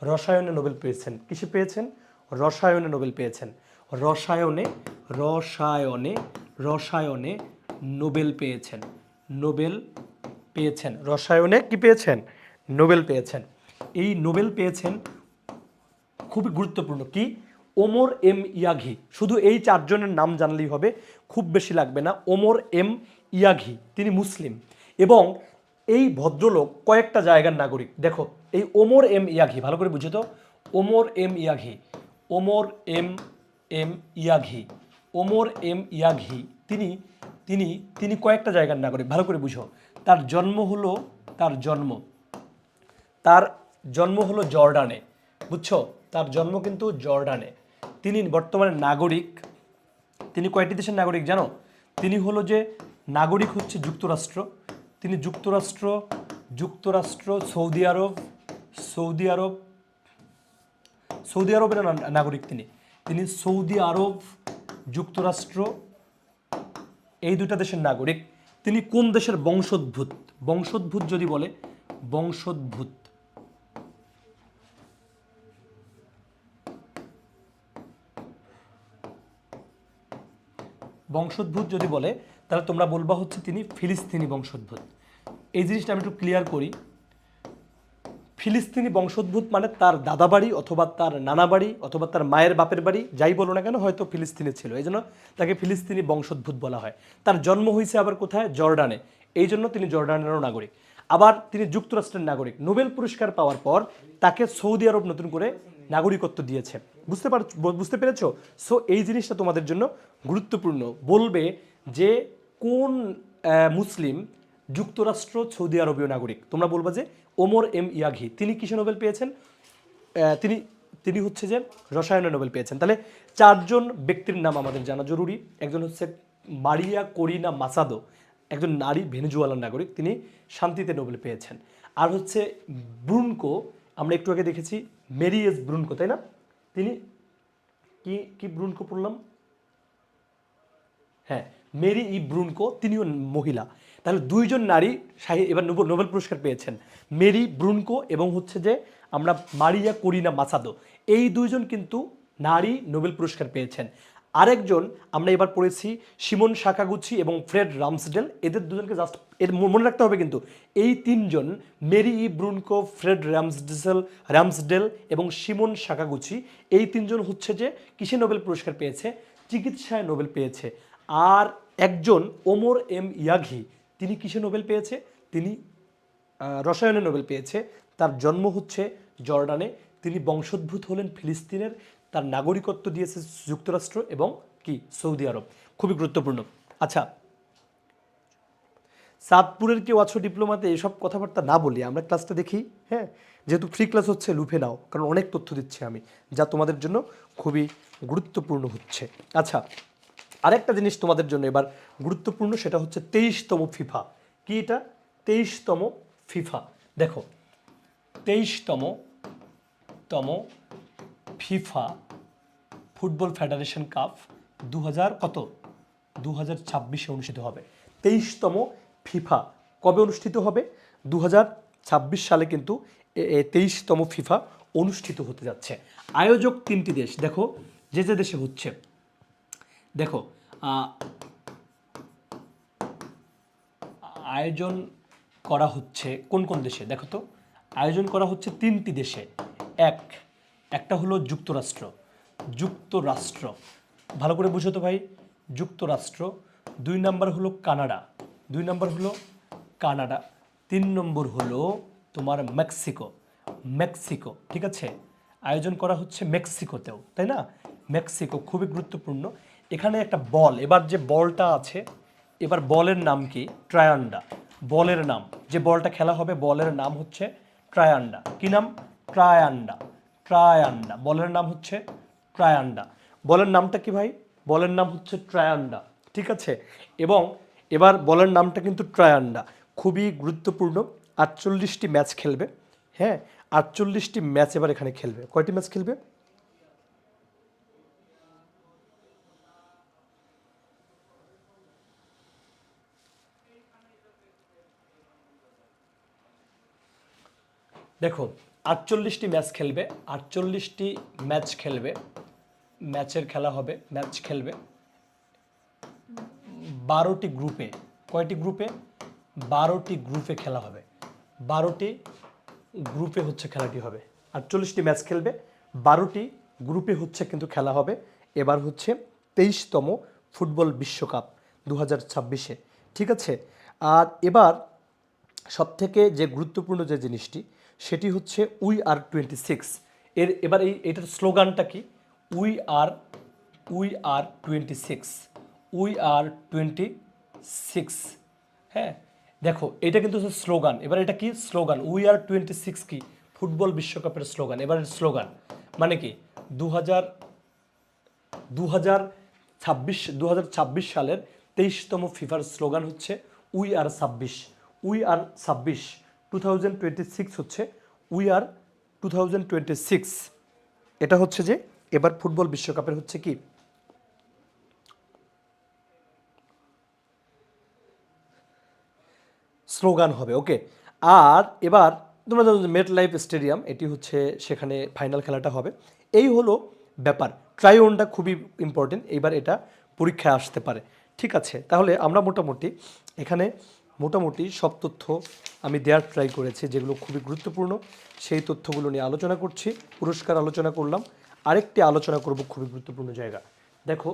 রসায়নে নোবেল পেয়েছেন? কিসে পেয়েছেন? রসায়নে নোবেল পেয়েছেন। রসায়নে নোবেল পেয়েছেন। রসায়নে কি পেয়েছেন? নোবেল পেয়েছেন। এই নোবেল পেয়েছেন, খুবই গুরুত্বপূর্ণ। কি? ওমর এম ইয়াঘি, শুধু এই চারজনের নাম জানলেই হবে, খুব বেশি লাগবে না। ওমর এম ইয়াঘি তিনি মুসলিম এবং এই ভদ্রলোক কয়েকটা জায়গার নাগরিক। দেখো এই ওমর এম ইয়াঘি ভালো করে বুঝো তো, Omar M Yaghi, Omar M M Yaghi, Omar M Yaghi তিনি তিনি তিনি কয়েকটা জায়গার নাগরিক, ভালো করে বুঝো। তার জন্ম হলো তার জন্ম হলো জর্ডানে, বুঝছো, তার জন্ম কিন্তু জর্ডানে। তিনি বর্তমানে নাগরিক, তিনি কয়টি দেশের নাগরিক জানো? তিনি হলো যে নাগরিক হচ্ছে যুক্তরাষ্ট্র, তিনি যুক্তরাষ্ট্র সৌদি আরবের নাগরিক। তিনি সৌদি আরব, যুক্তরাষ্ট্র এই দুইটা দেশের নাগরিক। তিনি কোন দেশের বংশোদ্ভূত যদি বলে, বংশোদ্ভূত যদি বলে তাহলে তোমরা বলবা হচ্ছে তিনি ফিলিস্তিনি বংশোদ্ভূত। এই জিনিসটা আমি একটু ক্লিয়ার করি। ফিলিস্তিনি বংশোদ্ভূত মানে তার দাদা বাড়ি অথবা তার নানা বাড়ি অথবা তার মায়ের বাপের বাড়ি যাই বলো না কেন হয়তো ফিলিস্তিনে ছিল, এই জন্য তাকে ফিলিস্তিনি বংশোদ্ভূত বলা হয়। তার জন্ম হয়েছে আবার কোথায়? জর্ডানে, এই জন্য তিনি জর্ডানেরও নাগরিক। আবার তিনি যুক্তরাষ্ট্রের নাগরিক। নোবেল পুরস্কার পাওয়ার পর তাকে সৌদি আরব নতুন করে নাগরিকত্ব দিয়েছে। বুঝতে পেরেছো? সো এই জিনিসটা তোমাদের জন্য গুরুত্বপূর্ণ। বলবে যে কোন মুসলিম যুক্তরাষ্ট্র সৌদি আরবীয় নাগরিক, তোমরা বলবা যে ওমর এম ইয়াঘি। তিনি কিসে নোবেল পেয়েছেন? তিনি হচ্ছে যে রসায়নে নোবেল পেয়েছেন। তাহলে চারজন ব্যক্তির নাম আমাদের জানা জরুরি। একজন হচ্ছে মারিয়া করিনা মাসাদো, একজন নারী ভেনেজুয়েলার নাগরিক, তিনি শান্তিতে নোবেল পেয়েছেন। আর হচ্ছে ব্রুনকো, আমরা একটু আগে দেখেছি মেরি এস ব্রুনকো, তাই না? তিনি কি ব্রুনকো পড়লাম? হ্যাঁ, মেরি ই ব্রুনকো, তিনিও মহিলা। তাহলে দুইজন নারী এবার নোবেল পুরস্কার পেয়েছেন, মেরি ব্রুনকো এবং হচ্ছে যে আমরা মারিয়া করিনা মাসাদো, এই দুইজন কিন্তু নারী নোবেল পুরস্কার পেয়েছেন। আরেকজন আমরা এবার পড়েছি সিমন সাকাগুচি এবং ফ্রেড রামসডেল, এদের দুজনকে জাস্ট মনে রাখতে হবে কিন্তু এই তিনজন, মেরি ই ব্রুনকো, ফ্রেড রামসডেল এবং সিমন সাকাগুচি, এই তিনজন হচ্ছে যে কিসে নোবেল পুরস্কার পেয়েছে? চিকিৎসায় নোবেল পেয়েছে। আর একজন ওমর এম ইয়াঘি, তিনি কিসে নোবেল পেয়েছে? তিনি রসায়নে নোবেল পেয়েছে। তার জন্ম হচ্ছে জর্ডানে, তিনি বংশোদ্ভূত হলেন ফিলিস্তিনের, তার নাগরিকত্ব দিয়েছে যুক্তরাষ্ট্র এবং কি সৌদি আরব। খুবই গুরুত্বপূর্ণ। আচ্ছা, চাঁদপুরের কেউ আছো ডিপ্লোমাতে, এসব কথাবার্তা না বলি, আমরা ক্লাসটা দেখি। হ্যাঁ, যেহেতু ফ্রি ক্লাস হচ্ছে লুফে নাও, কারণ অনেক তথ্য দিচ্ছি আমি যা তোমাদের জন্য খুবই গুরুত্বপূর্ণ হচ্ছে। আচ্ছা, আরেকটা জিনিস তোমাদের জন্য এবার গুরুত্বপূর্ণ, সেটা হচ্ছে 23তম ফিফা। কি এটা? 23তম ফিফা। দেখো 23তম ফিফা ফুটবল ফেডারেশন কাপ 2026 অনুষ্ঠিত হবে। 23তম ফিফা কবে অনুষ্ঠিত হবে? 2026 সালে কিন্তু 23তম ফিফা অনুষ্ঠিত হতে যাচ্ছে। আয়োজক 3টি দেশ, দেখো যে দেশে হচ্ছে, দেখো আয়োজন করা হচ্ছে কোন কোন দেশে, দেখো তো আয়োজন করা হচ্ছে 3টি দেশে। একটা হলো যুক্তরাষ্ট্র, ভালো করে বুঝো তো ভাই, যুক্তরাষ্ট্র। 2 নম্বর হলো কানাডা, 3 নম্বর হলো তোমার মেক্সিকো, ঠিক আছে? আয়োজন করা হচ্ছে মেক্সিকোতেও, তাই না? মেক্সিকো খুবই গুরুত্বপূর্ণ। এখানে একটা বল, এবার যে বলটা আছে, এবার বলের নাম কি? ট্রায়ান্ডা। বলের নাম, যে বলটা খেলা হবে বলের নাম হচ্ছে ট্রায়ান্ডা। কি নাম? ট্রায়ান্ডা। বলের নাম হচ্ছে ট্রায়ান্ডা। বলের নামটা কি ভাই? বলের নাম হচ্ছে ট্রায়ান্ডা, ঠিক আছে? এবং এবার বলের নামটা কিন্তু ট্রায়ান্ডা, খুবই গুরুত্বপূর্ণ। 48টি ম্যাচ খেলবে। হ্যাঁ, 48টি ম্যাচ এবার এখানে খেলবে। কয়টি ম্যাচ খেলবে? দেখো 48টি ম্যাচ খেলবে, 48টি ম্যাচ খেলবে, ম্যাচের খেলা হবে, ম্যাচ খেলবে 12টি গ্রুপে। কয়টি গ্রুপে? 12টি গ্রুপে খেলা হবে। 12টি গ্রুপে হচ্ছে খেলাটি হবে। 48টি ম্যাচ খেলবে, 12টি গ্রুপে হচ্ছে কিন্তু খেলা হবে। এবার হচ্ছে 23তম ফুটবল বিশ্বকাপ 2026-এ, ঠিক আছে। আর এবার সবথেকে যে গুরুত্বপূর্ণ যে জিনিসটি সেটি হচ্ছে উই আর 26। এবার এটার স্লোগানটা কি? We are we are 26, we are 26। হ্যাঁ, দেখো এটা কিন্তু হচ্ছে স্লোগান। এবার এটা কি স্লোগান? উই আর 26 কি ফুটবল বিশ্বকাপের স্লোগান। এবার স্লোগান মানে কি 2026 সালের 23তম ফিফার স্লোগান হচ্ছে উই আর 26, উই আর 26 2026 হচ্ছে উই আর 2026। এটা হচ্ছে যে এবার ফুটবল বিশ্বকাপের হচ্ছে কি স্লোগান হবে। ওকে, আর এবার তোমরা জানো মেট লাইফ স্টেডিয়াম, এটি হচ্ছে সেখানে ফাইনাল খেলাটা হবে। এই হলো ব্যাপার। ট্রাইওনটা খুবই ইম্পর্টেন্ট, এইবার এটা পরীক্ষায় আসতে পারে, ঠিক আছে। তাহলে আমরা মোটামুটি সব তথ্য আমি দেওয়ার ট্রাই করেছি, যেগুলো খুবই গুরুত্বপূর্ণ সেই তথ্যগুলো নিয়ে আলোচনা করছি। পুরস্কার আলোচনা করলাম, আরেকটি আলোচনা করব খুবই গুরুত্বপূর্ণ জায়গা। দেখো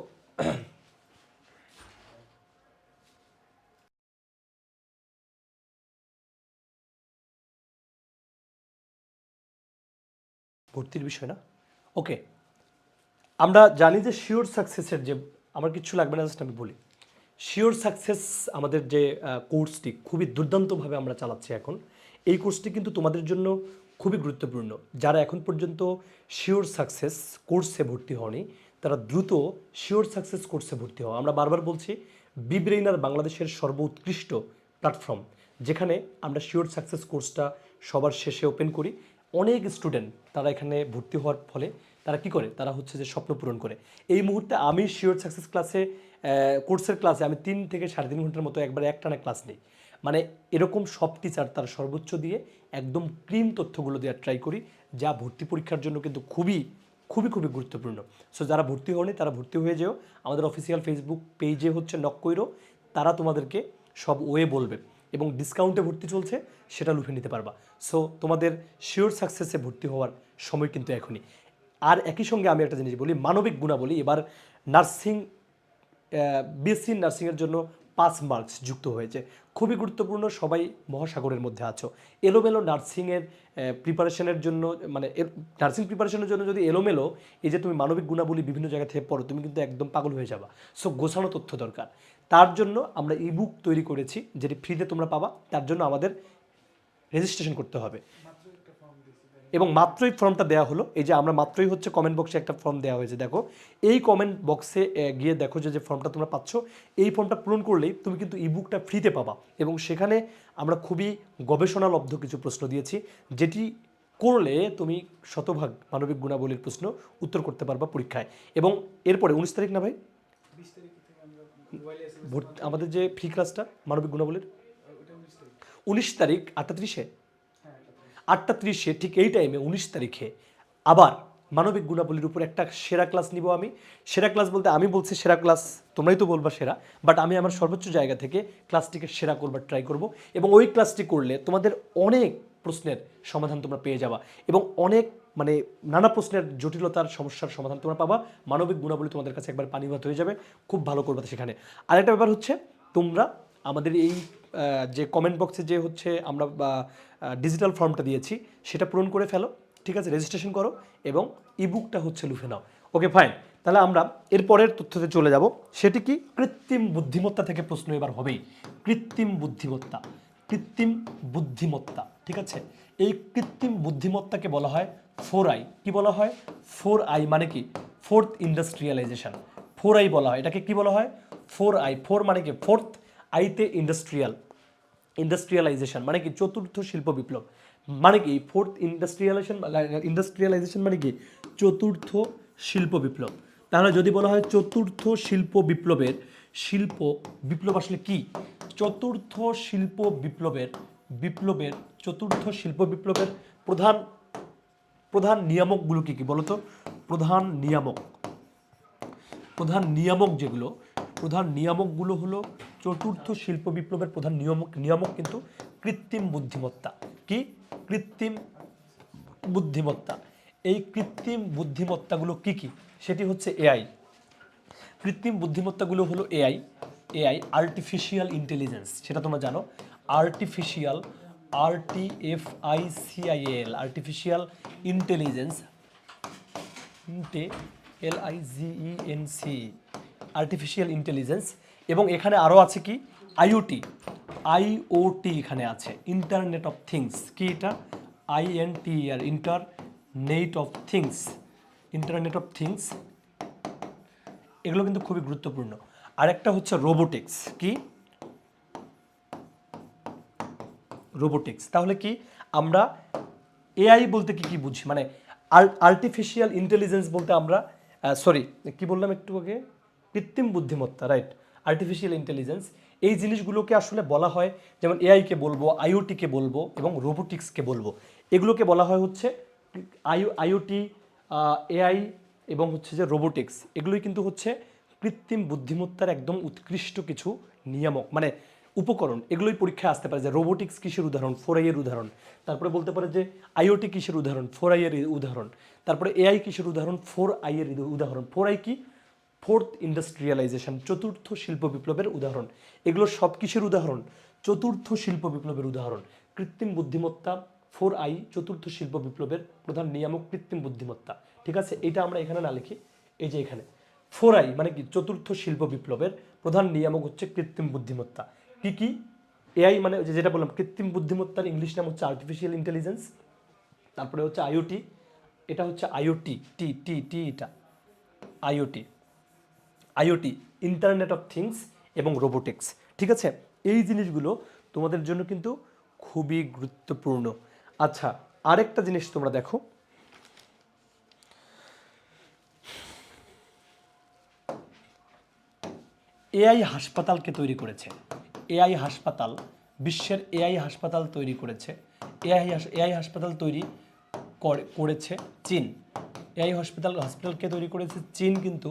ভর্তির বিষয় না, ওকে। আমরা জানি যে শিওর সাকসেসের যে আমার কিছু লাগবে না, জাস্ট আমি বলি শিওর সাকসেস আমাদের যে কোর্সটি খুবই দুর্দান্তভাবে আমরা চালাচ্ছি এখন। এই কোর্সটি কিন্তু তোমাদের জন্য খুবই গুরুত্বপূর্ণ। যারা এখন পর্যন্ত শিওর সাকসেস কোর্সে ভর্তি হওনি তারা দ্রুত শিওর সাকসেস কোর্সে ভর্তি হও। আমরা বারবার বলছি বিব্রেইনার বাংলাদেশের সর্বোৎকৃষ্ট প্ল্যাটফর্ম, যেখানে আমরা শিওর সাকসেস কোর্সটা সবার শেষে ওপেন করি। অনেক স্টুডেন্ট তারা এখানে ভর্তি হওয়ার ফলে তারা কি করে, তারা হচ্ছে যে স্বপ্ন পূরণ করে। এই মুহূর্তে আমি শিওর সাকসেস ক্লাসে কোর্সের ক্লাসে আমি 3 থেকে 3.5 ঘন্টার মতো একবারে একটানা ক্লাস নিই। মানে এরকম সব টিচার তার সর্বোচ্চ দিয়ে একদম ক্লিন তথ্যগুলো দেওয়ার ট্রাই করি, যা ভর্তি পরীক্ষার জন্য কিন্তু খুবই খুবই খুবই গুরুত্বপূর্ণ। সো যারা ভর্তি হওনি তারা ভর্তি হয়ে যেও, আমাদের অফিসিয়াল ফেসবুক পেজে হচ্ছে নক কইরো, তারা তোমাদেরকে সব ওয়ে বলবে এবং ডিসকাউন্টে ভর্তি চলছে, সেটা লুফে নিতে পারবা। সো তোমাদের শিওর সাকসেসে ভর্তি হওয়ার সময় কিন্তু এখনই। আর একই সঙ্গে আমি একটা জিনিস বলি, মানবিক গুণাবলী। এবার নার্সিং বিএসসি নার্সিংয়ের জন্য 5 মার্কস যুক্ত হয়েছে, খুবই গুরুত্বপূর্ণ। সবাই মহাসাগরের মধ্যে আছো, এলোমেলো নার্সিংয়ের প্রিপারেশনের জন্য, মানে নার্সিং প্রিপারেশনের জন্য যদি এলোমেলো এই যে তুমি মানবিক গুণাবলী বিভিন্ন জায়গা থেকে পড়ো, তুমি কিন্তু একদম পাগল হয়ে যাবা। সো গোছানো তথ্য দরকার। তার জন্য আমরা ইবুক তৈরি করেছি, যেটি ফ্রিতে তোমরা পাবা। তার জন্য আমাদের রেজিস্ট্রেশন করতে হবে এবং মাত্রই ফর্মটা দেওয়া হলো। এই যে আমরা মাত্রই হচ্ছে কমেন্ট বক্সে একটা ফর্ম দেওয়া হয়েছে, দেখো এই কমেন্ট বক্সে গিয়ে দেখো যে ফর্মটা তোমরা পাচ্ছ। এই ফর্মটা পূরণ করলেই তুমি কিন্তু ইবুকটা ফ্রিতে পাবা এবং সেখানে আমরা খুবই গবেষণালব্ধ কিছু প্রশ্ন দিয়েছি, যেটি করলে তুমি শতভাগ মানবিক গুণাবলীর প্রশ্ন উত্তর করতে পারবা পরীক্ষায়। এবং এরপরে 19 তারিখ না ভাই আমাদের যে ফ্রি ক্লাসটা মানবিক গুণাবলীর 19 তারিখ 8:30 ঠিক এই টাইমে 19 তারিখে আবার মানবিক গুণাবলীর উপর একটা সেরা ক্লাস নিব আমি। সেরা ক্লাস বলতে আমি বলছি সেরা ক্লাস, তোমরাই তো বলবা সেরা, বাট আমি আমার সর্বোচ্চ জায়গা থেকে ক্লাসটিকে সেরা করবার ট্রাই করব। এবং ওই ক্লাসটি করলে তোমাদের অনেক প্রশ্নের সমাধান তোমরা পেয়ে যাবা এবং অনেক মানে নানা প্রশ্নের জটিলতার সমস্যার সমাধান তোমরা পাবা। মানবিক গুণাবলী তোমাদের কাছে একবার পানি ভাত হয়ে যাবে, খুব ভালো করবে সেখানে। আরেকটা ব্যাপার হচ্ছে তোমরা আমাদের এই যে কমেন্ট বক্সে যে হচ্ছে আমরা ডিজিটাল ফর্মটা দিয়েছি সেটা পূরণ করে ফেলো, ঠিক আছে, রেজিস্ট্রেশন করো এবং ইবুকটা হচ্ছে লুফে নাও। ওকে ফাইন, তাহলে আমরা এরপরের তথ্যতে চলে যাব। সেটি কি কৃত্রিম বুদ্ধিমত্তা থেকে প্রশ্ন এবার হবেই। কৃত্রিম বুদ্ধিমত্তা, কৃত্রিম বুদ্ধিমত্তা, ঠিক আছে। এই কৃত্রিম বুদ্ধিমত্তাকে বলা হয় 4I। কি বলা হয়? 4I মানে কি? Fourth industrialisation. 4I বলা হয় এটাকে। কি বলা হয়? 4I। 4 মানে কি? ফোর্থ, আইতে ইন্ডাস্ট্রিয়ালাইজেশন মানে কি? চতুর্থ শিল্প বিপ্লব। মানে কি ফোর্থ ইন্ডাস্ট্রিয়ালাইজেশন মানে কি? চতুর্থ শিল্প বিপ্লব। তাহলে যদি বলা হয় চতুর্থ শিল্প বিপ্লব আসলে কি? চতুর্থ শিল্প বিপ্লবের প্রধান নিয়ামকগুলো কি কি বলতো? প্রধান নিয়ামকগুলো হলো চতুর্থ শিল্প বিপ্লবের প্রধান নিয়ামক কিন্তু কৃত্রিম বুদ্ধিমত্তা। কি? কৃত্রিম বুদ্ধিমত্তা। এই কৃত্রিম বুদ্ধিমত্তাগুলো কি কি? সেটি হচ্ছে এআই। কৃত্রিম বুদ্ধিমত্তাগুলো হলো এআই, আর্টিফিশিয়াল ইন্টেলিজেন্স, সেটা তোমরা জানো। Artificial, RTFICIAL, artificial intelligence, LIGENC, artificial intelligence. এবং এখানে আরও আছে কি IoT এখানে আছে, ইন্টারনেট অফ থিংস। কি এটা? INTER, internet of things, internet of things. এগুলো কিন্তু খুবই গুরুত্বপূর্ণ। আরেকটা হচ্ছে রোবোটিক্স। কি? রোবোটিক্স। তাহলে কি আমরা এআই বলতে কি কি বুঝি? মানে আর্টিফিশিয়াল ইন্টেলিজেন্স বলতে আমরা সরি কি বললাম একটু আগে? কৃত্রিম বুদ্ধিমত্তা, রাইট, আর্টিফিশিয়াল ইন্টেলিজেন্স। এই জিনিসগুলোকে আসলে বলা হয়, যেমন এআইকে বলবো, আইওটিকে বলবো এবং রোবোটিক্সকে বলবো। এগুলোকে বলা হয় হচ্ছে আইওটি, এআই এবং হচ্ছে যে রোবোটিক্স। এগুলোই কিন্তু হচ্ছে কৃত্রিম বুদ্ধিমত্তার একদম উৎকৃষ্ট কিছু নিয়ামক, মানে উপকরণ। এগুলোই পরীক্ষায় আসতে পারে যে রোবোটিক্স কিসের উদাহরণ, 4i এর উদাহরণ। তারপরে বলতে পারে যে আইওটি কিসের উদাহরণ, 4i এর উদাহরণ। তারপরে এআই কিসের উদাহরণ, 4i এর উদাহরণ। 4i কি? ফোর্থ ইন্ডাস্ট্রিয়ালাইজেশন, চতুর্থ শিল্প বিপ্লবের উদাহরণ। এগুলো সব কিসের উদাহরণ? চতুর্থ শিল্প বিপ্লবের উদাহরণ। কৃত্রিম বুদ্ধিমত্তা, 4i, চতুর্থ শিল্প বিপ্লবের প্রধান নিয়ামক কৃত্রিম বুদ্ধিমত্তা। ঠিক আছে, এটা আমরা এখানে না লিখি, এই যে এখানে 4i মানে কি? চতুর্থ শিল্প বিপ্লবের প্রধান নিয়ামক হচ্ছে কৃত্রিম বুদ্ধিমত্তা। কি কি? এআই মানে যেটা বললাম, কৃত্রিম বুদ্ধিমত্তার ইংলিশ নাম হচ্ছে আর্টিফিশিয়াল ইন্টেলিজেন্স। তারপরে হচ্ছে আইওটি, এটা হচ্ছে আইওটি, এটা আইওটি, ইন্টারনেট অফ থিংস এবং রোবোটিক্স। ঠিক আছে, এই জিনিসগুলো তোমাদের জন্য কিন্তু খুবই গুরুত্বপূর্ণ। আচ্ছা, আরেকটা জিনিস তোমরা দেখো, এআই হাসপাতালকে তৈরি করেছে। এআই হাসপাতাল, বিশ্বের এআই হাসপাতাল তৈরি করেছে। এআই হাসপাতাল তৈরি করেছে চীন। হসপিটালকে তৈরি করেছে চীন, কিন্তু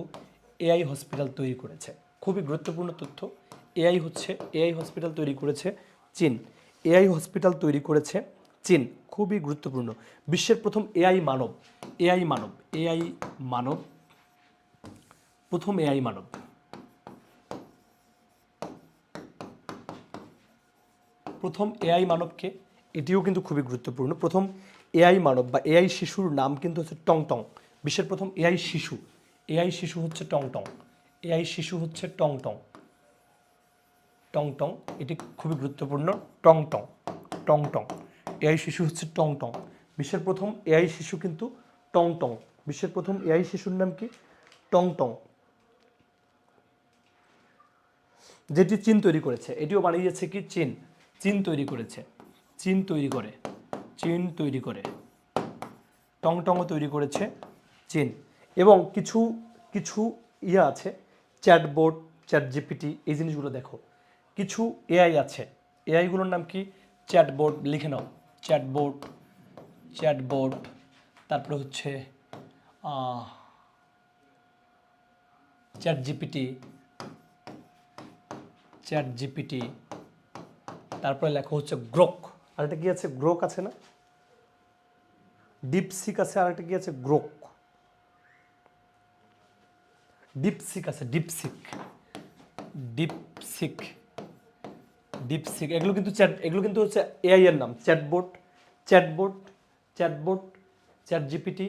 এআই হসপিটাল তৈরি করেছে। খুবই গুরুত্বপূর্ণ তথ্য। এআই হসপিটাল তৈরি করেছে চীন। এআই হসপিটাল তৈরি করেছে চীন, খুবই গুরুত্বপূর্ণ। বিশ্বের প্রথম এআই মানব, প্রথম এআই মানব, প্রথম এআই মানবকে, এটিও কিন্তু খুবই গুরুত্বপূর্ণ। প্রথম এআই মানব বা এআই শিশুর নাম কিন্তু হচ্ছে টংটং। বিশ্বের প্রথম এআই শিশু হচ্ছে টংটং। এআই শিশু হচ্ছে টংটং। এটি খুবই গুরুত্বপূর্ণ। টংটং, এআই শিশু হচ্ছে টংটং। বিশ্বের প্রথম এআই শিশু কিন্তু টংটং। বিশ্বের প্রথম এআই শিশুর নাম কি? টংটং, যেটি চীন তৈরি করেছে। এটিও বানিয়েছে কি? চীন তৈরি করেছে। চীন তৈরি করে টংটংও তৈরি করেছে চীন। এবং কিছু কিছু আছে, চ্যাটবোট, চ্যাটজিপিটি, এই জিনিসগুলো দেখো। কিছু এআই আছে, এআইগুলোর নাম কি? চ্যাটবোট, লিখে নাও, চ্যাটবোট। তারপরে হচ্ছে চ্যাটজিপিটি। তারপরে লেখা হচ্ছে গ্রোক। আরেকটা কি আছে? গ্রোক আছে না? ডিপসিক আছে, আরেকটা কি আছে? গ্রোক। ডিপসিক আছে, ডিপসিক। এগুলো কিন্তু হচ্ছে এআই এর নাম। চ্যাটবোট, চ্যাটজিপিটি,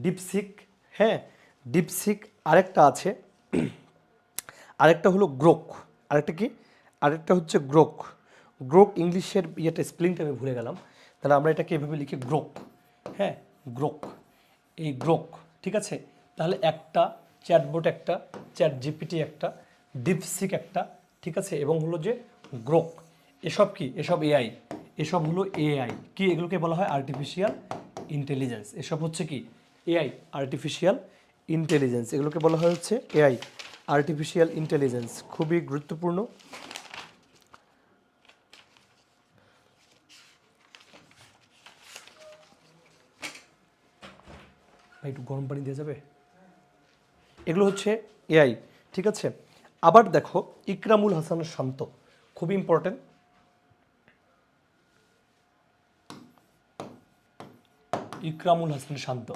ডিপসিক। হ্যাঁ, ডিপসিক। আরেকটা আছে, আরেকটা হলো গ্রোক। আরেকটা হচ্ছে গ্রোক। ইংলিশের স্পেলিংটা আমি ভুলে গেলাম। তাহলে আমরা এটাকে এভাবে লিখি, গ্রোক। হ্যাঁ, গ্রোক, এই গ্রোক। ঠিক আছে, তাহলে একটা চ্যাটবোট, একটা চ্যাটজিপিটি, একটা ডিপসিক, একটা, ঠিক আছে, এবং হলো যে গ্রোক। এসব কি? এসব এআই, এসব হলো এআই। কি? এগুলোকে বলা হয় আর্টিফিশিয়াল ইন্টেলিজেন্স। এসব হচ্ছে কি? AI, artificial intelligence. এগুলোকে বলা হয় হচ্ছে এআই, আর্টিফিশিয়াল ইন্টেলিজেন্স। খুবই গুরুত্বপূর্ণ। একটু গরম পানি দিয়ে যাবে? এগুলো হচ্ছে এআই। ঠিক আছে, আবার দেখো ইকরামুল হাসান শান্ত, খুবই ইম্পর্টেন্ট। ইকরামুল হাসান শান্ত,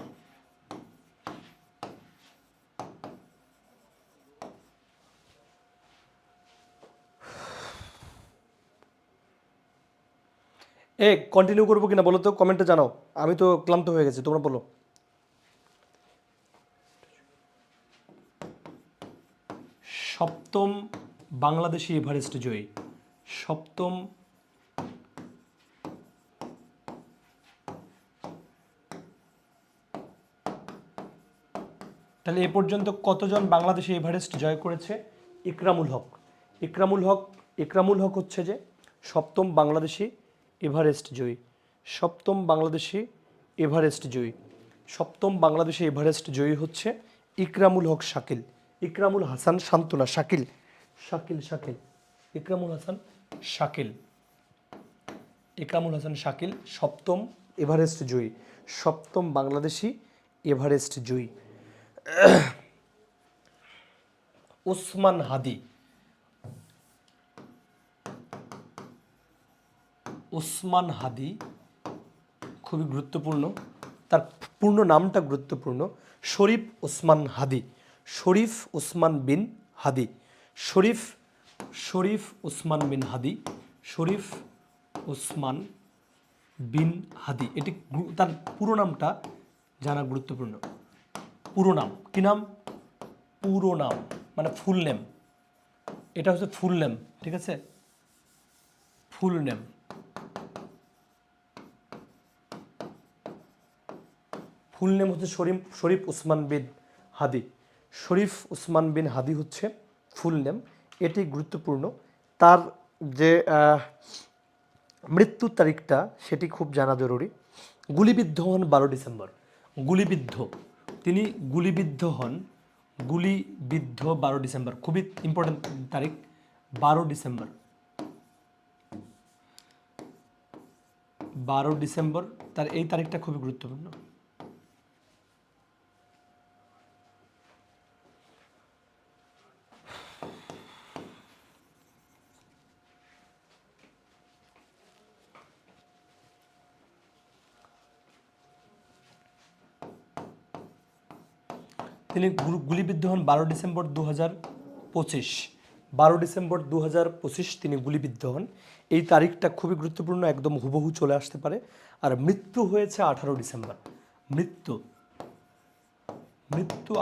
কন্টিনিউ করবো কিনা বলো তো, কমেন্টে জানাও। আমি তো ক্লান্ত হয়ে গেছি, তোমরা বলো। সপ্তম বাংলাদেশি এভারেস্ট জয়ী, সপ্তম তাহলে এ পর্যন্ত কতজন বাংলাদেশি এভারেস্ট জয় করেছে? ইকরামুল হক। ইকরামুল হক হচ্ছে যে সপ্তম বাংলাদেশি এভারেস্ট জয়ী, সপ্তম বাংলাদেশি এভারেস্ট জয়ী, সপ্তম বাংলাদেশি এভারেস্ট জয়ী হচ্ছে ইকরামুল হক শাকিল। ইকরামুল হাসান শান্তনা, শাকিল শাকিল শাকিল ইকরামুল হাসান শাকিল, ইকরামুল হাসান শাকিল সপ্তম এভারেস্ট জয়ী, সপ্তম বাংলাদেশি এভারেস্ট জয়ী। ওসমান হাদি, ওসমান হাদি খুবই গুরুত্বপূর্ণ, তার পূর্ণ নামটা গুরুত্বপূর্ণ, শরীফ ওসমান হাদি, শরীফ ওসমান বিন হাদি, শরীফ ওসমান বিন হাদি, শরীফ ওসমান বিন হাদি, এটি তার পুরো নামটা জানা গুরুত্বপূর্ণ। পুরো নাম কি নাম? পুরো নাম মানে ফুল নেম, এটা হচ্ছে ফুল নেম, ঠিক আছে? ফুল নেম, ফুল নেম হচ্ছে শরীফ ওসমান বিন হাদি, শরীফ ওসমান বিন হাদি হচ্ছে ফুল নেম, এটি গুরুত্বপূর্ণ। তার যে মৃত্যুর তারিখটা সেটি খুব জানা জরুরি। গুলিবিদ্ধ হন 12 ডিসেম্বর, তিনি গুলিবিদ্ধ হন, গুলিবিদ্ধ 12 ডিসেম্বর, খুবই ইম্পর্টেন্ট তারিখ, 12 ডিসেম্বর, 12 ডিসেম্বর, তার এই তারিখটা খুবই গুরুত্বপূর্ণ। তিনি গুলিবিদ্ধ হন 12 ডিসেম্বর 2025, 12 ডিসেম্বর 2025 তিনি গুলিবিদ্ধ হন। এই তারিখটা খুবই গুরুত্বপূর্ণ, একদম হুবহু চলে আসতে পারে। আর মৃত্যু হয়েছে 18 ডিসেম্বর, মৃত্যু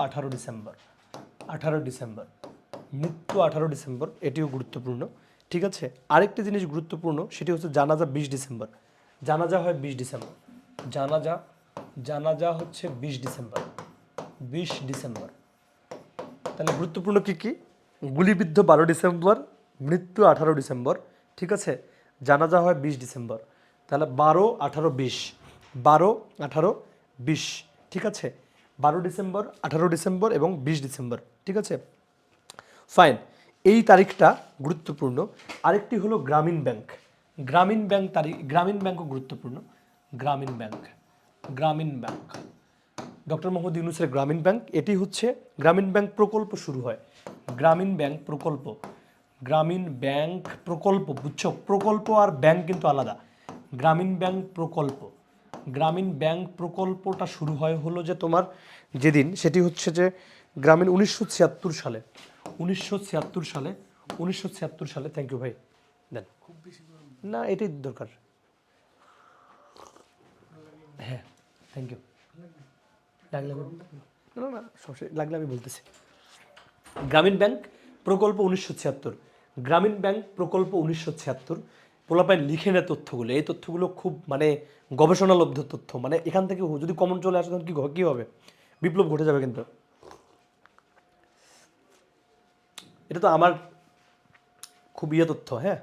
18 ডিসেম্বর, 18 ডিসেম্বর, মৃত্যু 18 ডিসেম্বর, এটিও গুরুত্বপূর্ণ, ঠিক আছে? আরেকটি জিনিস গুরুত্বপূর্ণ, সেটি হচ্ছে জানাজা 20 ডিসেম্বর, জানাজা হয় 20 ডিসেম্বর, জানাজা হচ্ছে 20 ডিসেম্বর, 20 ডিসেম্বর। তাহলে গুরুত্বপূর্ণ কি কি? গুলিবিদ্ধ 12 ডিসেম্বর, মৃত্যু 18 ডিসেম্বর, ঠিক আছে? জানাজা হয় 20 ডিসেম্বর, তাহলে 12, 18, 20, 12, 18, 20, ঠিক আছে? 12 ডিসেম্বর, 18 ডিসেম্বর এবং 20 ডিসেম্বর, ঠিক আছে? ফাইন, এই তারিখটা গুরুত্বপূর্ণ। আরেকটি হলো গ্রামীণ ব্যাংক, গ্রামীণ ব্যাংক তারিখ, গ্রামীণ ব্যাংকও গুরুত্বপূর্ণ, গ্রামীণ ব্যাংক, গ্রামীণ ব্যাংক, ডক্টর মোহাম্মদ ইউনূসের গ্রামীণ ব্যাংক, এটি হচ্ছে গ্রামীণ ব্যাংক প্রকল্প শুরু হয়, গ্রামীণ ব্যাংক প্রকল্প, গ্রামীণ ব্যাংক প্রকল্প, বুঝছো? প্রকল্প আর ব্যাংক কিন্তু আলাদা। গ্রামীণ ব্যাংক প্রকল্প, গ্রামীণ ব্যাংক প্রকল্পটা শুরু হয় হলো যে তোমার যেদিন, সেটি হচ্ছে যে গ্রামীণ 1976 সালে, 1976 সালে, 1976 সালে, থ্যাংক ইউ ভাই, দেন না এটাই দরকার, হ্যাঁ থ্যাংক ইউ, লাগলে না না সমস্যা লাগলে আমি বলতেছি। গ্রামীণ ব্যাংক প্রকল্প 1976, গ্রামীণ ব্যাংক প্রকল্প 1976, পোলাপায় লিখে নেয় তথ্যগুলো, এই তথ্যগুলো খুব মানে গবেষণালব্ধ তথ্য, মানে এখান থেকে যদি কমন চলে আসে তখন কী হবে, বিপ্লব ঘটে যাবে। কিন্তু এটা তো আমার খুব তথ্য, হ্যাঁ।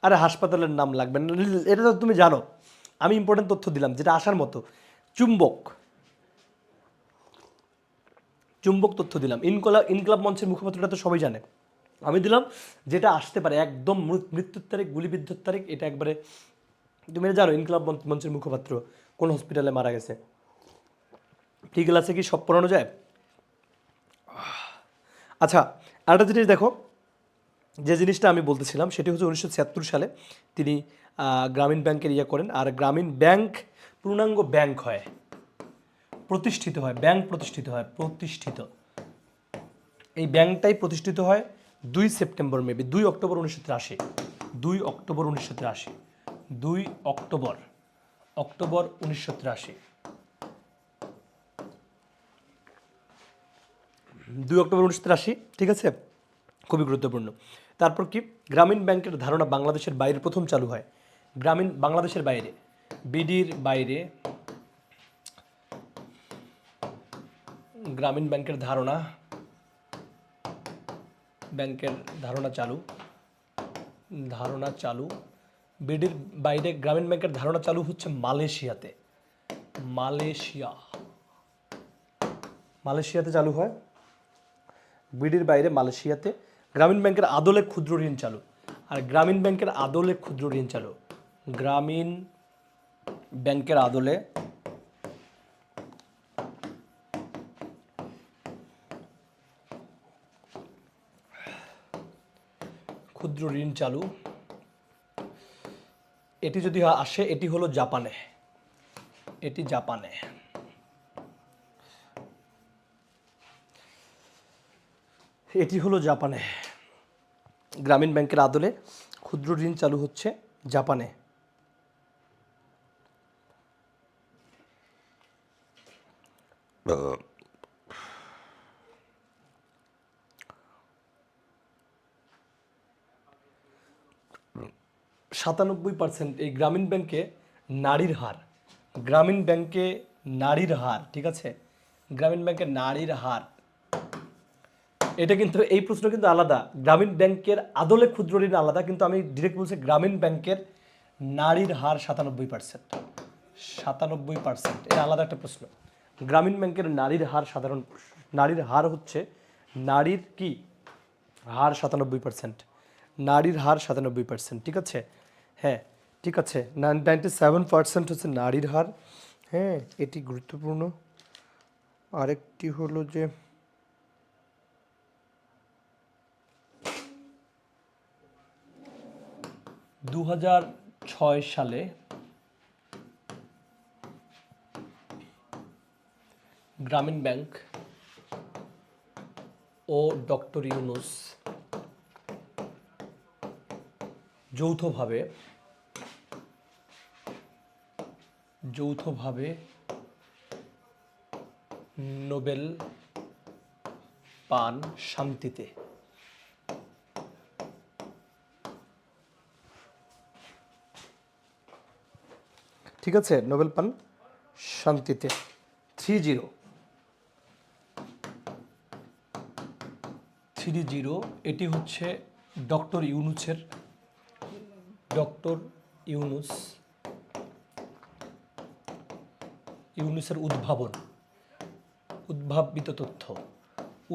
আরে হাসপাতালের নাম লাগবে না, এটা তো তুমি জানো, আমি ইম্পর্টেন্ট তথ্য দিলাম যেটা আসার মতো। চুম্বক তথ্য দিলাম, ইনকলাব মঞ্চের মুখপাত্রটা তো সবাই জানে, আমি দিলাম যেটা আসতে পারে একদম মৃত্যুর তারিখ, গুলিবিদ্ধর তারিখ, এটা একবারে তুমি জানো। ইনকলাব মঞ্চের মুখপাত্র কোন হসপিটালে মারা গেছে, ঠিক আছে কি সব পড়ানো যায়? আচ্ছা, আরেকটা জিনিস দেখো, যে জিনিসটা আমি বলতেছিলাম সেটি হচ্ছে 1976 সালে তিনি গ্রামীণ ব্যাংকের করেন। আর গ্রামীণ ব্যাংক পূর্ণাঙ্গ ব্যাংক হয়, প্রতিষ্ঠিত হয়, ব্যাংক প্রতিষ্ঠিত হয়, এই ব্যাংকটাই প্রতিষ্ঠিত হয় 2 September, 2 October 1983, 2 October 1983, 2 October 1983। 2 October 1983, ঠিক আছে, খুবই গুরুত্বপূর্ণ। তারপর কি, গ্রামীণ ব্যাংকের ধারণা বাংলাদেশের বাইরে প্রথম চালু হয়। বাংলাদেশের বাইরে, বিডির বাইরে গ্রামীণ ব্যাংকের ধারণা চালু বিডির বাইরে গ্রামীণ ব্যাংকের ধারণা চালু হচ্ছে মালয়েশিয়াতে চালু হয়। বিডির বাইরে মালয়েশিয়াতে। গ্রামীণ ব্যাংকের আদলে ক্ষুদ্র ঋণ চালু। আর গ্রামীণ ব্যাংকের আদলে ক্ষুদ্র ঋণ চালু, গ্রামীণ ব্যাংকের আদলে ক্ষুদ্র ঋণ চালু। এটি যদি আসে, এটি হলো জাপানে। গ্রামীণ ব্যাংকের আদলে ক্ষুদ্র ঋণ চালু হচ্ছে জাপানে। %97 এই গ্রামীণ ব্যাংকে নারীর হার। ঠিক আছে, গ্রামীণ ব্যাংকের নারীর হার। এটা কিন্তু, এই প্রশ্ন কিন্তু আলাদা। গ্রামীণ ব্যাংকের আদলে ক্ষুদ্র ঋণ আলাদা, কিন্তু আমি ডিরেক্ট বলছি গ্রামীণ ব্যাংকের নারীর হার 97%। এটা আলাদা একটা প্রশ্ন। গ্রামীণ ব্যাংকের নারীর হার হচ্ছে, নারীর কি হার 97%, নারীর হার 97%, ঠিক আছে। হ্যাঁ, ঠিক আছে, 97% হচ্ছে নারীর হার। হ্যাঁ, এটি গুরুত্বপূর্ণ। আরেকটি হলো যে 2006 সালে গ্রামীণ ব্যাংক ও ডক্টর ইউনূস যৌথভাবে নোবেল পান শান্তিতে। ঠিক আছে, নোবেল পান শান্তিতে। 30 এটি হচ্ছে ডক্টর ইউনূসের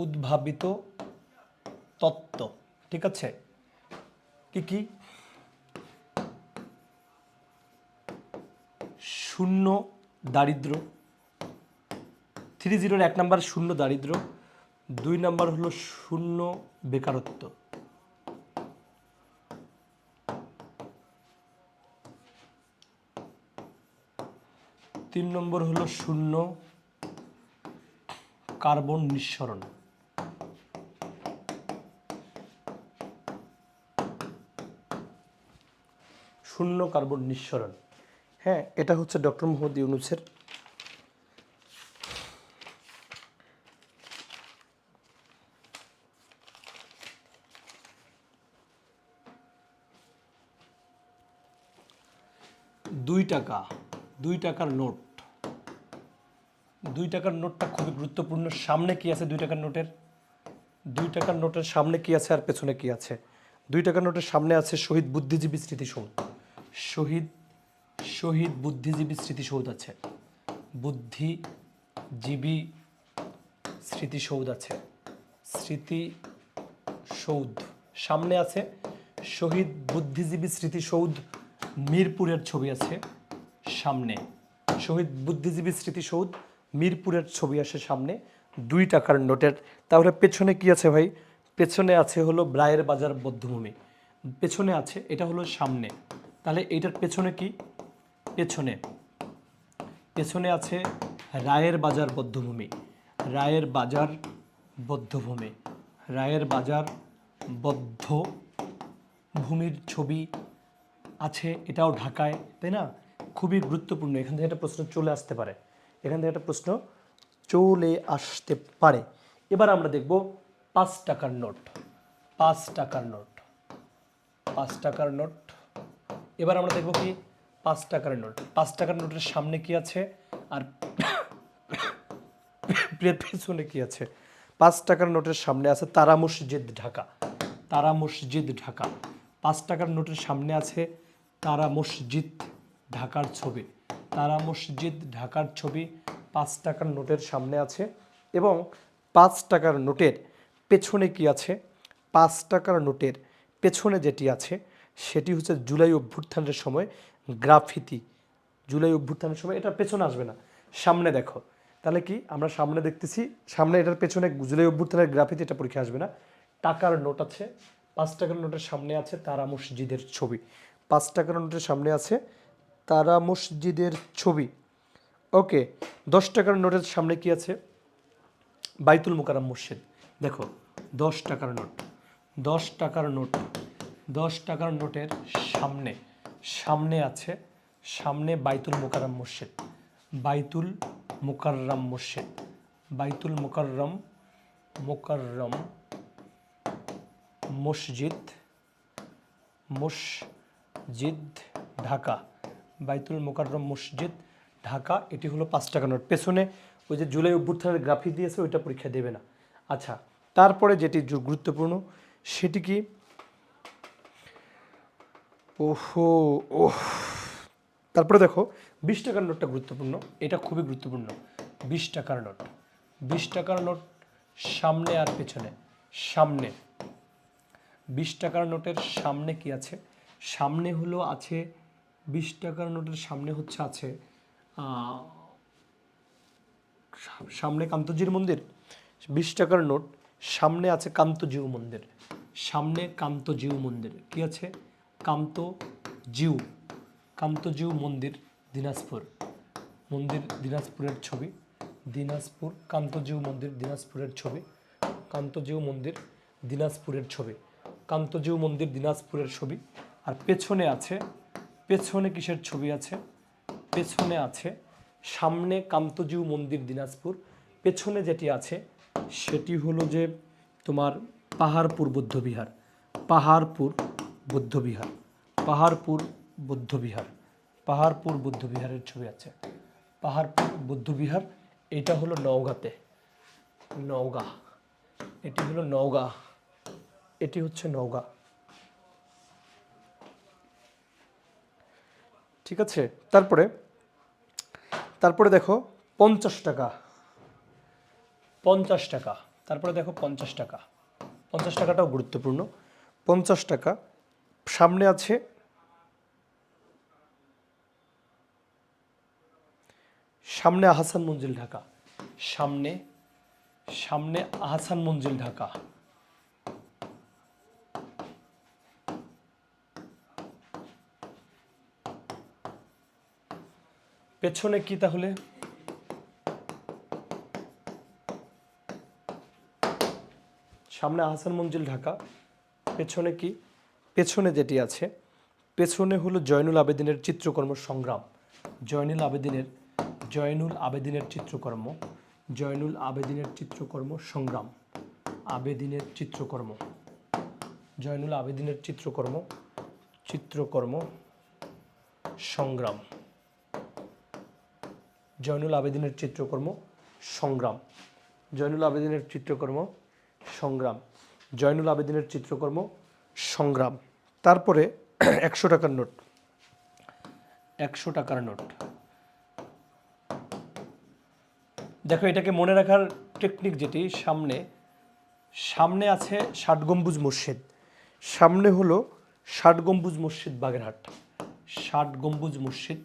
উদ্ভাবিত তত্ত্ব, ঠিক আছে। কি শূন্য দারিদ্র্য। 30 1 নাম্বার শূন্য দারিদ্র্য, 2 নাম্বার হলো শূন্য বেকারত্ব, 3 নম্বর হলো শূন্য কার্বন নিঃসরণ। হ্যাঁ, এটা হচ্ছে ডক্টর মোহাম্মদ ইউনূসের। দুই টাকার নোটটা খুবই গুরুত্বপূর্ণ। সামনে কি আছে 2 টাকার নোটের? 2 টাকার নোটের সামনে কি আছে আর পেছনে কি আছে? 2 টাকার নোটের সামনে আছে শহীদ বুদ্ধিজীবী স্মৃতিসৌধ। শহীদ বুদ্ধিজীবী স্মৃতিসৌধ আছে। স্মৃতিসৌধ সামনে আছে। শহীদ বুদ্ধিজীবী স্মৃতিসৌধ মিরপুরের ছবি আছে সামনে। শহীদ বুদ্ধিজীবী স্মৃতিসৌধ মিরপুরের ছবি আসে সামনে 2 টাকার নোটের। তাহলে পেছনে কি আছে ভাই? পেছনে আছে হলো রায়ের বাজার বধ্যভূমি। পেছনে আছে, এটা হলো সামনে। তাহলে এইটার পেছনে কি? পেছনে আছে রায়ের বাজার বধ্যভূমি। রায়ের বাজার বধ্যভূমির ছবি আছে, এটাও ঢাকায়, তাই না? খুবই গুরুত্বপূর্ণ, এখান থেকে একটা প্রশ্ন চলে আসতে পারে, এখান থেকে একটা প্রশ্ন চলে আসতে পারে। এবার আমরা দেখব 5 টাকার নোট, 5 টাকার নোট, 5 টাকার নোট। এবার আমরা দেখব কি 5 টাকার নোট, 5 টাকার নোটের সামনে কি আছে আর পেছনে কি আছে? 5 টাকার নোটের সামনে আছে তারা মসজিদ ঢাকা, তারা মসজিদ ঢাকা। 5 টাকার নোটের সামনে আছে তারা মসজিদ ঢাকার ছবি, তারা মসজিদ ঢাকার ছবি 5 টাকার নোটের সামনে আছে। এবং 5 টাকার নোটের পেছনে কি আছে? 5 টাকার নোটের পেছনে যেটি আছে সেটি হচ্ছে জুলাই অভ্যুত্থানের সময় গ্রাফিতি, জুলাই অভ্যুত্থানের সময়। এটা পেছনে আসবে না, সামনে দেখো। তাহলে কি আমরা সামনে দেখতেছি, সামনে এটার পেছনে জুলাই অভ্যুত্থানের গ্রাফিতি, এটা পরীক্ষা আসবে না। টাকার নোট আছে, 5 টাকার নোটের সামনে আছে তারা মসজিদের ছবি, 5 টাকার নোটের সামনে আছে তারা মসজিদের ছবি। ওকে, 10 টাকার নোটের সামনে কি আছে? বাইতুল মোকাররম মসজিদ। দেখো 10 টাকার নোট, 10 টাকার নোট, 10 টাকার নোটের সামনে, সামনে আছে, সামনে বাইতুল মোকাররম মসজিদ, বাইতুল মোকাররম মসজিদ, বাইতুল মোকাররম, মোকাররম মসজিদ, মসজিদ ঢাকা, বাইতুল মোকাররম মসজিদ ঢাকা। এটি হলো 5 টাকা নোট। পেছনে ওই যে জুলাই অভ্যুত্থানের গ্রাফিক দিয়েছে ওইটা পরীক্ষা দেবে না। আচ্ছা, তারপরে যেটি গুরুত্বপূর্ণ সেটি কি? ওহো ওহ, তারপরে দেখো 20 টাকার নোটটা গুরুত্বপূর্ণ, এটা খুবই গুরুত্বপূর্ণ। 20 টাকার নোট, 20 টাকার নোট সামনে আর পেছনে, সামনে 20 টাকার নোটের সামনে কি আছে? সামনে হলো আছে 20 টাকার নোটের সামনে হচ্ছে আছে সামনে কান্তজির মন্দির। 20 টাকার নোট সামনে আছে কান্তজিউ মন্দির, সামনে কান্তজিউ মন্দির। কি আছে? কান্তজিউ, কান্তজিউ মন্দির দিনাজপুর, মন্দির দিনাজপুরের ছবি, দিনাজপুর কান্তজিউ মন্দির দিনাজপুরের ছবি, কান্তজিউ মন্দির দিনাজপুরের ছবি, কান্তজিউ মন্দির দিনাজপুরের ছবি। আর পেছনে আছে, পেছনে কিসের ছবি আছে? পেছনে আছে সামনে কান্তজিউ মন্দির দিনাজপুর, পেছনে যেটি আছে সেটি হলো যে তোমার পাহাড়পুর বৌদ্ধবিহার, পাহাড়পুর বৌদ্ধবিহার, পাহাড়পুর বৌদ্ধবিহার, পাহাড়পুর বৌদ্ধবিহারের ছবি আছে, পাহাড়পুর বৌদ্ধবিহার। এটা হলো নওগাঁতে, নওগাঁ, এটি হলো নওগাঁ, এটি হচ্ছে নওগাঁ। ঠিক আছে, তারপরে তারপরে দেখো 50 টাকা, 50 টাকা, তারপরে দেখো 50 টাকা, 50 টাকাটাও গুরুত্বপূর্ণ। 50 টাকা সামনে আছে, সামনে আহসান মঞ্জিল ঢাকা, সামনে, সামনে আহসান মঞ্জিল ঢাকা। পেছনে কি তাহলে? সামনে আহসান মঞ্জিল ঢাকা, পেছনে কি? পেছনে যেটি আছে পেছনে হলো জয়নুল আবেদিনের চিত্রকর্ম সংগ্রাম, জয়নুল আবেদিনের, জয়নুল আবেদিনের চিত্রকর্ম, জয়নুল আবেদিনের চিত্রকর্ম সংগ্রাম, আবেদিনের চিত্রকর্ম, জয়নুল আবেদিনের চিত্রকর্ম, চিত্রকর্ম সংগ্রাম, জয়নুল আবেদিনের চিত্রকর্ম সংগ্রাম, জয়নুল আবেদিনের চিত্রকর্ম সংগ্রাম, জয়নুল আবেদিনের চিত্রকর্ম সংগ্রাম। তারপরে 100 টাকার নোট, 100 টাকার নোট। দেখো এটাকে মনে রাখার টেকনিক যেটি, সামনে, সামনে আছে 60 গম্বুজ মসজিদ, সামনে হলো 60 গম্বুজ মসজিদ বাগেরহাট, 60 গম্বুজ মসজিদ।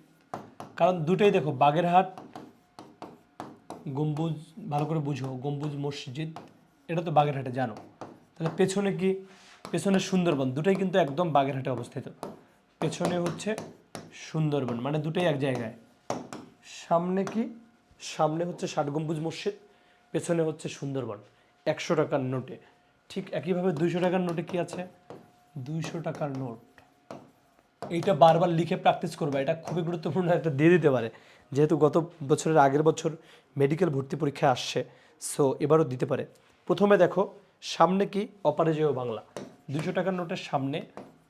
কারণ দুটোই দেখো বাগেরহাট গম্বুজ, ভালো করে বুঝো, গম্বুজ মসজিদ এটা তো বাগেরহাটে জানো। তাহলে পেছনে কি? পেছনে সুন্দরবন, দুটোই কিন্তু একদম বাগেরহাটে অবস্থিত। পেছনে হচ্ছে সুন্দরবন, মানে দুটোই এক জায়গায়। সামনে কি? সামনে হচ্ছে 60 গম্বুজ মসজিদ, পেছনে হচ্ছে সুন্দরবন। 100 টাকার নোটে ঠিক একইভাবে 200 টাকার নোটে কি আছে? 200 টাকার নোট, এইটা বারবার লিখে প্র্যাকটিস করবা, এটা খুবই গুরুত্বপূর্ণ, একটা দিয়ে দিতে পারে, যেহেতু গত বছরের আগের বছর মেডিকেল ভর্তি পরীক্ষা আসছে, সো এবারও দিতে পারে। প্রথমে দেখো সামনে কি, অপরাজেয় বাংলা। 200 টাকার নোটের সামনে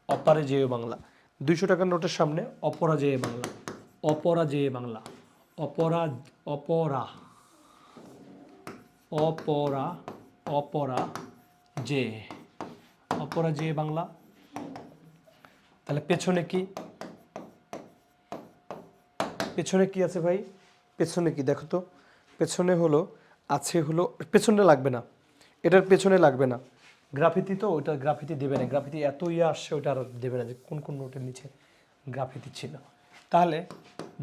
অপরাজেয় বাংলা, 200 টাকার নোটের সামনে অপরাজেয় বাংলা, অপরাজেয় বাংলা, অপরা অপরা অপরা অপরা যে অপরাজেয় বাংলা। তাহলে পেছনে কি, পেছনে কি আছে ভাই, পেছনে কি দেখো তো, পেছনে হলো আছে হলো, পেছনে লাগবে না, এটার পেছনে লাগবে না, গ্রাফিতি তো ওটা গ্রাফিতি দেবে না, গ্রাফিতি এত আসছে ওটা আর দেবে না, যে কোন কোন নোটের নিচে গ্রাফিতি ছিল। তাহলে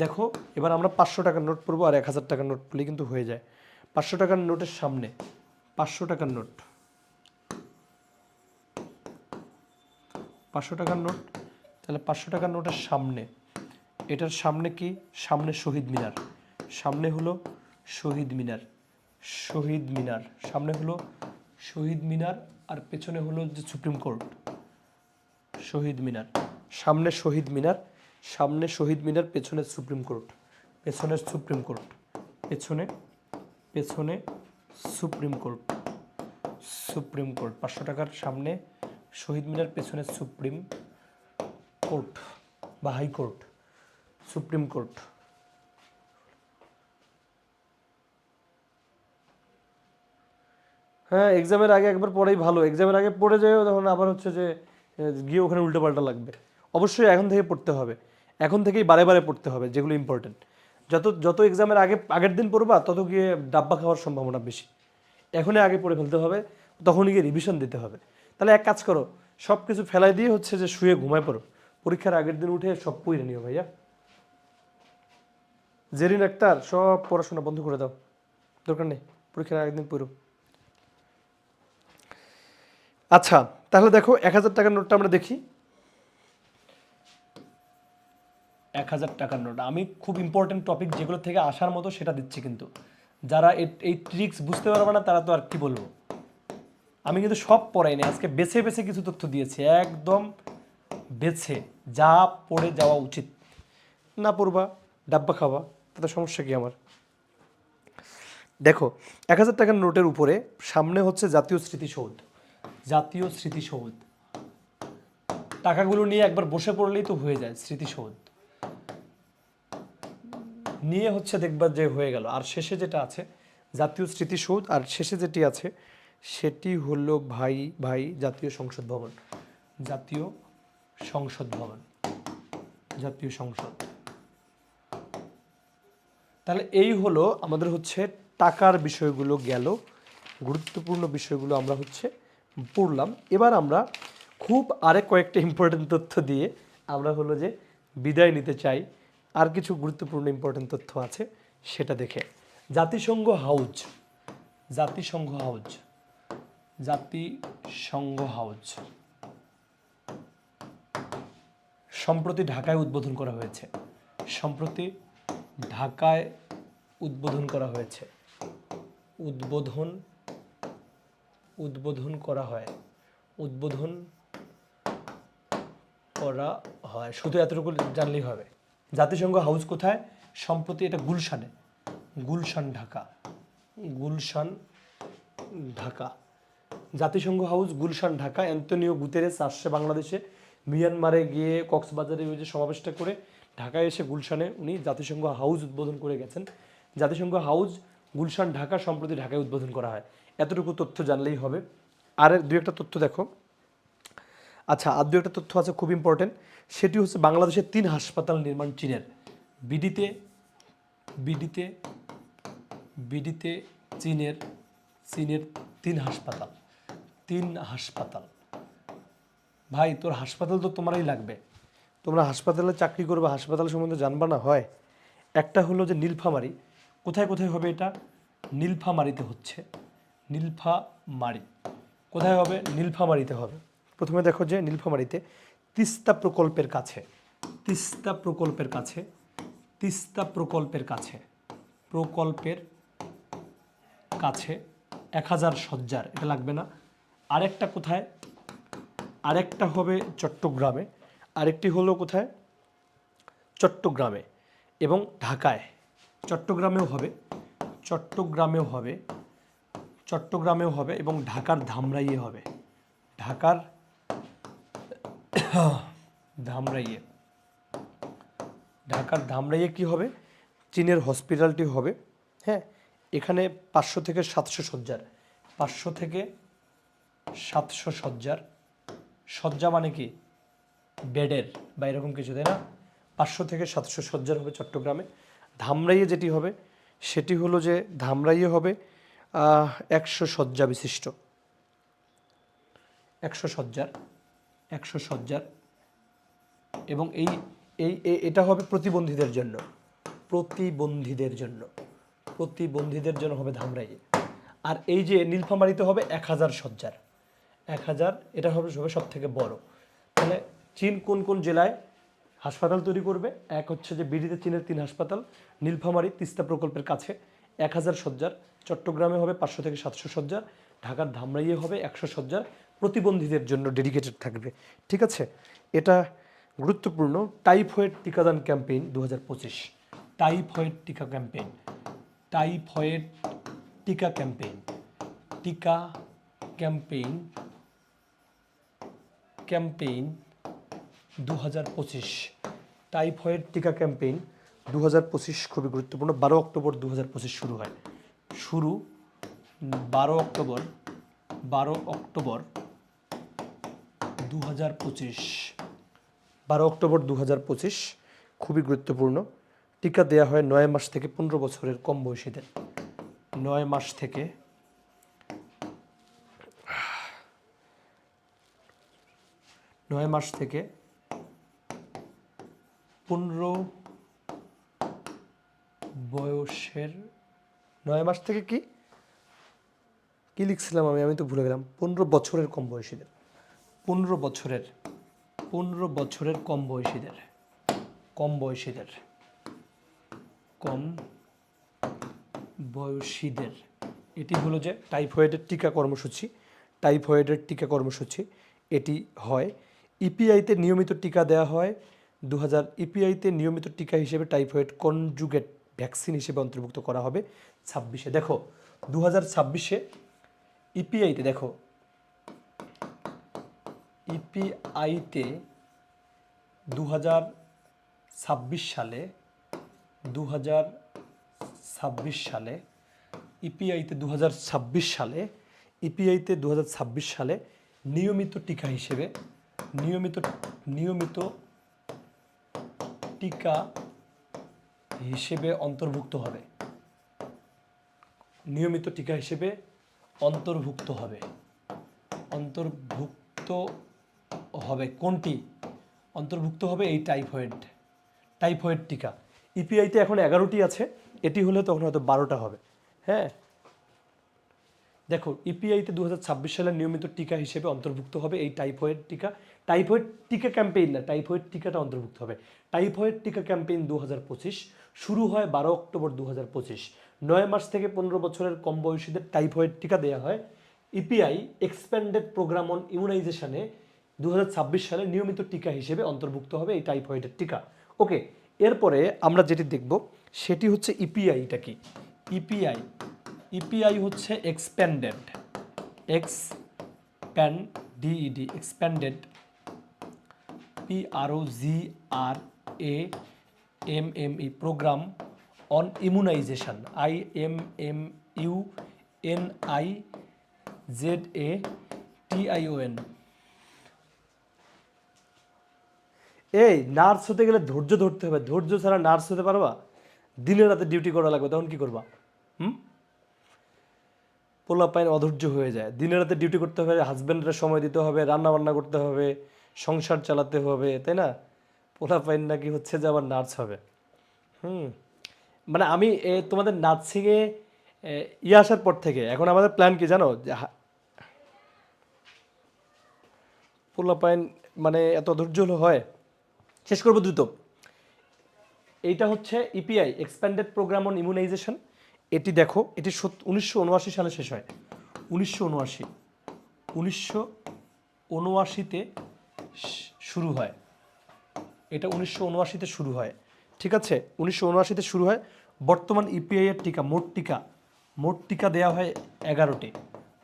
দেখো এবার আমরা 500 টাকার নোট পড়বো আর 1000 টাকার নোট পড়লে কিন্তু হয়ে যায়। 500 টাকার নোটের সামনে, 500 টাকার নোট, 500 টাকার নোট, তাহলে 500 টাকার নোটের সামনে, এটার সামনে কি, সামনে শহীদ মিনার, সামনে হলো শহীদ মিনার, শহীদ মিনার, সামনে হলো শহীদ মিনার, আর পেছনে হলো যে সুপ্রিম কোর্ট, শহীদ মিনার, সামনে শহীদ মিনার, সামনে শহীদ মিনার, পেছনে সুপ্রিম কোর্ট, পেছনে সুপ্রিম কোর্ট, পেছনে পেছনে সুপ্রিম কোর্ট, সুপ্রিম কোর্ট। 500 টাকার সামনে শহীদ মিনার, পেছনে সুপ্রিম কোর্ট বা হাইকোর্ট, সুপ্রিম কোর্ট। হ্যাঁ, এক্সামের আগে একবার পড়াই ভালো, এক্সামের আগে পড়ে যাও, তখন আবার হচ্ছে যে গিয়ে ওখানে উল্টোপাল্টা লাগবে। অবশ্যই এখন থেকে পড়তে হবে, এখন থেকেই বারে বারে পড়তে হবে যেগুলো ইম্পর্টেন্ট। যত যত এক্সামের আগের দিন পড়বা তত গিয়ে ডাব্বা খাওয়ার সম্ভাবনা বেশি। এখনই আগে পড়ে ফেলতে হবে, তখনই গিয়ে রিভিশন দিতে হবে। তাহলে এক কাজ করো, সব কিছু ফেলাই দিয়ে হচ্ছে যে শুয়ে ঘুমায় পড়ো, পরীক্ষার আগের দিন উঠে সব পড়ে নিও ভাইয়া। জেরিন আক্তার সব পড়াশোনা বন্ধ করে দাও, দরকার নেই, পরীক্ষার আগের দিন পড়ো। আচ্ছা তাহলে দেখো 1000 টাকার নোটটা আমরা দেখি। 1000 টাকার নোট, আমি খুব ইম্পর্টেন্ট টপিক যেগুলো থেকে আসার মতো সেটা দিচ্ছি, কিন্তু যারা এই ট্রিক্স বুঝতে পারবে না তারা তো আর কি বলবো। আমি কিন্তু সব পড়াইনি, আজকে বেছে বেছে কিছু তথ্য দিয়েছি, একদম বেছে, যা পড়ে যাওয়া উচিত। না পড়বা, ডাব্বা খাওয়া, তাতে সমস্যা কি আমার। দেখো 1000 টাকার নোটের উপরে সামনে হচ্ছে জাতীয় স্মৃতিসৌধ, জাতীয় স্মৃতিসৌধ, টাকাগুলো নিয়ে একবার বসে পড়লেই তো হয়ে যায়, স্মৃতিসৌধ নিয়ে হচ্ছে দেখবা যে হয়ে গেল। আর শেষে যেটা আছে জাতীয় স্মৃতিসৌধ, আর শেষে যেটি আছে সেটি হলো ভাই জাতীয় সংসদ ভবন, জাতীয় সংসদ ভবন, জাতীয় সংসদ। তাহলে এই হলো আমাদের হচ্ছে টাকার বিষয়গুলো গেল, গুরুত্বপূর্ণ বিষয়গুলো আমরা হচ্ছে পড়লাম। এবার আমরা খুব আরেক কয়েকটা ইম্পর্টেন্ট তথ্য দিয়ে আমরা হলো যে বিদায় নিতে চাই। আর কিছু গুরুত্বপূর্ণ ইম্পর্টেন্ট তথ্য আছে সেটা দেখে। জাতিসংঘ হাউজ, জাতিসংঘ হাউজ, জাতিসংঘ হাউজ সম্প্রতি ঢাকায় উদ্বোধন করা হয়েছে, সম্প্রতি ঢাকায় উদ্বোধন করা হয়েছে, উদ্বোধন করা হয়, উদ্বোধন করা হয়, শুধু এতটুকু জানলেই হবে। জাতিসংঘ হাউস কোথায়, সম্প্রতি এটা গুলশানে, গুলশান ঢাকা, গুলশান ঢাকা, জাতিসংঘ house Gulshan Dhaka. Antonio Guterres আসছে বাংলাদেশে, মিয়ানমারে গিয়ে কক্সবাজারে ওই যে সমাবেশটা করে ঢাকায় এসে গুলশানে উনি জাতিসংঘ হাউস উদ্বোধন করে গেছেন। জাতিসংঘ হাউস গুলশান ঢাকা সম্প্রতি ঢাকায় উদ্বোধন করা হয়, এতটুকু তথ্য জানলেই হবে। আর দু একটা তথ্য দেখো, আচ্ছা আর দু একটা তথ্য আছে খুব ইম্পর্টেন্ট, সেটি হচ্ছে বাংলাদেশের 3 হাসপাতাল নির্মাণ চীনের, বিডিতে বিডিতে বিডিতে চীনের 3 হাসপাতাল, 3 হাসপাতাল। ভাই তোর হাসপাতাল তো তোমারই লাগবে, তোমরা হাসপাতালে চাকরি করবে, হাসপাতাল সম্বন্ধে জানবা না হয়। একটা হলো যে নীলফামারী, কোথায় কোথায় হবে এটা, নীলফামারীতে হচ্ছে, নীলফামারী কোথায় হবে, নীলফামারীতে হবে। প্রথমে দেখো যে নীলফামারীতে তিস্তা প্রকল্পের কাছে, তিস্তা প্রকল্পের কাছে, তিস্তা প্রকল্পের কাছে, প্রকল্পের কাছে 1000 শয্যার, এটা লাগবে না। আরেকটা কোথায়, আরেকটা হবে চট্টগ্রামে, আরেকটি হলো কোথায়, চট্টগ্রামে এবং ঢাকায়। চট্টগ্রামেও হবে, চট্টগ্রামেও হবে এবং ঢাকার ধামরাইয়ে হবে, ঢাকার ধামরাইয়ে কি হবে, চীনের হসপিটালটি হবে। হ্যাঁ, এখানে 500 থেকে 700 শয্যার, 500 থেকে 700 শয্যার, শয্যা মানে কি বেডের বা এরকম কিছু, তাই না? 500 থেকে 700 শয্যার হবে চট্টগ্রামে। ধামরাইয়ে যেটি হবে সেটি হলো যে ধামরাইয়ে হবে 100 শয্যা বিশিষ্ট, 100 শয্যার এবং এই এই এটা হবে প্রতিবন্ধীদের জন্য, প্রতিবন্ধীদের জন্য হবে ধামরাইয়ে। আর এই যে নীলফামারীতে হবে 1000 শয্যার, 1000, এটা হবে সব থেকে বড়। তাহলে চীন কোন কোন জেলায় হাসপাতাল তৈরি করবে? এক হচ্ছে যে বিডিতে চীনের 3 হাসপাতাল, নীলফামারী তিস্তা প্রকল্পের কাছে 1000 শয্যার, চট্টগ্রামে হবে 500 থেকে 700 শয্যার, ঢাকার ধামরাইয়ে হবে 100 শয্যার, প্রতিবন্ধীদের জন্য ডেডিকেটেড থাকবে। ঠিক আছে, এটা গুরুত্বপূর্ণ। টাইফয়েড টিকাদান ক্যাম্পেইন 2025, টাইফয়েড টিকা ক্যাম্পেইন, টিকা ক্যাম্পেইন 2025, টাইফয়েড টিকা ক্যাম্পেইন 2025 খুবই গুরুত্বপূর্ণ। 12 অক্টোবর 2025 শুরু হয়, 12 অক্টোবর 2025, 12 অক্টোবর 2025 খুবই গুরুত্বপূর্ণ। টিকা দেওয়া হয় 9 মাস থেকে 15 বছরের কম বয়সীদের, 9 মাস থেকে 15 বয়সের, 9 মাস থেকে কি লিখছিলাম আমি তো ভুলে গেলাম, 15 বছরের কম বয়সীদের, 15 বছরের কম বয়সীদের এটি হলো যে টাইফয়েডের টিকা কর্মসূচি, এটি হয়। ইপিআইতে নিয়মিত টিকা দেওয়া হয়, ইপিআইতে নিয়মিত টিকা হিসেবে টাইফয়েড কনজুগেট ভ্যাকসিন হিসেবে অন্তর্ভুক্ত করা হবে 26-এ। দেখো 2026-এ ইপিআইতে, দেখো ইপিআইতে 2026 সালে ইপিআইতে 2026 সালে নিয়মিত টিকা হিসেবে অন্তর্ভুক্ত হবে কোনটি? অন্তর্ভুক্ত হবে এই টাইফয়েড টিকা। ইপিআইতে এখন 11টি আছে, এটি হলে তখন হয়তো 12টা হবে। হ্যাঁ, দেখো ইপিআইতে 2026 সালে নিয়মিত টিকা হিসেবে অন্তর্ভুক্ত হবে এই টাইফয়েড টিকা ক্যাম্পেইন না, টাইফয়েড টিকাটা অন্তর্ভুক্ত হবে। টাইফয়েড টিকা ক্যাম্পেইন 2025 শুরু হয় 12 অক্টোবর 2025। 9 মাস থেকে 15 বছরের কম বয়সীদের টাইফয়েড টিকা দেওয়া হয়। ইপিআই এক্সপ্যান্ডেড প্রোগ্রাম অন ইমিউনাইজেশনে 2026 সালে নিয়মিত টিকা হিসেবে অন্তর্ভুক্ত হবে এই টাইফয়েডের টিকা। ওকে, এরপরে আমরা যেটি দেখব সেটি হচ্ছে ইপিআইটা কি। ইপিআই হচ্ছে expanded PROGRAME programme on immunization, IMMUNIZATION। এই নার্স হতে গেলে ধৈর্য ধরতে হবে, ধৈর্য ছাড়া নার্স হতে পারবা? দিনে রাতে ডিউটি করা লাগবে, তখন কি করবা? পোলাপাইন অধৈর্য হয়ে যায়, দিনে রাতে ডিউটি করতে হবে, হাজব্যান্ডের সময় দিতে হবে, রান্না বান্না করতে হবে, সংসার চালাতে হবে, তাই না? পোলাপাইন নাকি হচ্ছে যে আবার নার্স হবে। মানে আমি তোমাদের নার্সিংয়ে আসার পর থেকে এখন আমাদের প্ল্যান কি জানো? পোলাপাইন মানে এত ধৈর্য হলে হয়? শেষ করবো দ্রুত। এইটা হচ্ছে EPI expanded programme on immunization. এটি দেখো, এটি 1979 সালে শেষ হয়। 1979-তে শুরু হয়। এটা 1979-তে শুরু হয়, ঠিক আছে, 1979-তে শুরু হয়। বর্তমান ইপিআই এর টিকা মোট টিকা দেওয়া হয় 11টি,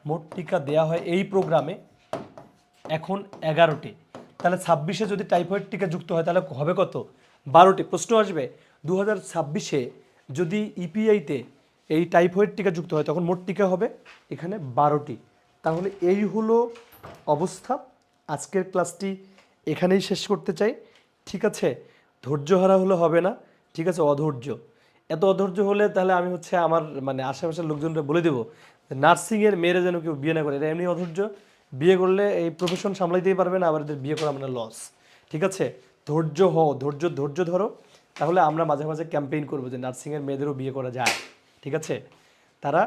মোট টিকা দেওয়া হয় এই প্রোগ্রামে এখন 11টি। তাহলে 26-এ যদি টাইফয়েড টিকা যুক্ত হয় তাহলে হবে কত? 12টি। প্রশ্ন আসবে 2026-এ যদি ইপিআইতে এই টাইফয়েড টিকা যুক্ত হয় তখন মোট টিকা হবে এখানে 12টি। তাহলে এই হলো অবস্থা। আজকের ক্লাসটি এখানেই শেষ করতে চাই, ঠিক আছে। ধৈর্য হারা হলে হবে না, ঠিক আছে, অধৈর্য। এত অধৈর্য হলে তাহলে আমি হচ্ছে আমার মানে আশেপাশের লোকজনরা বলে দেবো নার্সিংয়ের মেয়েরা যেন কেউ বিয়ে না করে, এটা এমনি অধৈর্য। বিয়ে করলে এই প্রফেশন সামলাইতেই পারবে না, আবার এদের বিয়ে করা মানে লস, ঠিক আছে। ধৈর্য হও, ধৈর্য ধরো, তাহলে আমরা মাঝে মাঝে ক্যাম্পেইন করবো যে নার্সিংয়ের মেয়েদেরও বিয়ে করা যায়, ঠিক আছে। তারা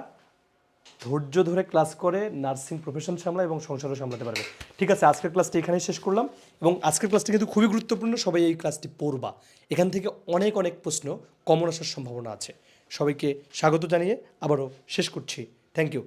ধৈর্য ধরে ক্লাস করে নার্সিং প্রফেশন সামলায় এবং সংসারও সামলাতে পারবে, ঠিক আছে। আজকের ক্লাসটি এখানেই শেষ করলাম এবং আজকের ক্লাসটি কিন্তু খুবই গুরুত্বপূর্ণ, সবাই এই ক্লাসটি পড়বা। এখান থেকে অনেক অনেক প্রশ্ন কমন আসার সম্ভাবনা আছে। সবাইকে স্বাগত জানিয়ে আবারও শেষ করছি। Thank you.